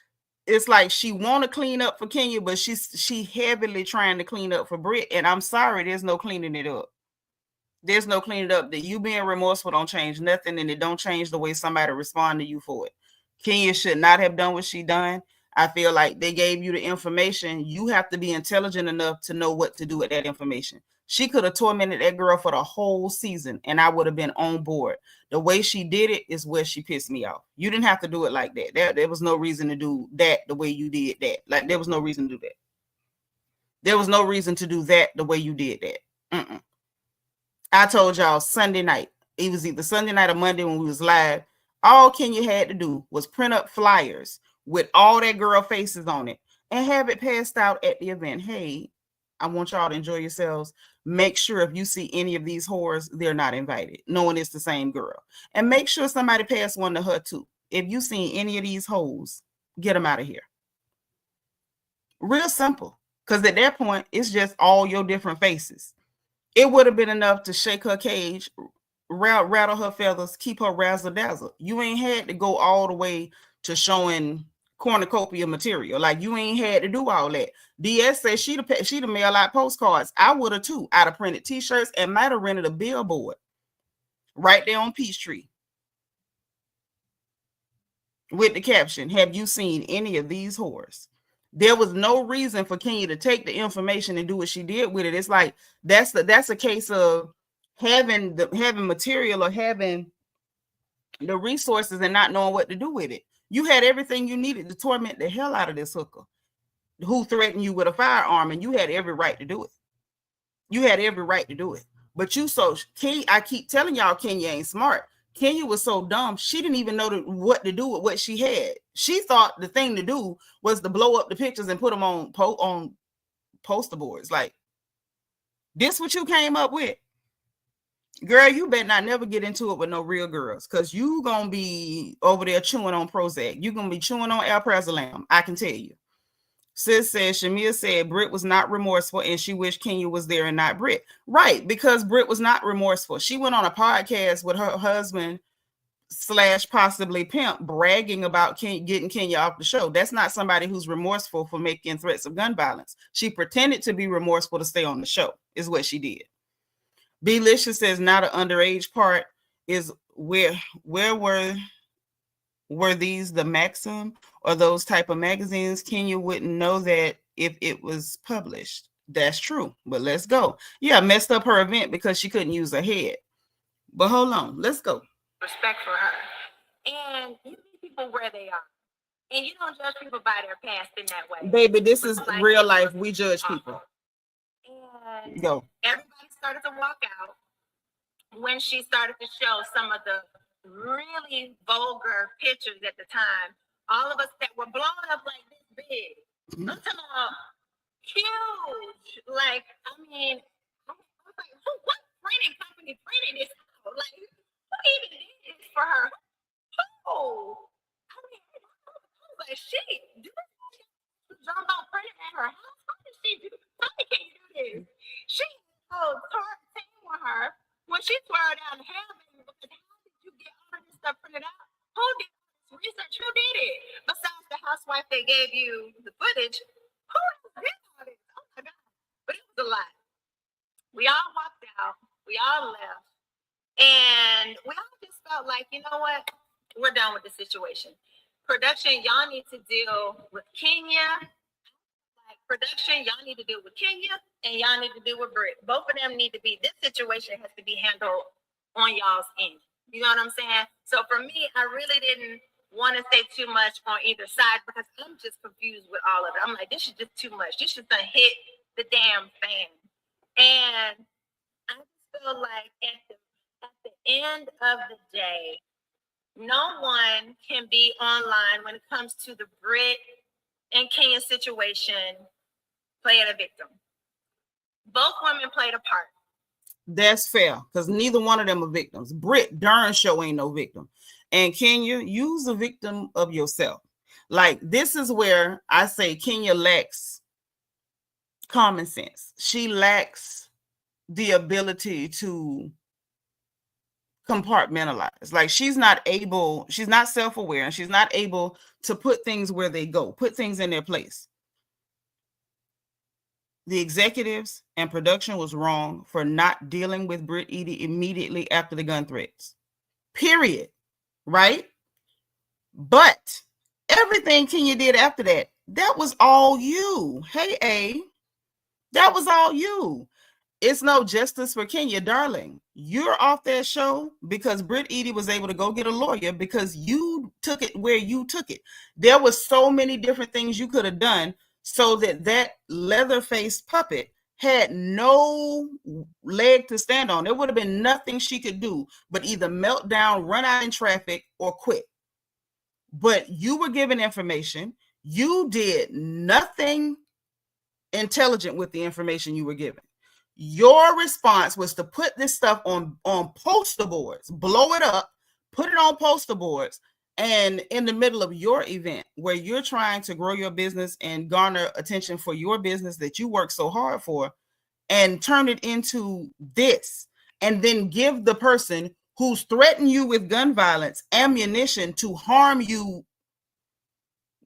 It's like she want to clean up for Kenya, but she heavily trying to clean up for Brit. And I'm sorry, there's no cleaning it up. There's no cleaning it up. That you being remorseful don't change nothing, and it don't change the way somebody respond to you for it. Kenya should not have done what she done. I feel like they gave you the information. You have to be intelligent enough to know what to do with that information. She could have tormented that girl for the whole season, and I would have been on board. The way she did it is where she pissed me off. You didn't have to do it like that. There was no reason to do that the way you did that. Like, there was no reason to do that. There was no reason to do that the way you did that. I told y'all Sunday night. It was either Sunday night or Monday when we was live. All Kenya had to do was print up flyers with all that girl faces on it and have it passed out at the event. Hey, I want y'all to enjoy yourselves. Make sure if you see any of these whores, they're not invited, knowing it's the same girl. And make sure somebody pass one to her too. If you see any of these hoes, get them out of here. Real simple. Because at that point, it's just all your different faces. It would have been enough to shake her cage, rattle her feathers, keep her razzle-dazzle. You ain't had to go all the way to showing cornucopia material. Like, you ain't had to do all that. DS says she'd have mail out postcards. I would have too. I'd have printed t-shirts and might have rented a billboard right there on Peachtree with the caption, "Have you seen any of these whores?" There was no reason for Kenya to take the information and do what she did with it. It's like that's a case of having material or having the resources and not knowing what to do with it. You had everything you needed to torment the hell out of this hooker who threatened you with a firearm, and you had every right to do it. You had every right to do it. But I keep telling y'all, Kenya ain't smart. Kenya was so dumb, she didn't even know what to do with what she had. She thought the thing to do was to blow up the pictures and put them on poster boards. Like, this what you came up with? Girl, you better not never get into it with no real girls, because you gonna be over there chewing on Prozac. You gonna be chewing on alprazolam. I can tell you. Sis says, Shamia said Brit was not remorseful and she wished Kenya was there and not Brit. Right, because Brit was not remorseful. She went on a podcast with her husband / possibly pimp bragging about getting Kenya off the show. That's not somebody who's remorseful for making threats of gun violence. She pretended to be remorseful to stay on the show, is what she did. Belicious says not an underage part is where were these the Maxim or those type of magazines? Kenya wouldn't know that if it was published. That's true, but let's go. Yeah, messed up her event because she couldn't use her head. But hold on, let's go. Respect for her. And you meet people where they are. And you don't judge people by their past in that way. Baby, this is real life. We judge people. And go. Everybody started to walk out when she started to show some of the really vulgar pictures at the time. All of us that were blown up like this big. I'm talking about huge. Like, I mean, I was like, what printing company printed this out? Like, who even did this for her? Oh, I mean, I was like, shit, do this jump out printing at her house? How did she do? How can you do this? She tore a team with her when she twirled down the hair, because how did you get all of this stuff printed out? Who did this research? Who did it? Besides the housewife that gave you the footage, who did all this? Oh my God. But it was a lot. We all walked out. We all left. And we all just felt like, you know what? We're done with the situation. Production, y'all need to deal with Kenya. Like, production, y'all need to deal with Kenya, and y'all need to deal with Brit. Both of them need to be, this situation has to be handled on y'all's end. You know what I'm saying? So for me, I really didn't want to say too much on either side because I'm just confused with all of it. I'm like, this is just too much. This just done hit the damn fan. And I just feel like at the end of the day, no one can be online when it comes to the Brit and Kenya situation playing a victim. Both women played a part. That's fair, because neither one of them are victims. Brit darn sure ain't no victim. And Kenya, use a victim of yourself. Like, this is where I say Kenya lacks common sense. She lacks the ability to compartmentalize. Like, she's not self-aware, and she's not able to put things where they go, put things in their place. The executives and production was wrong for not dealing with Brit Eady immediately after the gun threats. Period. Right? But everything Kenya did after that, that was all you. Hey, A, that was all you. It's no justice for Kenya, darling. You're off that show because Brit Eady was able to go get a lawyer because you took it where you took it. There was so many different things you could have done so that leather-faced puppet had no leg to stand on. There would have been nothing she could do but either melt down, run out in traffic, or quit. But you were given information. You did nothing intelligent with the information you were given. Your response was to put this stuff on poster boards, blow it up, put it on poster boards, and in the middle of your event where you're trying to grow your business and garner attention for your business that you work so hard for, and turn it into this, and then give the person who's threatened you with gun violence ammunition to harm you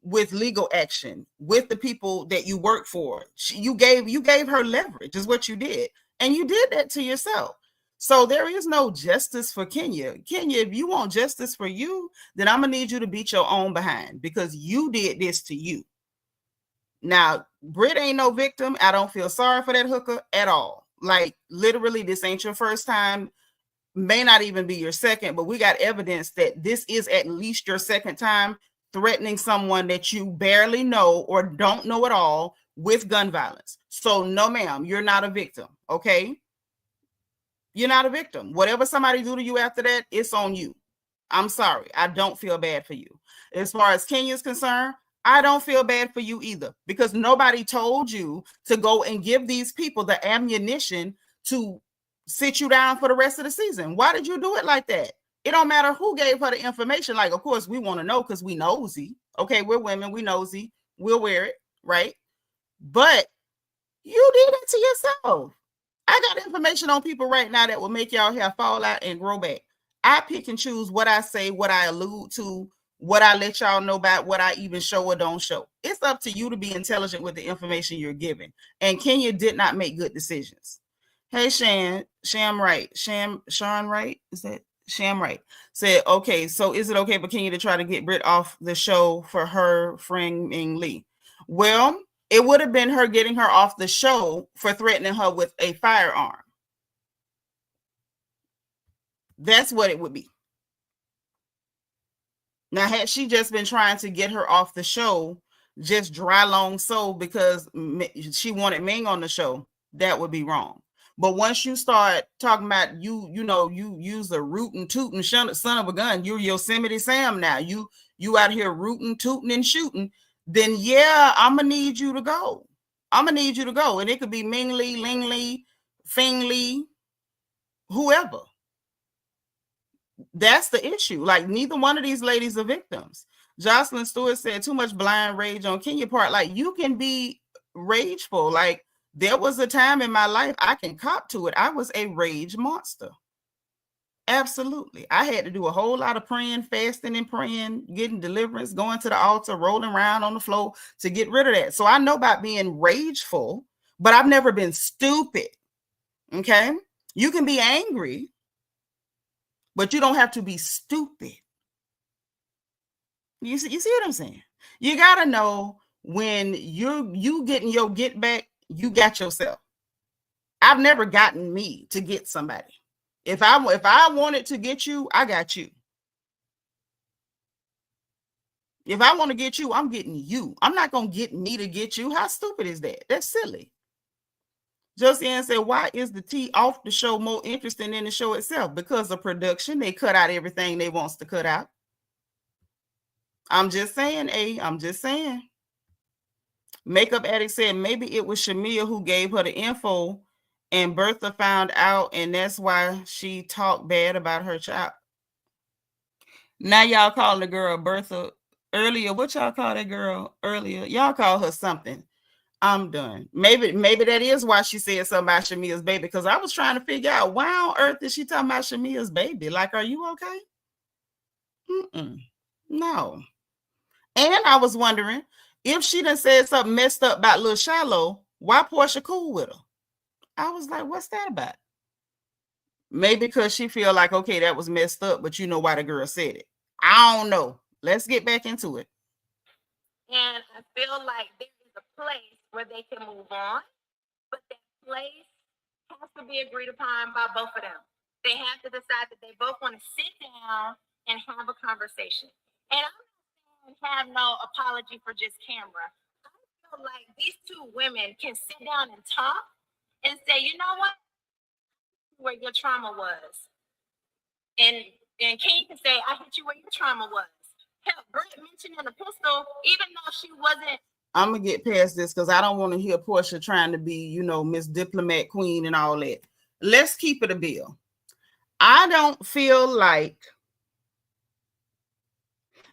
with legal action, with the people that you work for. You gave her leverage is what you did. And you did that to yourself. So there is no justice for Kenya. Kenya, if you want justice for you, then I'm going to need you to beat your own behind because you did this to you. Now, Brit ain't no victim. I don't feel sorry for that hooker at all. Like, literally, this ain't your first time. May not even be your second, but we got evidence that this is at least your second time threatening someone that you barely know or don't know at all with gun violence. So no, ma'am, you're not a victim, okay? You're not a victim. Whatever somebody do to you after that, it's on you. I'm sorry. I don't feel bad for you. As far as Kenya's concerned, I don't feel bad for you either because nobody told you to go and give these people the ammunition to sit you down for the rest of the season. Why did you do it like that? It don't matter who gave her the information. Like, of course, we want to know because we nosy. Okay, we're women, we nosy. We'll wear it, right? But you did it to yourself. I got information on people right now that will make y'all hair fall out and grow back. I pick and choose what I say, what I allude to, what I let y'all know about, what I even show or don't show. It's up to you to be intelligent with the information you're giving. And Kenya did not make good decisions. Hey, Sean Wright, is that Sham Wright said, okay, so is it okay for Kenya to try to get Brit off the show for her framing Lee? Well, it would have been her getting her off the show for threatening her with a firearm. That's what it would be. Now, had she just been trying to get her off the show, just dry long so because she wanted Ming on the show, that would be wrong. But once you start talking about you use a rootin' tootin' son of a gun, you're Yosemite Sam now. You out here rootin', tootin' and shooting, then yeah, I'm gonna need you to go. And it could be Ming Lee, Ling Lee, Fing Lee, whoever. That's the issue. Like, neither one of these ladies are victims. Jocelyn Stewart said too much blind rage on Kenya part. Like, you can be rageful. Like, there was a time in my life I can cop to it. I was a rage monster. Absolutely. I had to do a whole lot of praying, fasting and praying, getting deliverance, going to the altar, rolling around on the floor to get rid of that. So I know about being rageful, but I've never been stupid. Okay? You can be angry, but you don't have to be stupid. You see what I'm saying? You got to know when you getting your get back, you got yourself. I've never gotten me to get somebody. If I wanted to get you, I got you. If I want to get you, I'm getting you. I'm not going to get me to get you. How stupid is that? That's silly. Josiane said, why is the tea off the show more interesting than the show itself? Because of production. They cut out everything they wants to cut out. I'm just saying, I'm just saying. Makeup Addict said maybe it was Shamia who gave her the info and Bertha found out, and that's why she talked bad about her child. Now y'all call the girl Bertha earlier. What y'all call that girl earlier? Y'all call her something. I'm done. Maybe that is why she said something about Shamia's baby, because I was trying to figure out why on earth is she talking about Shamia's baby? Like, are you okay? No. And I was wondering, if she done said something messed up about Lil Shallow, why Porsha cool with her? I was like, what's that about? Maybe because she feel like, okay, that was messed up, but you know why the girl said it. I don't know. Let's get back into it. And I feel like there is a place where they can move on, but that place has to be agreed upon by both of them. They have to decide that they both want to sit down and have a conversation. And I'm not saying have no apology for just camera. I feel like these two women can sit down and talk and say, you know what, where your trauma was. And King can say, I hit you where your trauma was. Hell, Brit mentioned in the pistol, even though she wasn't. I'm going to get past this because I don't want to hear Porsha trying to be, Miss Diplomat Queen and all that. Let's keep it a bill. I don't feel like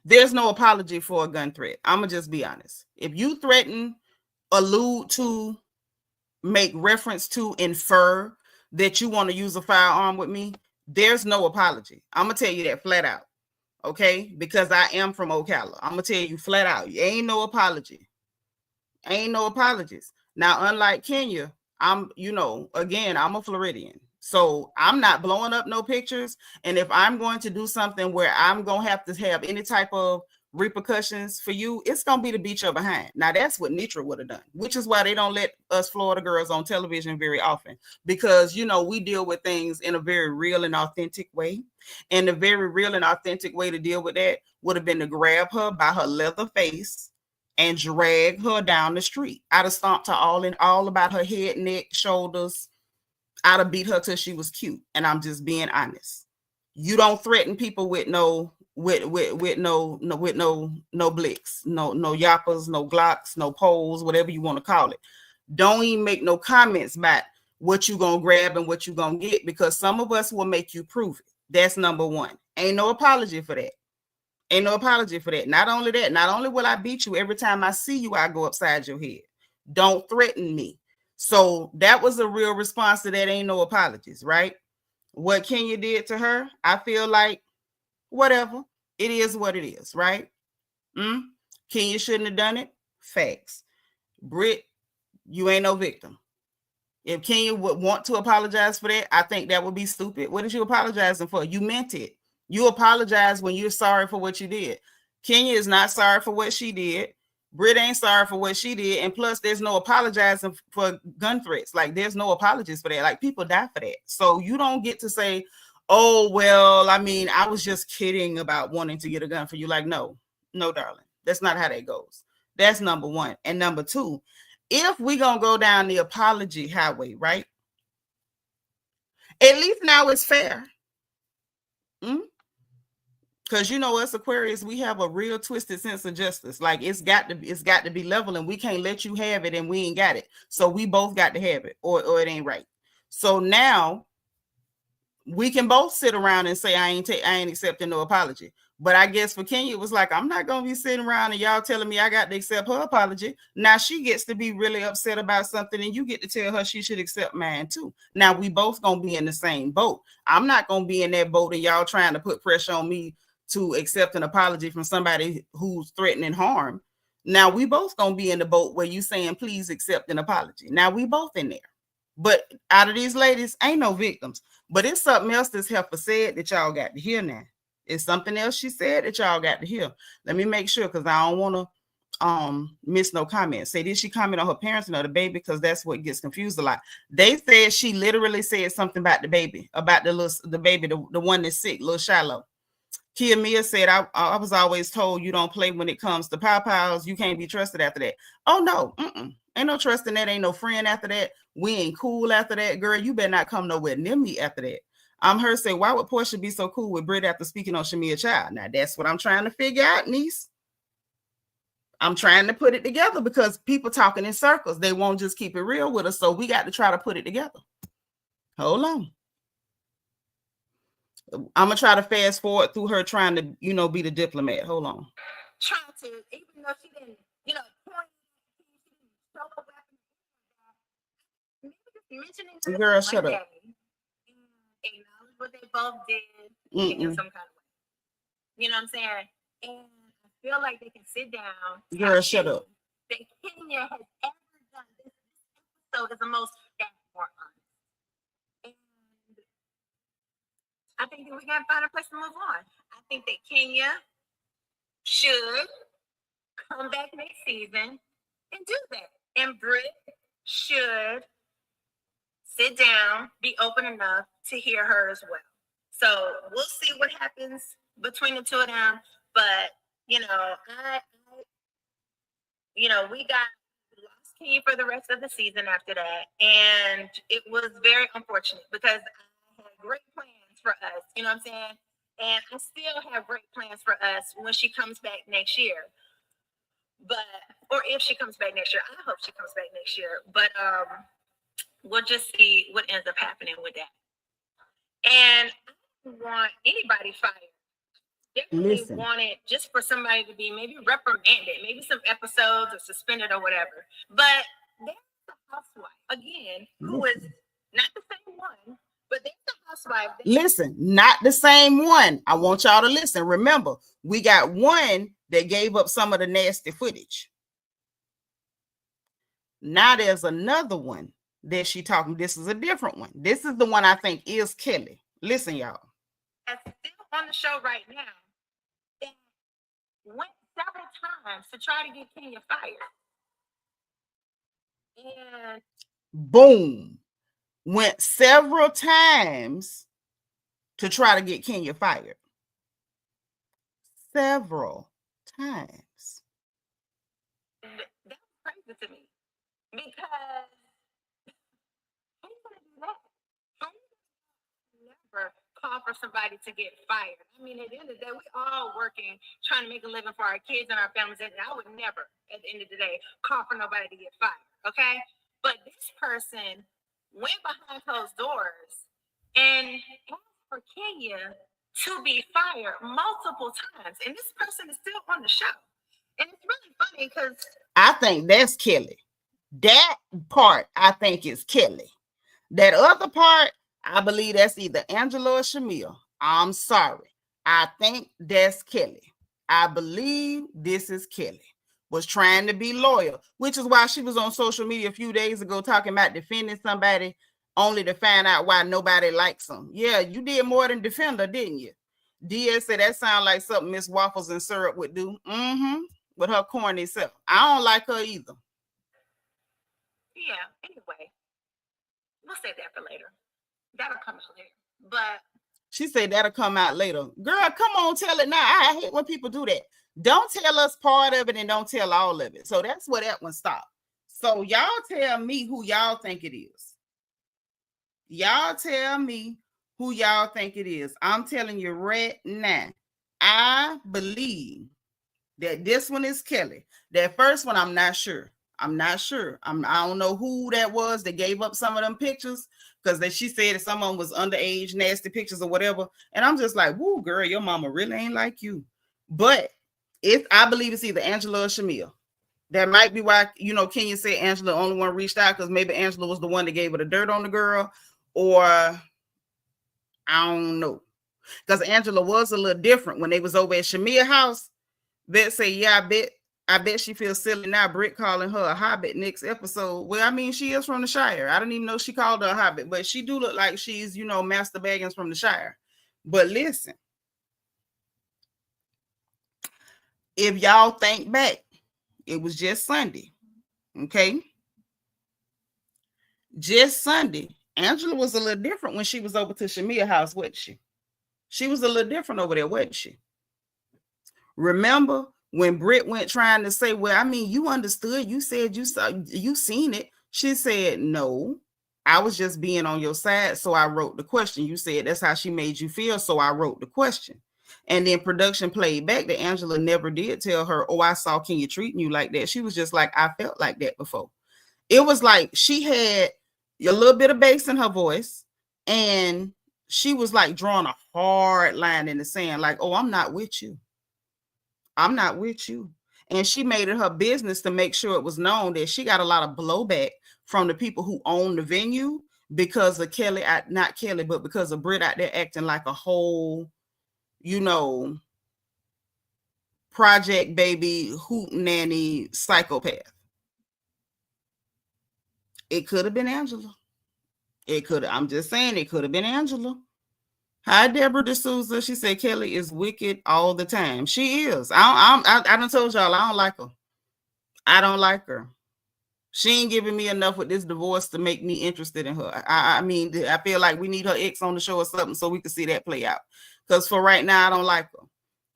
there's no apology for a gun threat. I'm going to just be honest. If you threaten, allude to, make reference to, infer that you want to use a firearm with me, there's no apology. I'm going to tell you that flat out. Okay? Because I am from Ocala. I'm going to tell you flat out. Ain't no apology. Ain't no apologies. Now, unlike Kenya, I'm a Floridian. So I'm not blowing up no pictures. And if I'm going to do something where I'm going to have any type of repercussions for you, it's going to be to beat your behind. Now, that's what Nitra would have done, which is why they don't let us Florida girls on television very often, because, we deal with things in a very real and authentic way. And the very real and authentic way to deal with that would have been to grab her by her leather face and drag her down the street. I'd have stomped her all about her head, neck, shoulders. I'd have beat her till she was cute. And I'm just being honest. You don't threaten people with no blicks, no yappers, no Glocks, no poles, whatever you want to call it. Don't even make no comments about what you gonna grab and what you gonna get, because some of us will make you prove it. That's number one. Ain't no apology for that. Ain't no apology for that. Not only that, not only will I beat you every time I see you, I go upside your head. Don't threaten me. So that was a real response to that. Ain't no apologies, right? What Kenya did to her, I feel like whatever. It is what it is, right? Kenya shouldn't have done it. Facts. Brit, you ain't no victim. If Kenya would want to apologize for that, I think that would be stupid. What is you apologizing for? You meant it. You apologize when you're sorry for what you did. Kenya is not sorry for what she did. Brit ain't sorry for what she did. And plus, there's no apologizing for gun threats. Like, there's no apologies for that. Like, people die for that. So you don't get to say, oh, well, I mean, I was just kidding about wanting to get a gun for you. Like, no, darling. That's not how that goes. That's number one. And number two, if we gonna go down the apology highway, right? At least now it's fair. Because you know us Aquarius, we have a real twisted sense of justice. Like, it's got to be level, and we can't let you have it and we ain't got it. So we both got to have it, or it ain't right. So now we can both sit around and say I ain't accepting no apology. But I guess for Kenya, it was like, I'm not going to be sitting around and y'all telling me I got to accept her apology. Now she gets to be really upset about something, and you get to tell her she should accept mine too. Now we both going to be in the same boat. I'm not going to be in that boat and y'all trying to put pressure on me to accept an apology from somebody who's threatening harm. Now we both going to be in the boat where you saying, please accept an apology. Now we both in there. But out of these ladies, ain't no victims. But it's something else this heifer said that y'all got to hear now. It's something else she said that y'all got to hear. Let me make sure, because I don't want to miss no comments. Say, did she comment on her parents and the baby? Because that's what gets confused a lot. They said she literally said something about the baby, about the baby, the one that's sick, little Shiloh. Kia Mia said, I was always told you don't play when it comes to pow-pows. You can't be trusted after that. Oh, no. Ain't no trust in that. Ain't no friend after that. We ain't cool after that. Girl, you better not come nowhere near me after that. Her say, why would Porsha be so cool with Brit after speaking on Shamia Child? Now, that's what I'm trying to figure out, niece. I'm trying to put it together, because people talking in circles. They won't just keep it real with us. So we got to try to put it together. Hold on. I'm going to try to fast forward through her trying to, be the diplomat. Hold on. Trying to, even though she didn't, point, mentioning girl, shut up. Acknowledge what they both did in some kind of way. You know what I'm saying? And I feel like they can sit down. Girl, shut up. That Kenya has ever done. This episode is the most more honest. And I think that we got to find a place to move on. I think that Kenya should come back next season and do that. And Brit should sit down, be open enough to hear her as well. So we'll see what happens between the two of them. But, we lost Kenya for the rest of the season after that. And it was very unfortunate, because I had great plans for us, you know what I'm saying? And I still have great plans for us when she comes back next year. Or if she comes back next year. I hope she comes back next year. But we'll just see what ends up happening with that. And I don't want anybody fired. Definitely want it just for somebody to be maybe reprimanded, maybe some episodes or suspended or whatever. But there's the housewife, again, who is not the same one, but there's the housewife. Listen, not the same one. I want y'all to listen. Remember, we got one that gave up some of the nasty footage. Now there's another one that she talking. This is a different one. This is the one I think is Kelly. Listen, y'all. That's still on the show right now. That went several times to try to get Kenya fired. And boom. Went several times to try to get Kenya fired. Several times. That's crazy to me. Because how you gonna do that? How you never call for somebody to get fired? I mean, at the end of the day, we all working, trying to make a living for our kids and our families, and I would never, at the end of the day, call for nobody to get fired. Okay? But this person went behind closed doors and asked for Kenya to be fired multiple times. And this person is still on the show. And it's really funny because I think that's Kelly. That part, I think, is Kelly. That other part, I believe that's either Angela or Shamil. I'm sorry. I think that's Kelly. I believe this is Kelly. Was trying to be loyal, which is why she was on social media a few days ago talking about defending somebody only to find out why nobody likes them. Yeah, you did more than defend her, didn't you? DS said that sounds like something Miss Waffles and Syrup would do. With her corny self. I don't like her either. Yeah, anyway. We'll save that for later. That'll come out later. But she said that'll come out later. Girl, come on, tell it now. I hate when people do that. Don't tell us part of it and don't tell all of it. So that's where that one stopped. So y'all tell me who y'all think it is. Y'all tell me who y'all think it is. I'm telling you right now. I believe that this one is Kelly. That first one, I'm not sure. I don't know who that was that gave up some of them pictures because she said that someone was underage, nasty pictures or whatever. And I'm just like, woo, girl, your mama really ain't like you. But I believe it's either Angela or Shamil. That might be why, Kenya said Angela only one reached out because maybe Angela was the one that gave her the dirt on the girl, or I don't know. Because Angela was a little different when they was over at Shamil's house. Brit say, yeah, I bet she feels silly now. Brit calling her a hobbit next episode. Well, I mean, she is from the Shire. I didn't even know she called her a hobbit, but she do look like she's, Master Baggins from the Shire. But listen, if y'all think back, it was just Sunday, okay? Just Sunday. Angela was a little different when she was over to Shamil's house, wasn't she? She was a little different over there, wasn't she? Remember when Brit went trying to say, well, I mean, you understood. You said you seen it. She said, no, I was just being on your side. So I wrote the question. You said that's how she made you feel. So I wrote the question. And then production played back that Angela never did tell her, oh, I saw Kenya treating you like that. She was just like, I felt like that before. It was like she had a little bit of bass in her voice. And she was like drawing a hard line in the sand, like, oh, I'm not with you. I'm not with you. And she made it her business to make sure it was known that she got a lot of blowback from the people who own the venue because of not Kelly, but because of Brit out there acting like a whole, project baby, hoot nanny psychopath. It could have been Angela. I'm just saying it could have been Angela. Hi, Deborah D'Souza. She said Kelly is wicked all the time. She is. I done told y'all I don't like her. I don't like her. She ain't giving me enough with this divorce to make me interested in her. I mean, I feel like we need her ex on the show or something so we can see that play out. Because for right now, I don't like her.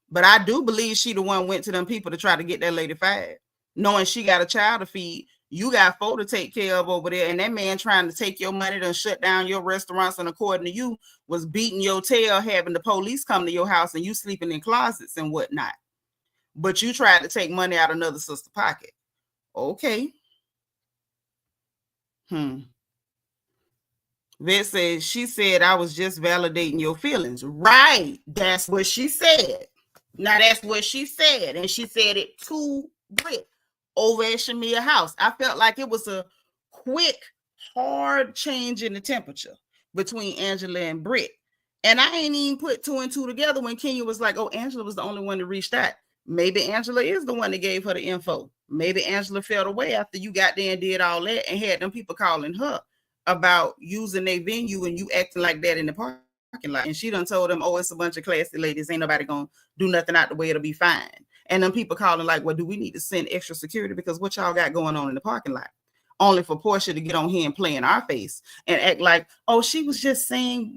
But I do believe she the one went to them people to try to get that lady fired, knowing she got a child to feed. You got 4 to take care of over there, and that man trying to take your money to shut down your restaurants, and according to you, was beating your tail, having the police come to your house, and you sleeping in closets and whatnot. But you tried to take money out of another sister's pocket. Okay. Vet says, she said, I was just validating your feelings. Right. That's what she said. Now, that's what she said. And she said it to Brit over at Shamil's house. I felt like it was a quick, hard change in the temperature between Angela and Brit. And I ain't even put 2 and 2 together when Kenya was like, oh, Angela was the only one that reached out. Maybe Angela is the one that gave her the info. Maybe Angela fell away after you got there and did all that and had them people calling her about using their venue and you acting like that in the parking lot. And she done told them, oh, it's a bunch of classy ladies. Ain't nobody going to do nothing out the way. It'll be fine. And then people calling like, well, do we need to send extra security? Because what y'all got going on in the parking lot? Only for Porsha to get on here and play in our face and act like, oh, she was just saying,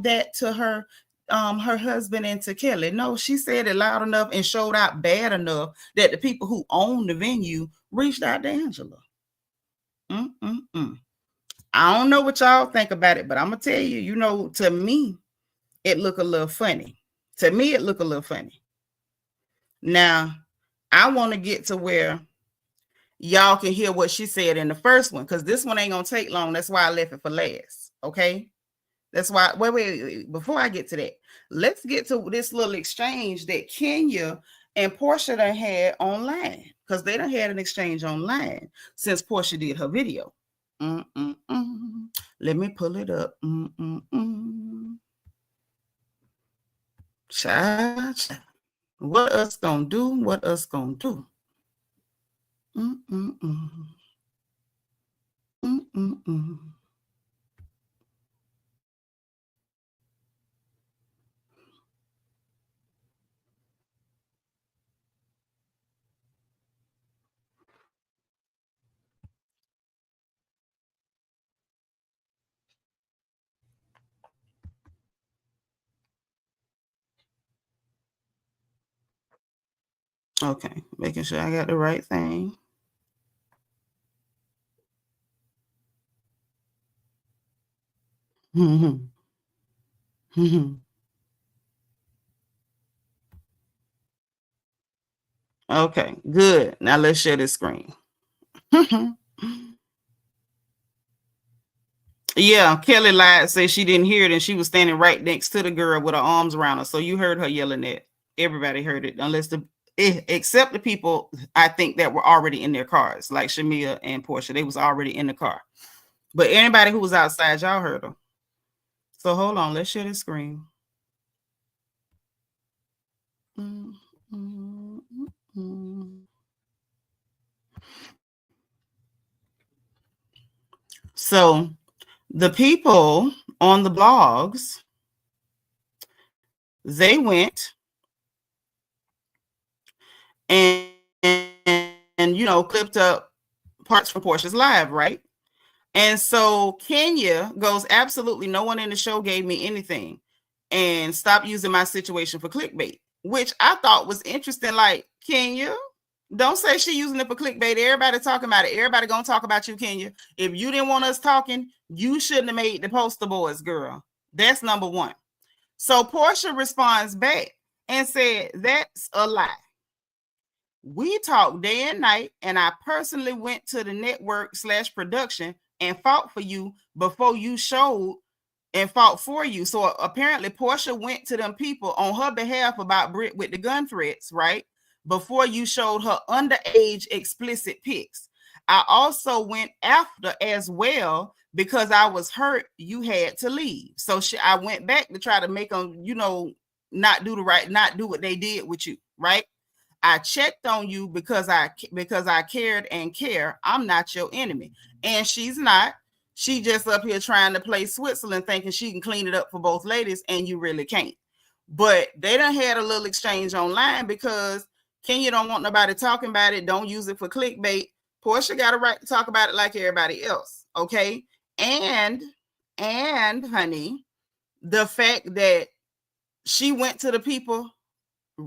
that to her husband and to Kelly. No, she said it loud enough and showed out bad enough that the people who own the venue reached out to Angela. I don't know what y'all think about it, but I'm going to tell you, to me, it look a little funny. Now, I want to get to where y'all can hear what she said in the first one, because this one ain't gonna take long. That's why I left it for last. Okay. That's why. Wait. Before I get to that, let's get to this little exchange that Kenya and Porsha done had online, because they done had an exchange online since Porsha did her video. Let me pull it up. Cha. What us gonna do? What us gonna do? Okay, making sure I got the right thing. Okay, good. Now let's share this screen. Yeah, Kelly lied, said she didn't hear it, and she was standing right next to the girl with her arms around her. So you heard her yelling that. Everybody heard it, except the people I think that were already in their cars, like Shamia and Porsha. They was already in the car. But anybody who was outside, y'all heard her. So hold on, let's share the screen. So the people on the blogs, they went and you know, clipped up parts from Porsha's live, right? And so Kenya goes, absolutely no one in the show gave me anything, and stop using my situation for clickbait, which I thought was interesting. Like, Kenya, don't say she using it for clickbait. Everybody talking about it. Everybody gonna talk about you, Kenya. If you didn't want us talking, you shouldn't have made the poster boys, girl. That's number one. So Porsha responds back and said, that's a lie. We talked day and night, and I personally went to the network / production and fought for you before you showed and fought for you. So apparently Porsha went to them people on her behalf about Brit with the gun threats, right? Before you showed her underage explicit pics. I also went after as well because I was hurt. You had to leave. So I went back to try to make them, you know, not do what they did with you, right? I checked on you because I cared and care. I'm not your enemy. And she's not. She just up here trying to play Switzerland, thinking she can clean it up for both ladies, and you really can't. But they done had a little exchange online because Kenya don't want nobody talking about it. Don't use it for clickbait. Porsha got a right to talk about it like everybody else, okay? And honey, the fact that she went to the people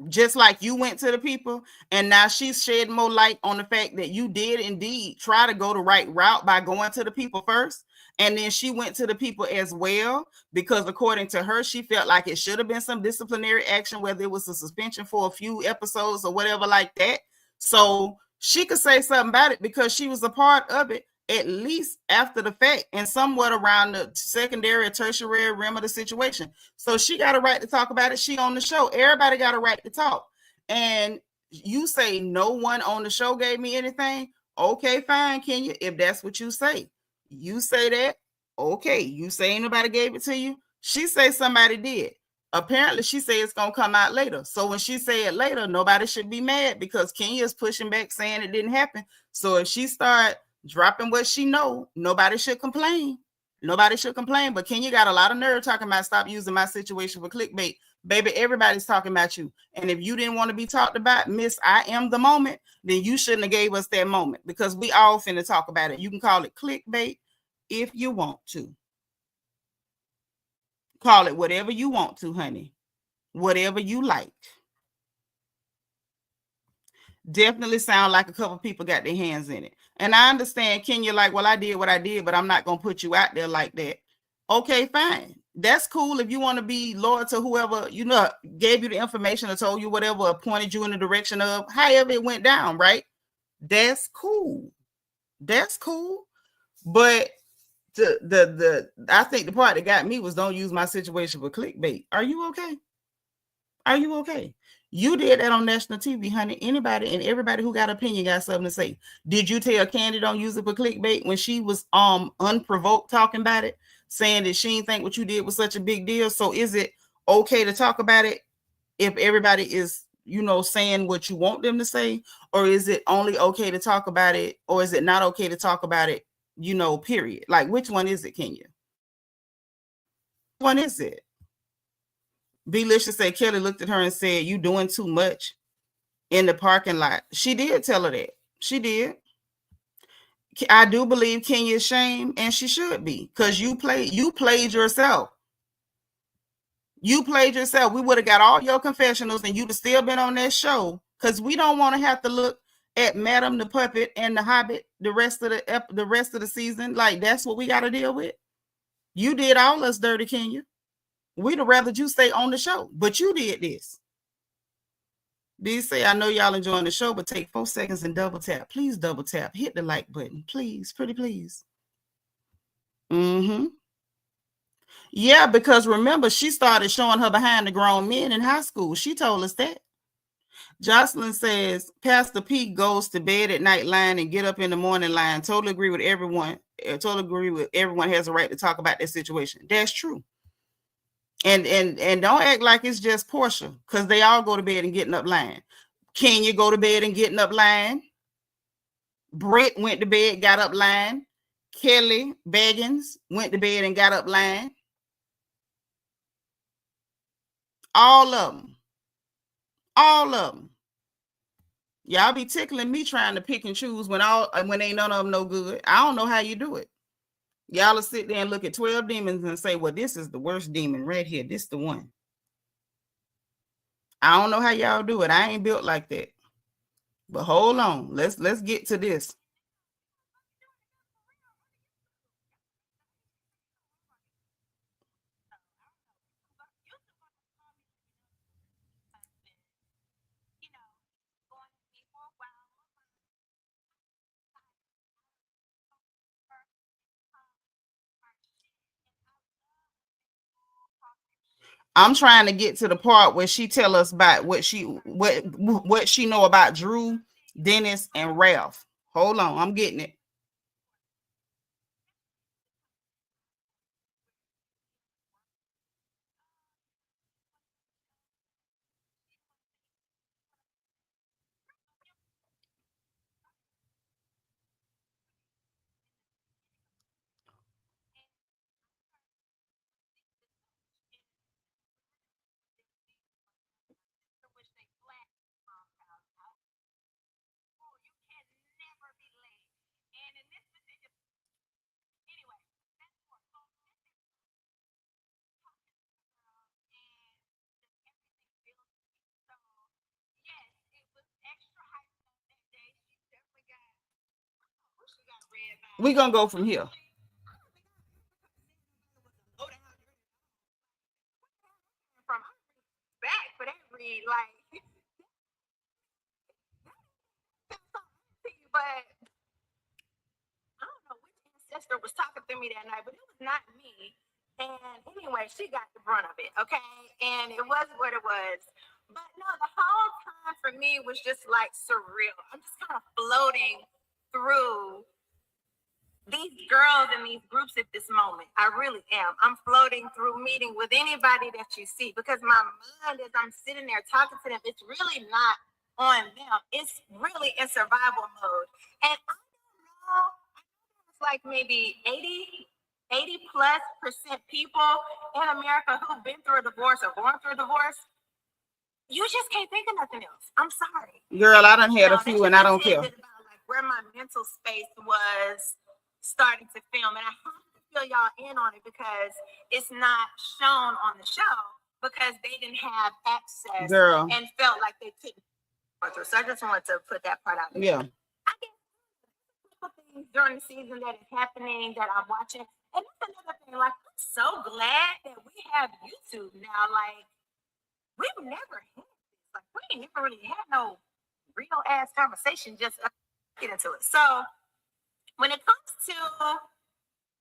just like you went to the people, and now she's shed more light on the fact that you did indeed try to go the right route by going to the people first, and then she went to the people as well because according to her, she felt like it should have been some disciplinary action, whether it was a suspension for a few episodes or whatever like that. So she could say something about it because she was a part of it, at least after the fact, and somewhat around the secondary or tertiary rim of the situation. So she got a right to talk about it. She on the show. Everybody got a right to talk. And you say no one on the show gave me anything. Okay, fine, Kenya. If that's what you say that. Okay, you say ain't nobody gave it to you. She say somebody did. Apparently, she say it's gonna come out later. So when she say it later, nobody should be mad because Kenya is pushing back saying it didn't happen. So if she start dropping what she know, nobody should complain. Nobody should complain. But Kenya got a lot of nerve talking about stop using my situation for clickbait. Baby, everybody's talking about you. And if you didn't want to be talked about, Miss I am the moment, then you shouldn't have gave us that moment because we all finna talk about it. You can call it clickbait if you want to. Call it whatever you want to, honey. Whatever you like. Definitely sound like a couple people got their hands in it. And I understand Kenya like, well, I did what I did, but I'm not going to put you out there like that. Okay, fine. That's cool if you want to be loyal to whoever, you know, gave you the information or told you whatever or pointed you in the direction of however it went down, right? That's cool. That's cool. But I think the part that got me was don't use my situation for clickbait. Are you okay? Are you okay? You did that on national TV, honey. Anybody and everybody who got opinion got something to say. Did you tell Candy don't use it for clickbait when she was unprovoked talking about it, saying that she didn't think what you did was such a big deal? So is it okay to talk about it if everybody is, saying what you want them to say, or is it only okay to talk about it, or is it not okay to talk about it, period? Like, which one is it, Kenya? Which one is it? Belicious said Kelly looked at her and said, "You doing too much in the parking lot." She did tell her that. She did. I do believe Kenya's shame, and she should be, because you played yourself. You played yourself. We would have got all your confessionals and you'd have still been on that show, because we don't want to have to look at Madam the Puppet and the Hobbit the rest of the season. Like, that's what we got to deal with. You did all us dirty, Kenya. We'd have rather you stay on the show, but you did this. These say, I know y'all enjoying the show, but take 4 seconds and double tap. Please double tap. Hit the like button. Please. Pretty please. Yeah, because remember, she started showing her behind the grown men in high school. She told us that. Jocelyn says, Pastor P goes to bed at night line and get up in the morning line. Totally agree with everyone. Everyone has a right to talk about their situation. That's true. And don't act like it's just Porsha, because they all go to bed and getting up lying. Kenya go to bed and getting up lying. Brit went to bed, got up lying. Kelly Beggins went to bed and got up lying. All of them. All of them. Y'all be tickling me trying to pick and choose when ain't none of them no good. I don't know how you do it. Y'all will sit there and look at 12 demons and say, well, this is the worst demon right here. This the one. I don't know how y'all do it. I ain't built like that. But hold on. Let's get to this. I'm trying to get to the part where she tell us about what she know about Drew, Dennis, and Ralph. Hold on, I'm getting it. We're gonna go from here. From back for that read, like, but I don't know which ancestor was talking to me that night, but it was not me. And anyway, she got the brunt of it, okay? And it was what it was. But no, the whole time for me was just like surreal. I'm just kind of floating through these girls in these groups at this moment. I really am. I'm floating through meeting with anybody that you see, because my mind, as I'm sitting there talking to them, it's really not on them. It's really in survival mode. And I don't know, it's like maybe 80 plus % people in America who've been through a divorce or going through a divorce. You just can't think of nothing else. I'm sorry. Girl, I done had a few and I don't care. About, like, where my mental space was starting to film, and I have to fill y'all in on it because it's not shown on the show because they didn't have access, girl, and felt like they couldn't. So I just wanted to put that part out there. Yeah. I get things during the season that is happening that I'm watching, and that's another thing. Like, I'm so glad that we have YouTube now. Like, we've never had this. Like, we ain't never really had no real ass conversation just get into it. So when it comes to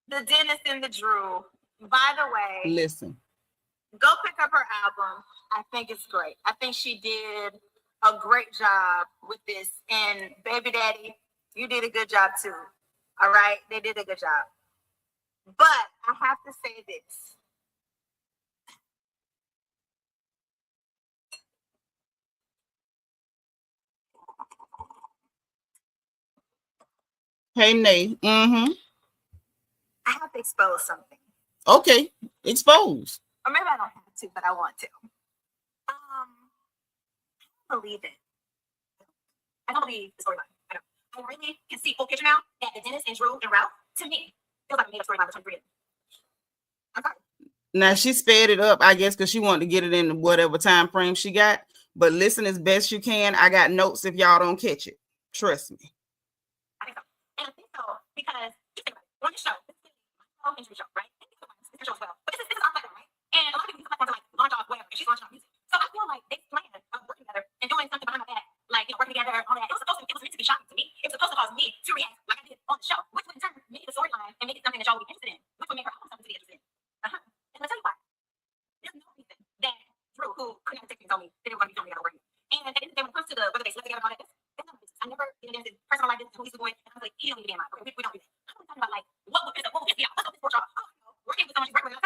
the Dennis and the Drew, by the way, listen, go pick up her album. I think it's great. I think she did a great job with this. And Baby Daddy, you did a good job too. All right? They did a good job. But I have to say this. Hey, Nay. Mm-hmm. I have to expose something. Okay, expose. Or maybe I don't have to, but I want to. I don't believe it. I don't believe the storyline. I really can see full picture now that the Dennis and Drew and Ralph, to me, feels like a made-up storyline between three of them. I'm sorry. Now she sped it up, I guess, because she wanted to get it in whatever time frame she got. But listen as best you can. I got notes if y'all don't catch it. Trust me. I think so. And I think so because on the show, this is my whole intro show, right? It's a show as well. But this is our platform, right? And a lot of people use the platform to like launch off whatever. And she's launching off music. So I feel like they planned on working together and doing something behind my back, like working together, all that. It was meant to be shocking to me. It was supposed to cause me to react like I did on the show, which would in turn make the storyline and make it something that y'all would be interested in, which would make her own something to be interested in. And I'll tell you why. There's no reason that Drew, who could never take me, told me they didn't want to be filming together working. And at the end of the day, when it comes to the whether they slept together and all that, that's not business. I never did anything personal like this who he's doing, and I was like, he don't need to be in my life. We don't do that. I'm talking about like what would piss me off. What's up with Porsha? Working with someone she's working with,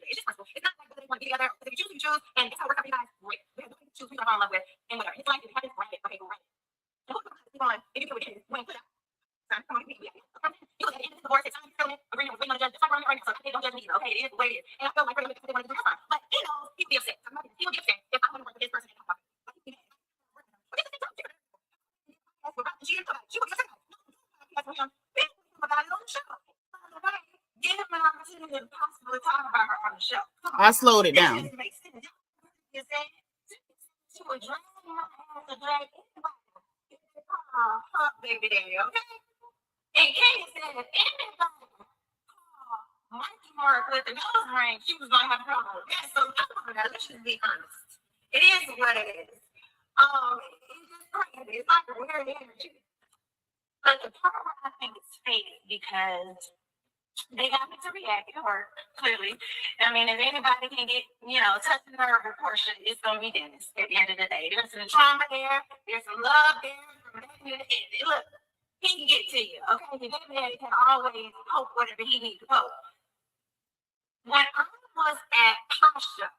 it's just personal. It's not like whether they want to be together, whether you choose, and it's how it works out for you guys. Great. We have nothing to choose, we don't fall in love with, and whatever. It's like if it happens, write it. Okay, go write it. And who's going to if you do it, when put out. Come on, you look at the end of the divorce, it's time you're feeling it, agreement with waiting on the judge. It's like right now, so okay, don't judge me either. Okay, it is what it is. And I feel like we're going to do what they want to do, that's fine. But he knows he'll be upset. He will be upset if I want to work with this person and talk about it. Like, he'll be mad. She didn't talk about it. She was upset about it. About it on the show. Give him an opportunity to possibly talk about her on the show. I slowed it down. It makes sense. You say she was dragging my ass to drag anybody. Baby daddy, okay? And Katie said if anybody Mikey Mark with the nose ring, she was gonna have a problem with that. So come on now, let's just be honest. It is what it is. It's just crazy. It's like a weird energy. But the part where I think it's fake because they got me to react. It worked, clearly. I mean, if anybody can get, touch the nerve with Porsha, it's going to be Dennis at the end of the day. There's some trauma there. There's some love there. Look, he can get to you, okay? Your daddy can always poke whatever he needs to poke. When I was at Porsha,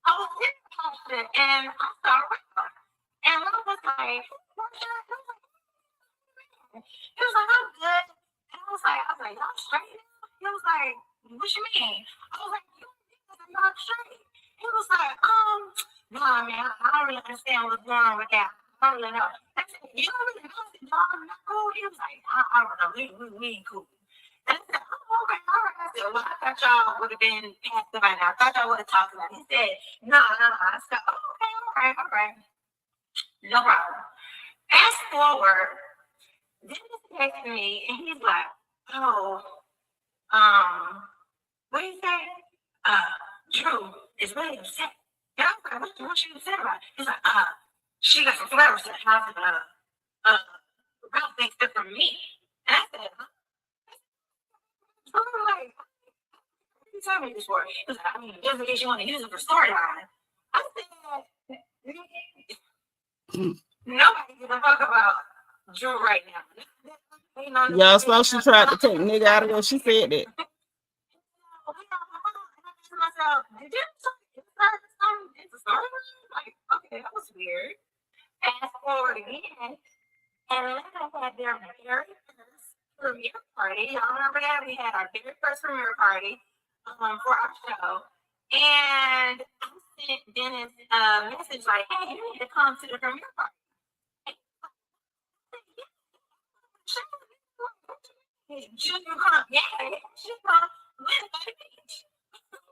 I was in Porsha, and I saw Ralph. And Ralph was like, Porsha, he was like, I'm good. And I was like, y'all straight? He was like, what you mean? I was like, you're not straight. He was like, no, man, I don't really understand what's going on with that. I don't really know. I said, you don't really know that y'all are not cool? He was like, I don't know, we ain't cool. And I said, okay, all right. I said, well, I thought y'all would have been passed by now. I thought y'all would have talked about it. He said, no. I said, okay, all right. No problem. Fast forward, Dennis texted me, and he's like, what do you say? Drew is really upset. And I was like, what she upset about? He's like, she got some flowers at the house, and Ralph thinks they're from me. And I said, huh? I'm like, what are you telling me this for? He was like, I mean, just in case you want to use it for storyline. I said, nobody gives a fuck about Drew right now. Y'all supposed to try to take nigga out of there. She said that. Did you like, okay, that was weird. Fast forward again, and Atlanta had their very first premiere party. Y'all remember that? We had our very first premiere party for our show. And I sent Dennis a message like, hey, you need to come to the premiere party. Junior come, she come with the beach.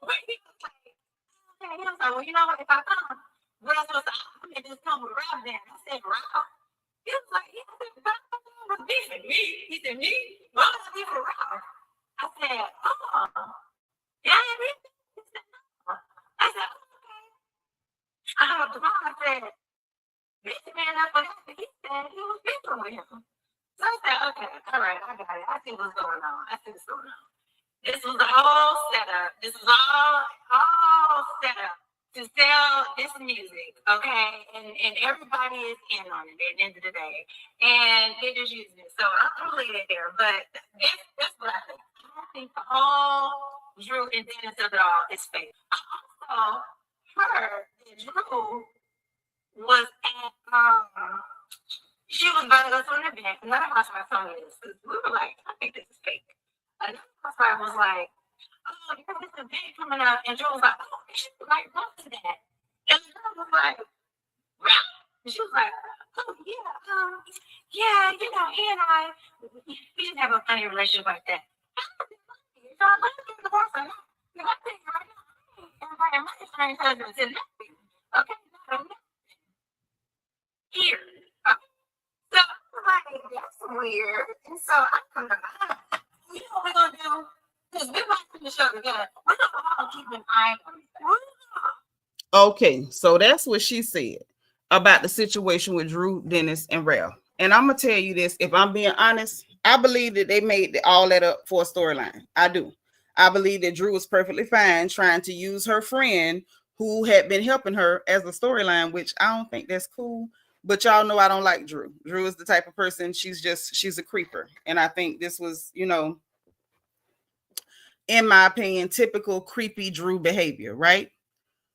But he was like, well, you know what, if I come, what else was I'm gonna just come with Ralph then. I said, Ralph? He was like, Ralph was beefing me. He said, me? Why was I beefing Ralph? I said, yeah, he said, no. I said, okay. I said, this man up for that, he said he was beefing with him. So I said, okay, all right, I got it. I see what's going on. This was all set up. This was all set up to sell this music, okay? And everybody is in on it at the end of the day. And they're just using it. So I'm leave it there. But that's what I think. I think the whole Drew and Dennis of it all is fake. I also heard that Drew was at she was about to go to an event. Another housewife told me this because we were like, I think this is fake. Another housewife was like, oh, there's this event coming up, and Drew was like, oh, she was like, what is that? And the girl was like, Ralph. And she was like, oh yeah, you know, he and I, we didn't have a funny relationship like that. So I'm looking at the person. I'm thinking right now, everybody, my strange husband's in that. Okay, here. So I'm like, that's weird. And so I'm like, you know what we're gonna do? Because we're watching the show together. We're gonna all keep an eye on it. Okay, so that's what she said about the situation with Drew, Dennis, and Ralph. And I'm gonna tell you this, if I'm being honest, I believe that they made all that up for a storyline. I do. I believe that Drew was perfectly fine trying to use her friend who had been helping her as a storyline, which I don't think that's cool. But y'all know I don't like Drew. Drew is the type of person, she's a creeper. And I think this was, you know, in my opinion, typical creepy Drew behavior, right?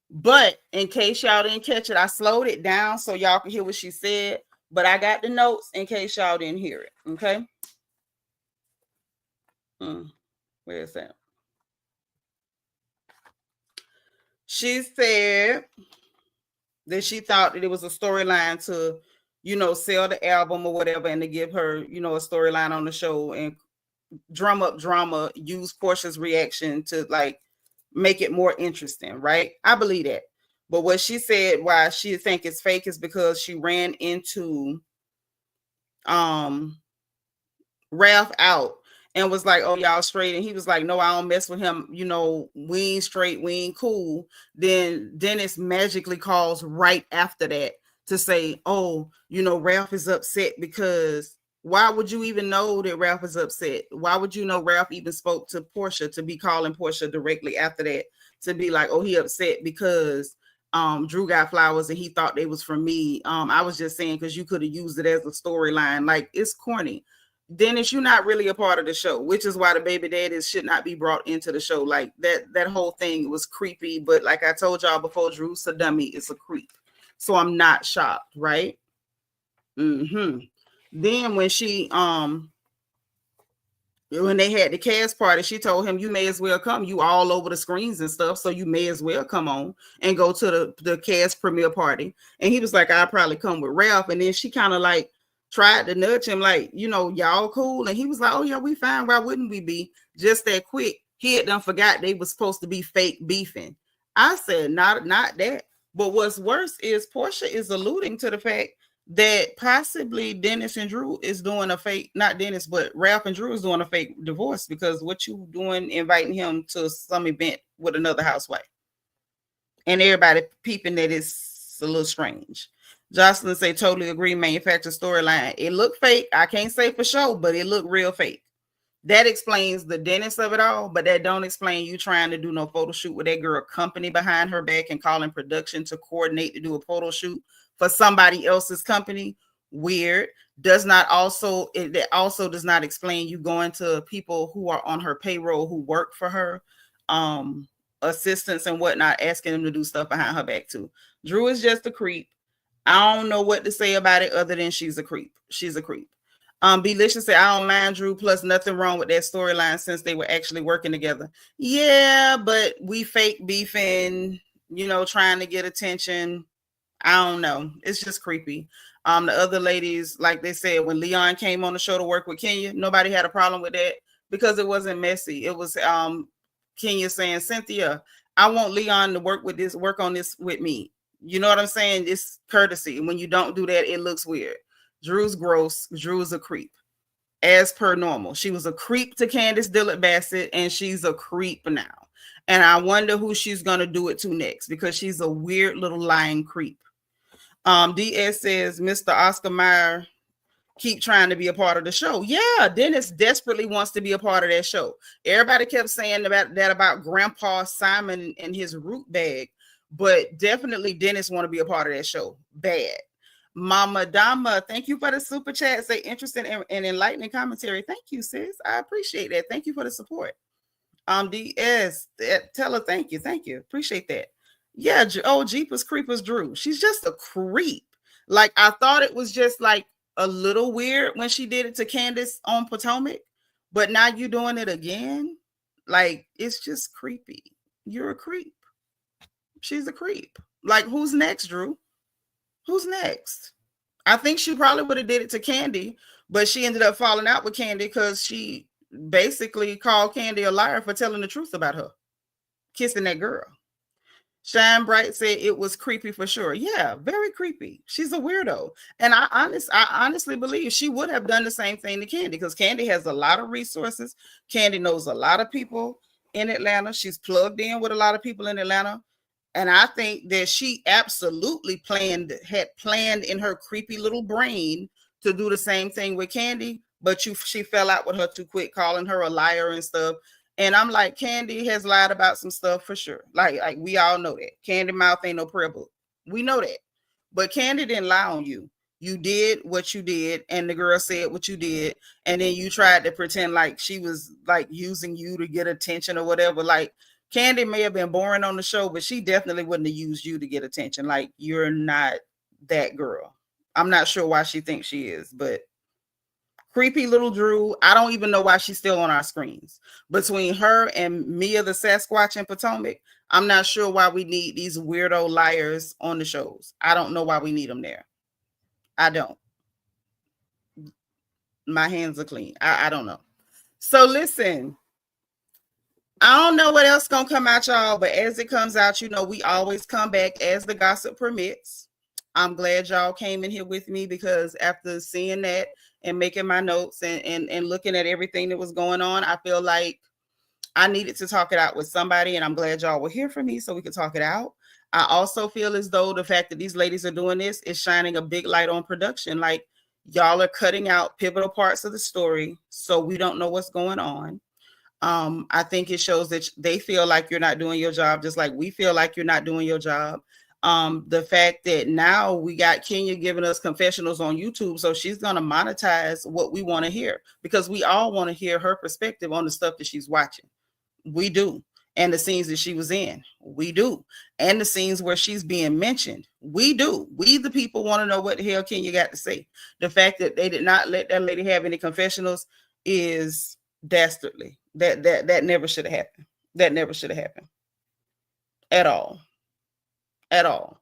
But in case y'all didn't catch it, I slowed it down so y'all can hear what she said. But I got the notes in case y'all didn't hear it, okay? Where is that? She said that she thought that it was a storyline to, you know, sell the album or whatever and to give her, you know, a storyline on the show and drum up drama, use Porsha's reaction to like make it more interesting, right? I believe that. But what she said why she think it's fake is because she ran into Ralph out and was like, oh, y'all straight. And he was like, no, I don't mess with him. You know, we ain't straight, we ain't cool. Then Dennis magically calls right after that to say, oh, you know, Ralph is upset because why would you even know that Ralph is upset? Why would you know Ralph even spoke to Porsha to be calling Porsha directly after that to be like, oh, he upset because Drew got flowers and he thought they was from me. I was just saying because you could have used it as a storyline. Like, it's corny. Dennis, you're not really a part of the show, which is why the baby daddies should not be brought into the show. Like that whole thing was creepy. But like I told y'all before, Drew's a dummy, is a creep. So I'm not shocked, right? Then when she when they had the cast party, she told him, you may as well come. You all over the screens and stuff, so you may as well come on and go to the cast premiere party. And he was like, I'll probably come with Ralph. And then she kind of like tried to nudge him, like, you know, y'all cool? And he was like, oh yeah, we fine. Why wouldn't we be? Just that quick. He had done forgot they was supposed to be fake beefing. I said, not that. But what's worse is Porsha is alluding to the fact that possibly Dennis and Drew is doing a fake, not Dennis, but Ralph and Drew is doing a fake divorce, because what you doing inviting him to some event with another housewife and everybody peeping that it's a little strange. Jocelyn say, totally agree, manufactured storyline. It looked fake. I can't say for sure, but it looked real fake. That explains the Dennis of it all, but that don't explain you trying to do no photo shoot with that girl company behind her back and calling production to coordinate to do a photo shoot for somebody else's company. Weird. That also does not explain you going to people who are on her payroll who work for her, assistants and whatnot, asking them to do stuff behind her back too. Drew is just a creep. I don't know what to say about it other than she's a creep. She's a creep. Belicious said, I don't mind Drew, plus nothing wrong with that storyline since they were actually working together. Yeah, but we fake beefing, you know, trying to get attention. I don't know. It's just creepy. The other ladies, like they said, when Leon came on the show to work with Kenya, nobody had a problem with that because it wasn't messy. It was Kenya saying, Cynthia, I want Leon to work on this with me. You know what I'm saying? It's courtesy. When you don't do that, it looks weird. Drew's gross. Drew's a creep. As per normal. She was a creep to Candace Dillard Bassett, and she's a creep now. And I wonder who she's going to do it to next, because she's a weird little lying creep. DS says, Mr. Oscar Mayer keep trying to be a part of the show. Yeah, Dennis desperately wants to be a part of that show. Everybody kept saying about Grandpa Simon and his root bag, but definitely Dennis want to be a part of that show. Bad. Mama Dama, thank you for the super chat. Say interesting and enlightening commentary. Thank you, sis. I appreciate that. Thank you for the support. DS, tell her thank you. Appreciate that. Yeah, Jeepers Creepers Drew. She's just a creep. Like, I thought it was just like a little weird when she did it to Candace on Potomac, but now you're doing it again. Like, it's just creepy. You're a creep. She's a creep. Like, who's next, Drew? Who's next? I think she probably would have did it to Candy, but she ended up falling out with Candy because she basically called Candy a liar for telling the truth about her kissing that girl. Shine Bright said it was creepy for sure. Yeah, very creepy. She's a weirdo. And I honestly believe she would have done the same thing to Candy because Candy has a lot of resources. Candy knows a lot of people in Atlanta. She's plugged in with a lot of people in Atlanta. And I think that she absolutely had planned in her creepy little brain to do the same thing with Candy, but she fell out with her too quick, calling her a liar and stuff. And I'm like, Candy has lied about some stuff for sure. Like we all know that. Candy mouth ain't no prayer book. We know that. But Candy didn't lie on you. You did what you did, and the girl said what you did, and then you tried to pretend like she was like using you to get attention or whatever. Like, Candy may have been boring on the show, but she definitely wouldn't have used you to get attention. Like, you're not that girl. I'm not sure why she thinks she is, but creepy little Drew. I don't even know why she's still on our screens. Between her and Mia the Sasquatch in Potomac, I'm not sure why we need these weirdo liars on the shows. I don't know why we need them there. I don't. My hands are clean. I don't know. So listen, I don't know what else gonna come out, y'all, but as it comes out, you know, we always come back as the gossip permits. I'm glad y'all came in here with me because after seeing that and making my notes and looking at everything that was going on, I feel like I needed to talk it out with somebody, and I'm glad y'all were here for me so we could talk it out. I also feel as though the fact that these ladies are doing this is shining a big light on production. Like, y'all are cutting out pivotal parts of the story, so we don't know what's going on. I think it shows that they feel like you're not doing your job, just like we feel like you're not doing your job. The fact that now we got Kenya giving us confessionals on YouTube, so she's going to monetize what we want to hear because we all want to hear her perspective on the stuff that she's watching. We do. And the scenes that she was in, we do. And the scenes where she's being mentioned, we do. We, the people, want to know what the hell Kenya got to say. The fact that they did not let that lady have any confessionals is dastardly. That never should have happened. That never should have happened. At all. At all.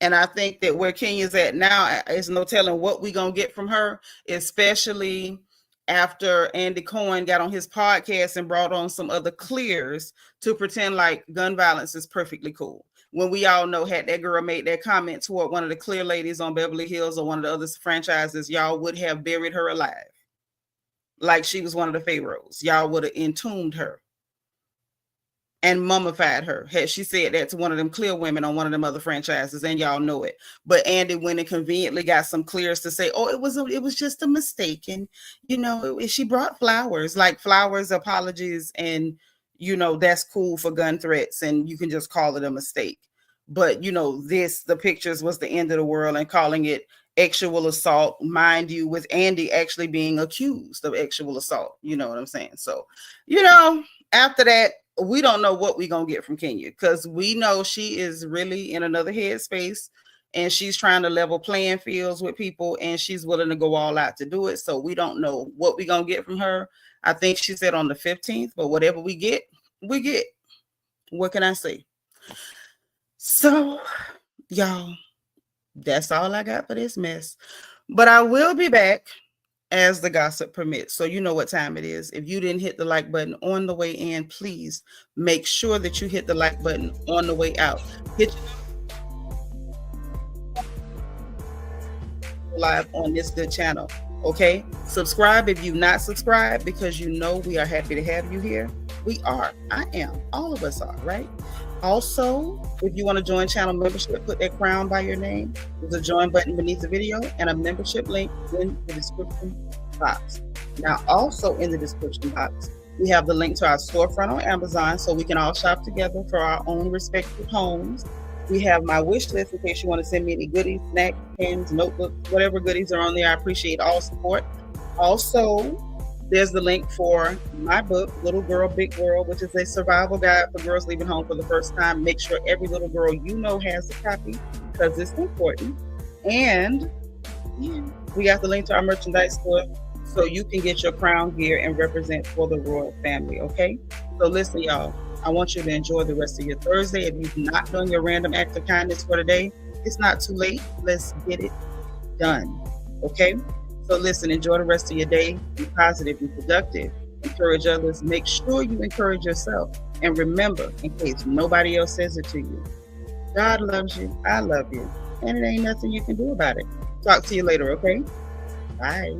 And I think that where Kenya's at now is no telling what we're going to get from her, especially after Andy Cohen got on his podcast and brought on some other clears to pretend like gun violence is perfectly cool. When we all know, had that girl made that comment toward one of the clear ladies on Beverly Hills or one of the other franchises, y'all would have buried her alive. Like she was one of the pharaohs. Y'all would have entombed her and mummified her. Had she said that to one of them clear women on one of them other franchises, and y'all know it. But Andy went and conveniently got some clears to say, oh, it was just a mistake. And, you know, she brought flowers, like flowers, apologies, and, you know, that's cool for gun threats, and you can just call it a mistake. But, you know, the pictures was the end of the world, and calling it actual assault, mind you, with Andy actually being accused of actual assault. You know what I'm saying? So, you know, after that, we don't know what we're going to get from Kenya because we know she is really in another headspace and she's trying to level playing fields with people and she's willing to go all out to do it. So we don't know what we're going to get from her. I think she said on the 15th, but whatever we get, we get. What can I say? So, y'all, that's all I got for this mess. But I will be back as the gossip permits. So you know what time it is. If you didn't hit the like button on the way in, please make sure that you hit the like button on the way out. Hit live on this good channel. Okay? Subscribe if you've not subscribed because you know we are happy to have you here. We are. I am. All of us are, right? Also, if you want to join channel membership, put that crown by your name. There's a join button beneath the video and a membership link in the description box. Now, also in the description box, we have the link to our storefront on Amazon so we can all shop together for our own respective homes. We have my wish list in case you want to send me any goodies, snacks, pens, notebooks, whatever goodies are on there. I appreciate all support. Also, there's the link for my book, Little Girl, Big World, which is a survival guide for girls leaving home for the first time. Make sure every little girl you know has a copy because it's important. And we got the link to our merchandise store so you can get your crown gear and represent for the royal family, okay? So listen, y'all, I want you to enjoy the rest of your Thursday. If you've not done your random act of kindness for today, it's not too late. Let's get it done, okay? So listen, enjoy the rest of your day. Be positive, be productive. Encourage others. Make sure you encourage yourself. And remember, in case nobody else says it to you, God loves you. I love you. And it ain't nothing you can do about it. Talk to you later, okay? Bye.